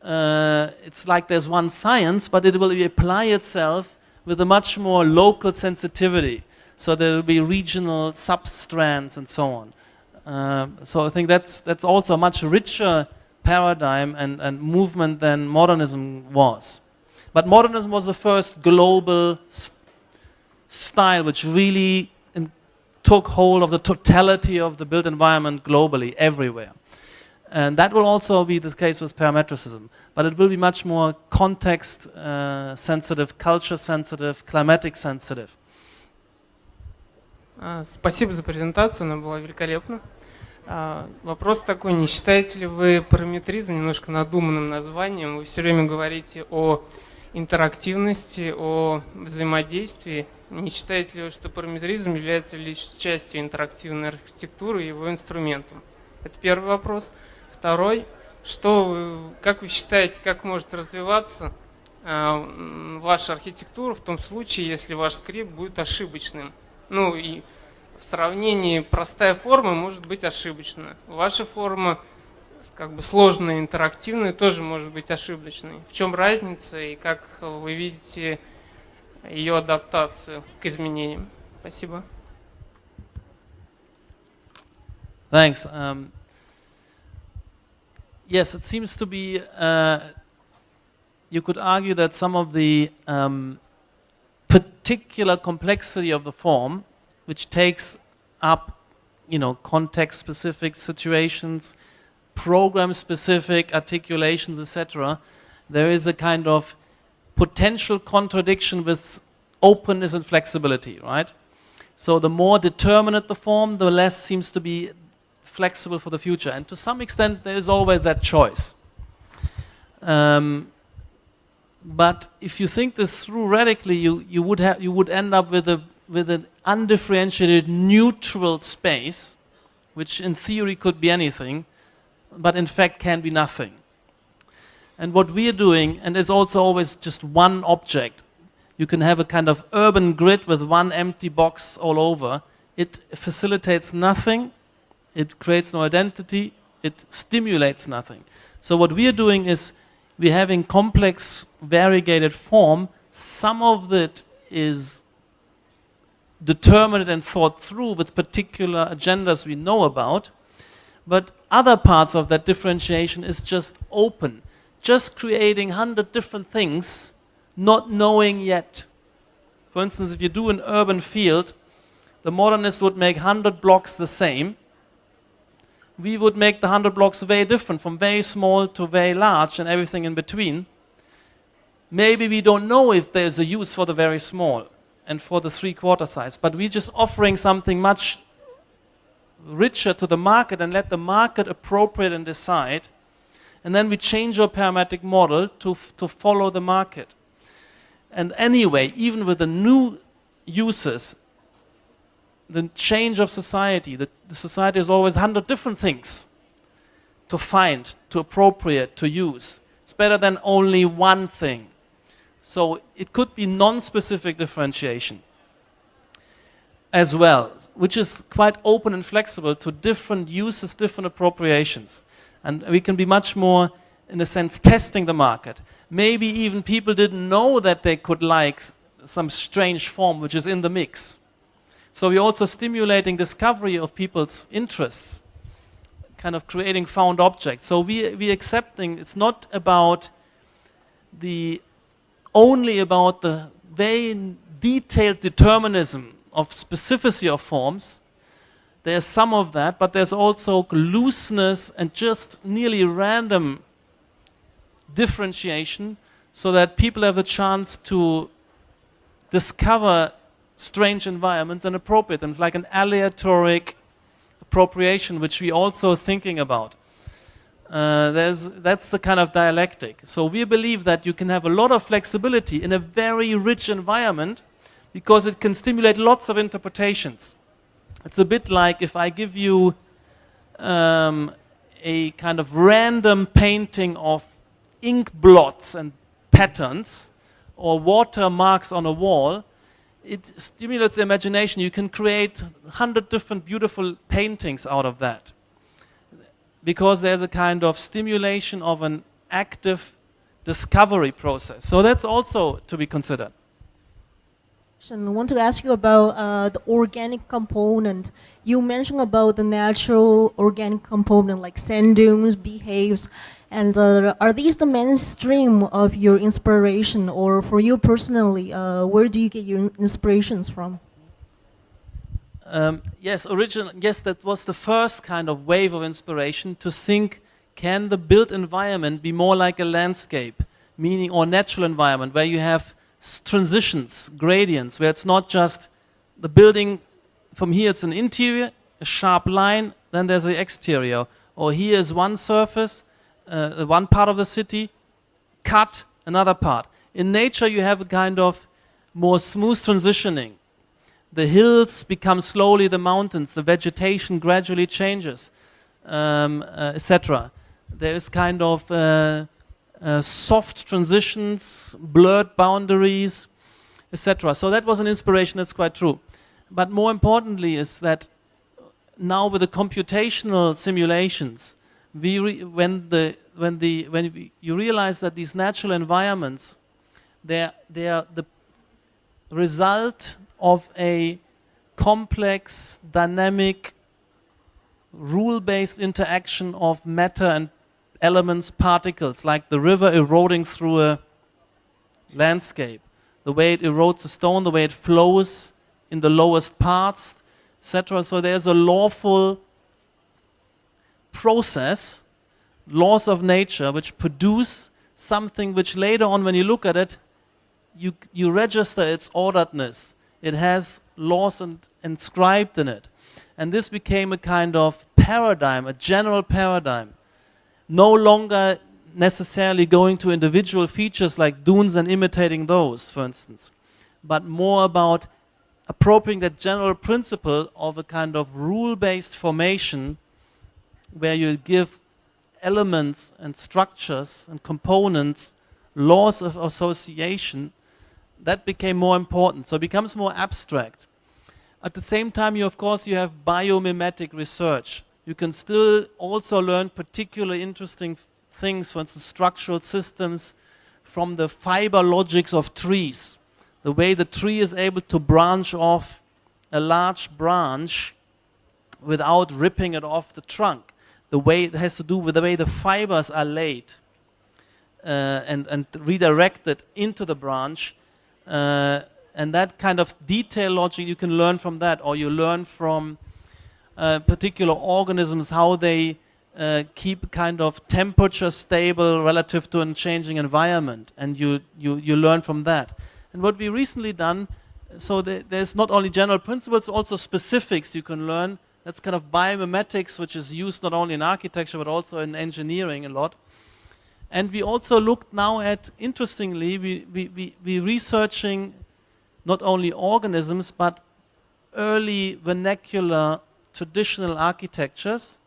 It's like there's one science, but it will apply itself with a much more local sensitivity. So there will be regional sub-strands and so on. So I think that's also a much richer paradigm and movement than modernism was. But modernism was the first global style which really took hold of the totality of the built environment globally, everywhere. And that will also be the case with parametricism. But it will be much more context sensitive, culture sensitive, climatic sensitive. Спасибо за презентацию, она была великолепна. Вопрос такой, не считаете ли вы параметризм немножко надуманным названием? Вы все время говорите о интерактивности, о взаимодействии. Не считаете ли вы, что параметризм является лишь частью интерактивной архитектуры и его инструментом? Это первый вопрос. Второй, как вы считаете, как может развиваться ваша архитектура в том случае, если ваш скрипт будет ошибочным? Ну и в сравнении простая форма может быть ошибочна. Ваша форма как бы сложная, интерактивная, тоже может быть ошибочной. В чем разница и как вы видите ее адаптацию к изменениям? Спасибо. Thanks. Yes, it seems to be, you could argue that some of the particular complexity of the form, which takes up, context-specific situations, program-specific articulations, etc., there is a kind of potential contradiction with openness and flexibility, right? So the more determinate the form, the less seems to be flexible for the future. And to some extent, there is always that choice. But if you think this through radically, you would end up with an undifferentiated neutral space, which in theory could be anything, but in fact can be nothing. And what we are doing, and there's also always just one object. You can have a kind of urban grid with one empty box all over. It facilitates nothing. It creates no identity. It stimulates nothing. So what we are doing is we're having complex, variegated form. Some of it is determined and thought through with particular agendas we know about, but other parts of that differentiation is just open, just creating 100 different things, not knowing yet. For instance, if you do an urban field, the modernists would make 100 blocks the same. We would make the 100 blocks very different, from very small to very large and everything in between. Maybe we don't know if there's a use for the very small and for the 3/4 size, but we're just offering something much richer to the market and let the market appropriate and decide. And then we change our parametric model to follow the market. And anyway, even with the new uses, the change of society, the society is always 100 different things to find, to appropriate, to use. It's better than only one thing. So it could be non-specific differentiation as well, which is quite open and flexible to different uses, different appropriations. And we can be much more, in a sense, testing the market. Maybe even people didn't know that they could like some strange form which is in the mix. So we're also stimulating discovery of people's interests, kind of creating found objects. So we accepting it's not about only about the very detailed determinism of specificity of forms. There's some of that, but there's also looseness and just nearly random differentiation, so that people have the chance to discover strange environments and appropriate them. It's like an aleatoric appropriation, which we also thinking about. That's the kind of dialectic. So we believe that you can have a lot of flexibility in a very rich environment because it can stimulate lots of interpretations. It's a bit like if I give you a kind of random painting of ink blots and patterns or watermarks on a wall. It stimulates the imagination. You can create 100 different beautiful paintings out of that, because there's a kind of stimulation of an active discovery process. So that's also to be considered. I want to ask you about the organic component. You mentioned about the natural organic component like sand dunes, beehives, and are these the mainstream of your inspiration, or for you personally, where do you get your inspirations from? Yes, that was the first kind of wave of inspiration to think, can the built environment be more like a landscape, meaning, or natural environment where you have transitions, gradients, where it's not just the building, from here it's an interior, a sharp line, then there's the exterior, or here is one surface, one part of the city, cut another part. In nature you have a kind of more smooth transitioning. The hills become slowly the mountains, the vegetation gradually changes, etc. There is kind of soft transitions, blurred boundaries, etc. So that was an inspiration, that's quite true. But more importantly is that now with the computational simulations, when you realize that these natural environments, they are the result of a complex, dynamic, rule-based interaction of matter and elements, particles, like the river eroding through a landscape, the way it erodes the stone, the way it flows in the lowest parts, etc. So there's a lawful process, laws of nature, which produce something which later on, when you look at it, you register its orderedness. It has laws inscribed in it. And this became a kind of paradigm, a general paradigm. No longer necessarily going to individual features like dunes and imitating those, for instance, but more about appropriating that general principle of a kind of rule-based formation where you give elements and structures and components laws of association. That became more important, so it becomes more abstract. At the same time, you have biomimetic research. You can still also learn particularly interesting things, for instance, structural systems, from the fiber logics of trees. The way the tree is able to branch off a large branch without ripping it off the trunk. The way it has to do with the way the fibers are laid and redirected into the branch. And that kind of detail logic you can learn from that, or you learn from particular organisms how they keep kind of temperature stable relative to a changing environment, and you learn from that. And what we recently done, so there's not only general principles, also specifics you can learn. That's kind of biomimetics, which is used not only in architecture but also in engineering a lot. And we also looked now at, interestingly, we researching not only organisms but early vernacular traditional architectures,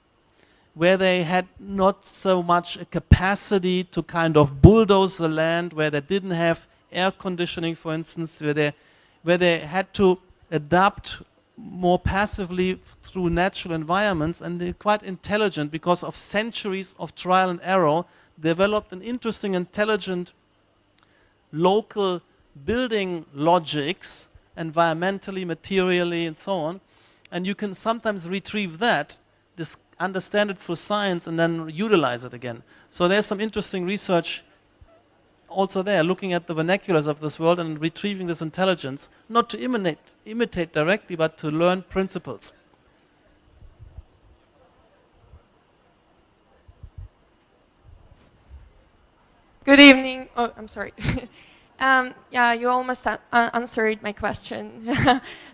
where they had not so much a capacity to kind of bulldoze the land, where they didn't have air conditioning, for instance, where they had to adapt more passively through natural environments, and they're quite intelligent because of centuries of trial and error, developed an interesting, intelligent local building logics, environmentally, materially, and so on. And you can sometimes retrieve that, understand it through science, and then utilize it again. So there's some interesting research also there, looking at the vernaculars of this world and retrieving this intelligence, not to imitate directly, but to learn principles. Good evening. Oh, I'm sorry. Yeah, you almost answered my question.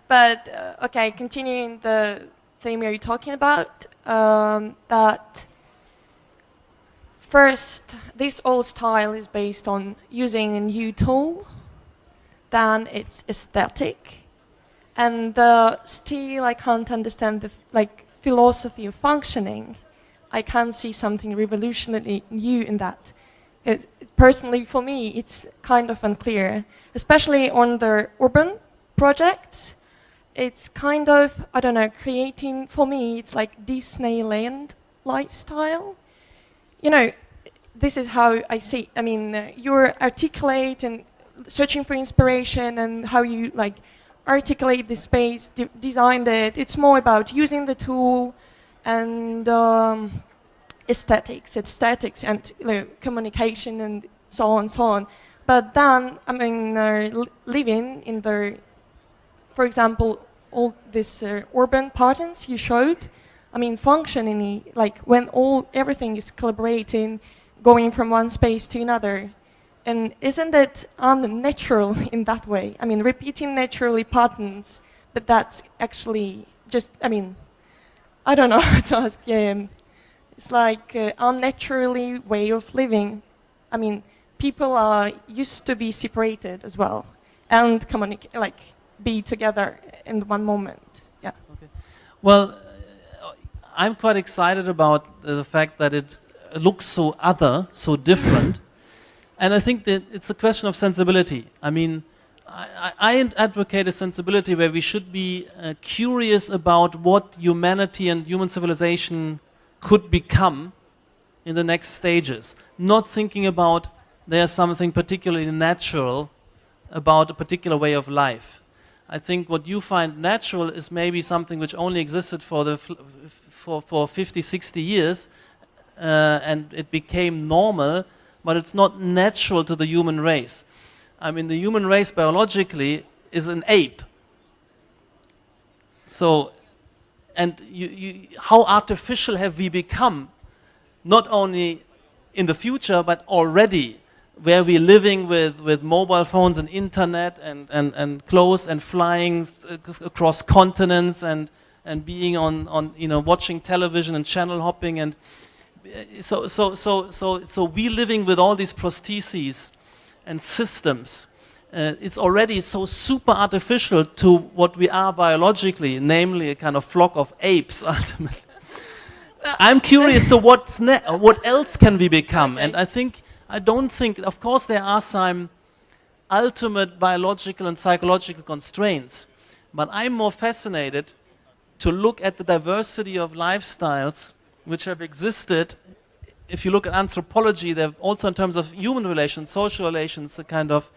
But okay, continuing the theme you're talking about, that first, this old style is based on using a new tool, then it's aesthetic, and still I can't understand the philosophy of functioning. I can't see something revolutionary new in that. Personally, for me, it's kind of unclear, especially on the urban projects. It's kind of, I don't know, creating, for me, it's like Disneyland lifestyle. You know, this is how I see, I mean, you're articulate and searching for inspiration and how you articulate the space, designed it. It's more about using the tool and aesthetics and communication and so on and so on. But then, I mean, living in the, for example, all these urban patterns you showed, I mean, functioning, when everything is collaborating, going from one space to another. And isn't it unnatural in that way? I mean, repeating naturally patterns, but that's actually just, I mean, I don't know how to ask. It's like unnaturally way of living. I mean, people are used to be separated as well and communicate, be together in one moment. Yeah. Okay. Well, I'm quite excited about the fact that it looks so other, so different. And I think that it's a question of sensibility. I mean, I advocate a sensibility where we should be curious about what humanity and human civilization could become in the next stages. Not thinking about there's something particularly natural about a particular way of life. I think what you find natural is maybe something which only existed for 50, 60 years, and it became normal, but it's not natural to the human race. I mean, the human race biologically is an ape. So, and how artificial have we become? Not only in the future, but already, where we're living with mobile phones and internet and clothes and flying across continents and being on watching television and channel hopping, and so we living with all these prostheses and systems. It's already so super artificial to what we are biologically, namely a kind of flock of apes ultimately. I'm curious to what else can we become, and I don't think, of course there are some ultimate biological and psychological constraints, but I'm more fascinated to look at the diversity of lifestyles which have existed if you look at anthropology, they're also in terms of human relations, social relations, the kind of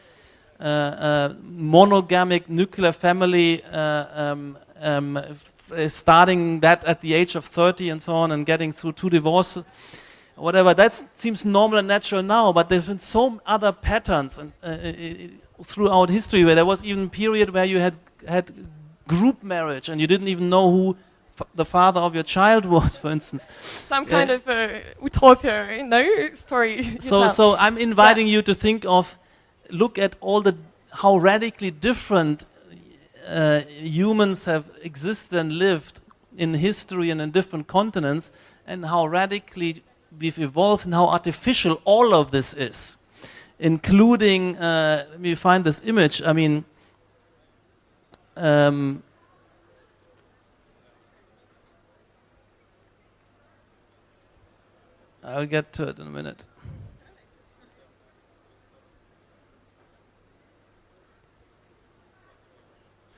monogamic nuclear family, starting that at the age of 30 and so on, and getting through 2 divorces, whatever. That seems normal and natural now, but there's been so other patterns throughout history where there was even a period where you had group marriage and you didn't even know who the father of your child was, for instance. Some kind of utopia, story. So I'm inviting you to think of, look at how radically different humans have existed and lived in history and in different continents, and how radically we've evolved and how artificial all of this is, including, let me find this image, I mean, I'll get to it in a minute.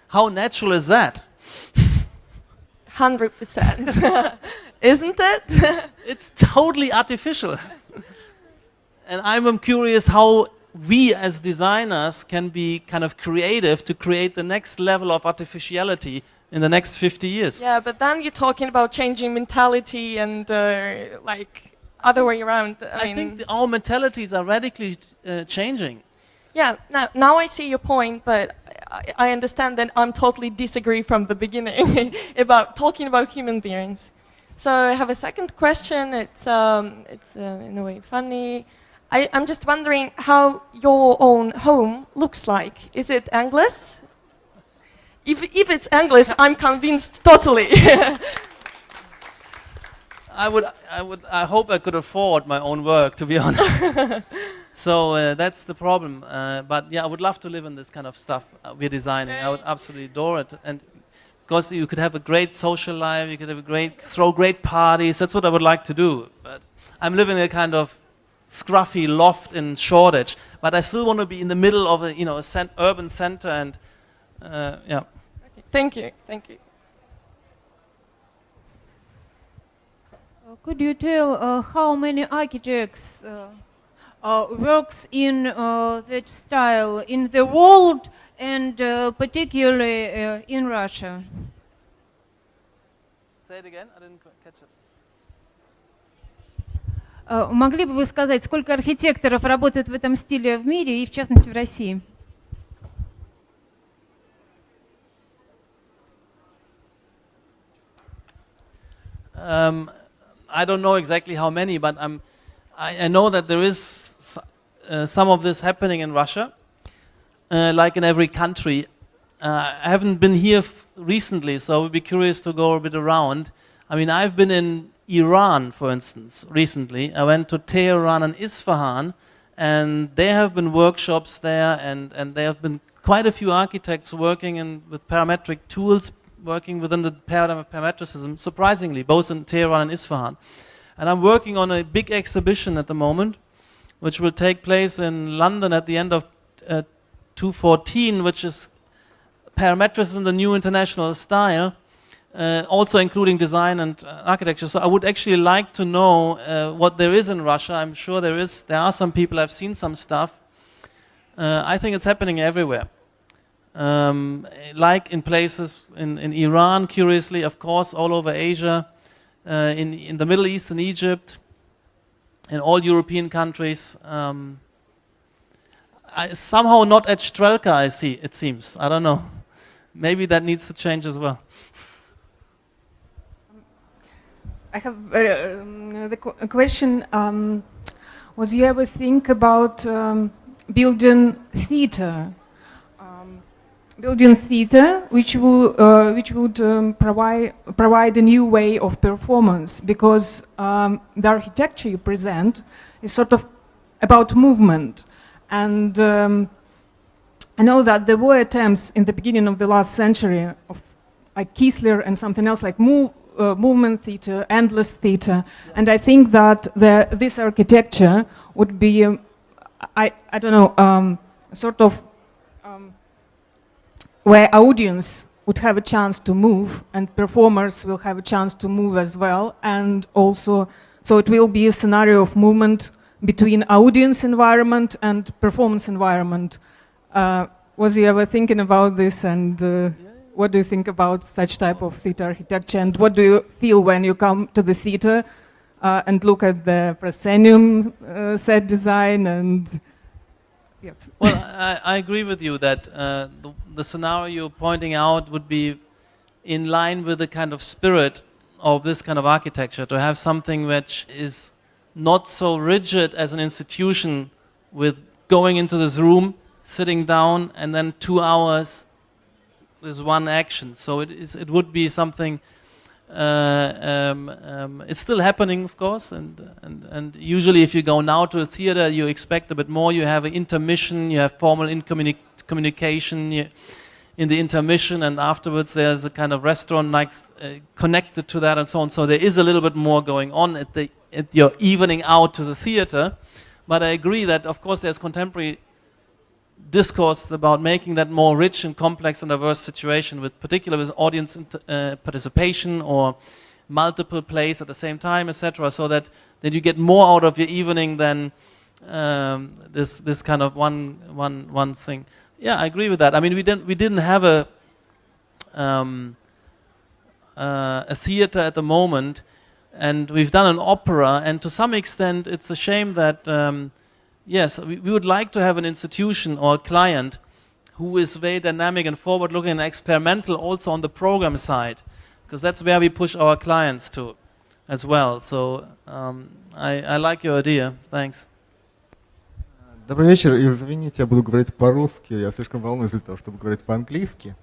How natural is that? 100%. Isn't it? It's totally artificial. And I'm curious how we as designers can be kind of creative to create the next level of artificiality in the next 50 years. Yeah, but then you're talking about changing mentality and like other way around. I think our mentalities are radically changing. Yeah, now I see your point, but I understand that I'm totally disagree from the beginning about talking about human beings. So I have a second question. It's in a way funny. I'm just wondering how your own home looks like. Is it endless? If it's endless, I'm convinced totally. I hope I could afford my own work, to be honest. So that's the problem. But yeah, I would love to live in this kind of stuff we're designing. I would absolutely adore it. And because you could have a great social life, you could have throw great parties. That's what I would like to do. But I'm living in a kind of scruffy loft in Shoreditch. But I still want to be in the middle of a urban center. And yeah. Okay. Thank you. Thank you. Could you tell how many architects works in that style in the world and particularly in Russia? Say it again. I didn't catch it. Могли бы вы сказать, сколько архитекторов работают в этом стиле в мире и в частности в России? I don't know exactly how many, but I know that there is some of this happening in Russia, like in every country. I haven't been here recently, so I would be curious to go a bit around. I mean, I've been in Iran, for instance, recently. I went to Tehran and Isfahan, and there have been workshops there, and there have been quite a few architects working with parametric tools, working within the paradigm of parametricism, surprisingly, both in Tehran and Isfahan. And I'm working on a big exhibition at the moment, which will take place in London at the end of 2014, which is parametricism, the new international style, also including design and architecture. So I would actually like to know what there is in Russia. I'm sure there are some people, I've seen some stuff. I think it's happening everywhere. Like in places in Iran, curiously, of course, all over Asia, in the Middle East, in Egypt, in all European countries. Somehow not at Strelka, it seems. I don't know. Maybe that needs to change as well. I have a question. Was you ever think about building theater? Building theater, which would provide a new way of performance, because the architecture you present is sort of about movement, and I know that there were attempts in the beginning of the last century of like Kiesler and something else like movement theater, endless theater, and I think that this architecture would be I don't know, sort of where audience would have a chance to move and performers will have a chance to move as well, and also So it will be a scenario of movement between audience environment and performance environment. Was you ever thinking about this, and what do you think about such type of theater architecture, and what do you feel when you come to the theater and look at the proscenium set design? And yes. Well, I agree with you that the scenario you're pointing out would be in line with the kind of spirit of this kind of architecture, to have something which is not so rigid as an institution, with going into this room, sitting down, and then 2 hours there's one action. So it would be something. It's still happening, of course, and usually if you go now to a theater, you expect a bit more. You have an intermission, you have formal communication in the intermission, and afterwards there's a kind of restaurant like connected to that, and so on. So there is a little bit more going on at your evening out to the theater. But I agree that, of course, there's contemporary discourse about making that more rich and complex and diverse situation, with particularly with audience participation or multiple plays at the same time, etc., so that you get more out of your evening than this kind of one thing. Yeah, I agree with that. I mean, we didn't have a theater at the moment, and we've done an opera, and to some extent it's a shame that yes, we would like to have an institution or a client who is very dynamic and forward-looking and experimental also on the program side, because that's where we push our clients to as well. So I like your idea. Thanks. Добрый вечер. Извините, я буду говорить по-русски. Я слишком волнуюсь для того, чтобы говорить по-английски.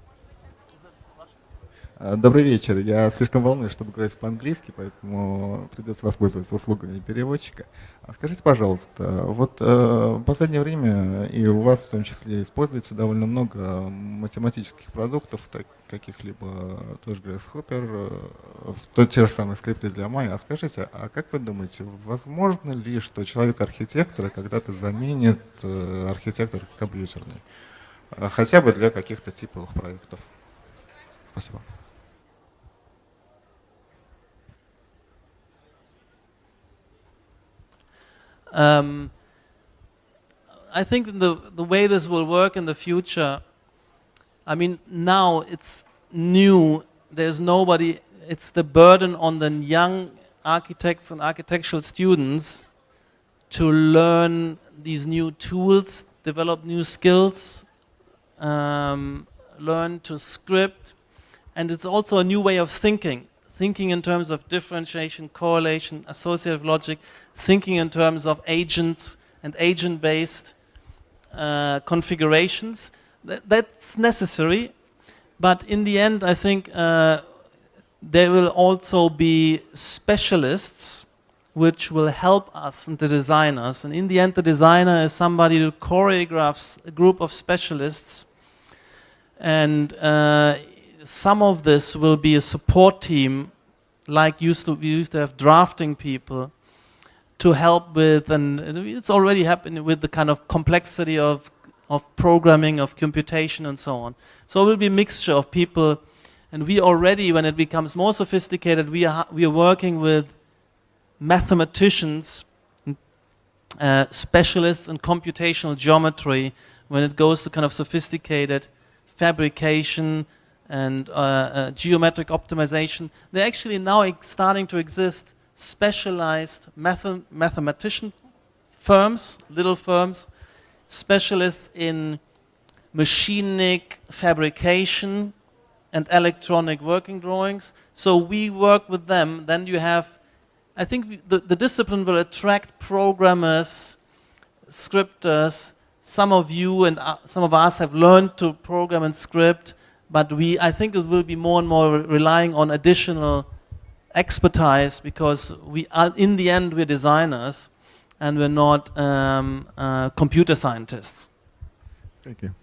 Добрый вечер. Я слишком волнуюсь, чтобы говорить по-английски, поэтому придется воспользоваться услугами переводчика. Скажите, пожалуйста, вот в последнее время и у вас в том числе используется довольно много математических продуктов, каких-либо тоже Grasshopper, те же самые скрипты для Maya. А скажите, а как вы думаете, возможно ли, что человек-архитектора когда-то заменит архитектор компьютерный? Хотя бы для каких-то типовых проектов. Спасибо. I think the way this will work in the future, I mean, now it's new, there's nobody, it's the burden on the young architects and architectural students to learn these new tools, develop new skills, learn to script, and it's also a new way of thinking in terms of differentiation, correlation, associative logic, thinking in terms of agents and agent-based configurations. That's necessary, but in the end I think there will also be specialists which will help us and the designers, and in the end the designer is somebody who choreographs a group of specialists, and some of this will be a support team, like we used to have drafting people to help with, and it's already happening with the kind of complexity of programming, of computation and so on. So it will be a mixture of people, and we already, when it becomes more sophisticated, we are working with mathematicians, specialists in computational geometry, when it goes to kind of sophisticated fabrication and geometric optimization. They're actually now starting to exist specialized mathematician firms, little firms, specialists in machinic fabrication and electronic working drawings. So we work with them. Then you have, I think the discipline will attract programmers, scripters. Some of you and some of us have learned to program and script, but I think it will be more and more relying on additional expertise, because we are, in the end, we're designers and we're not computer scientists. Thank you.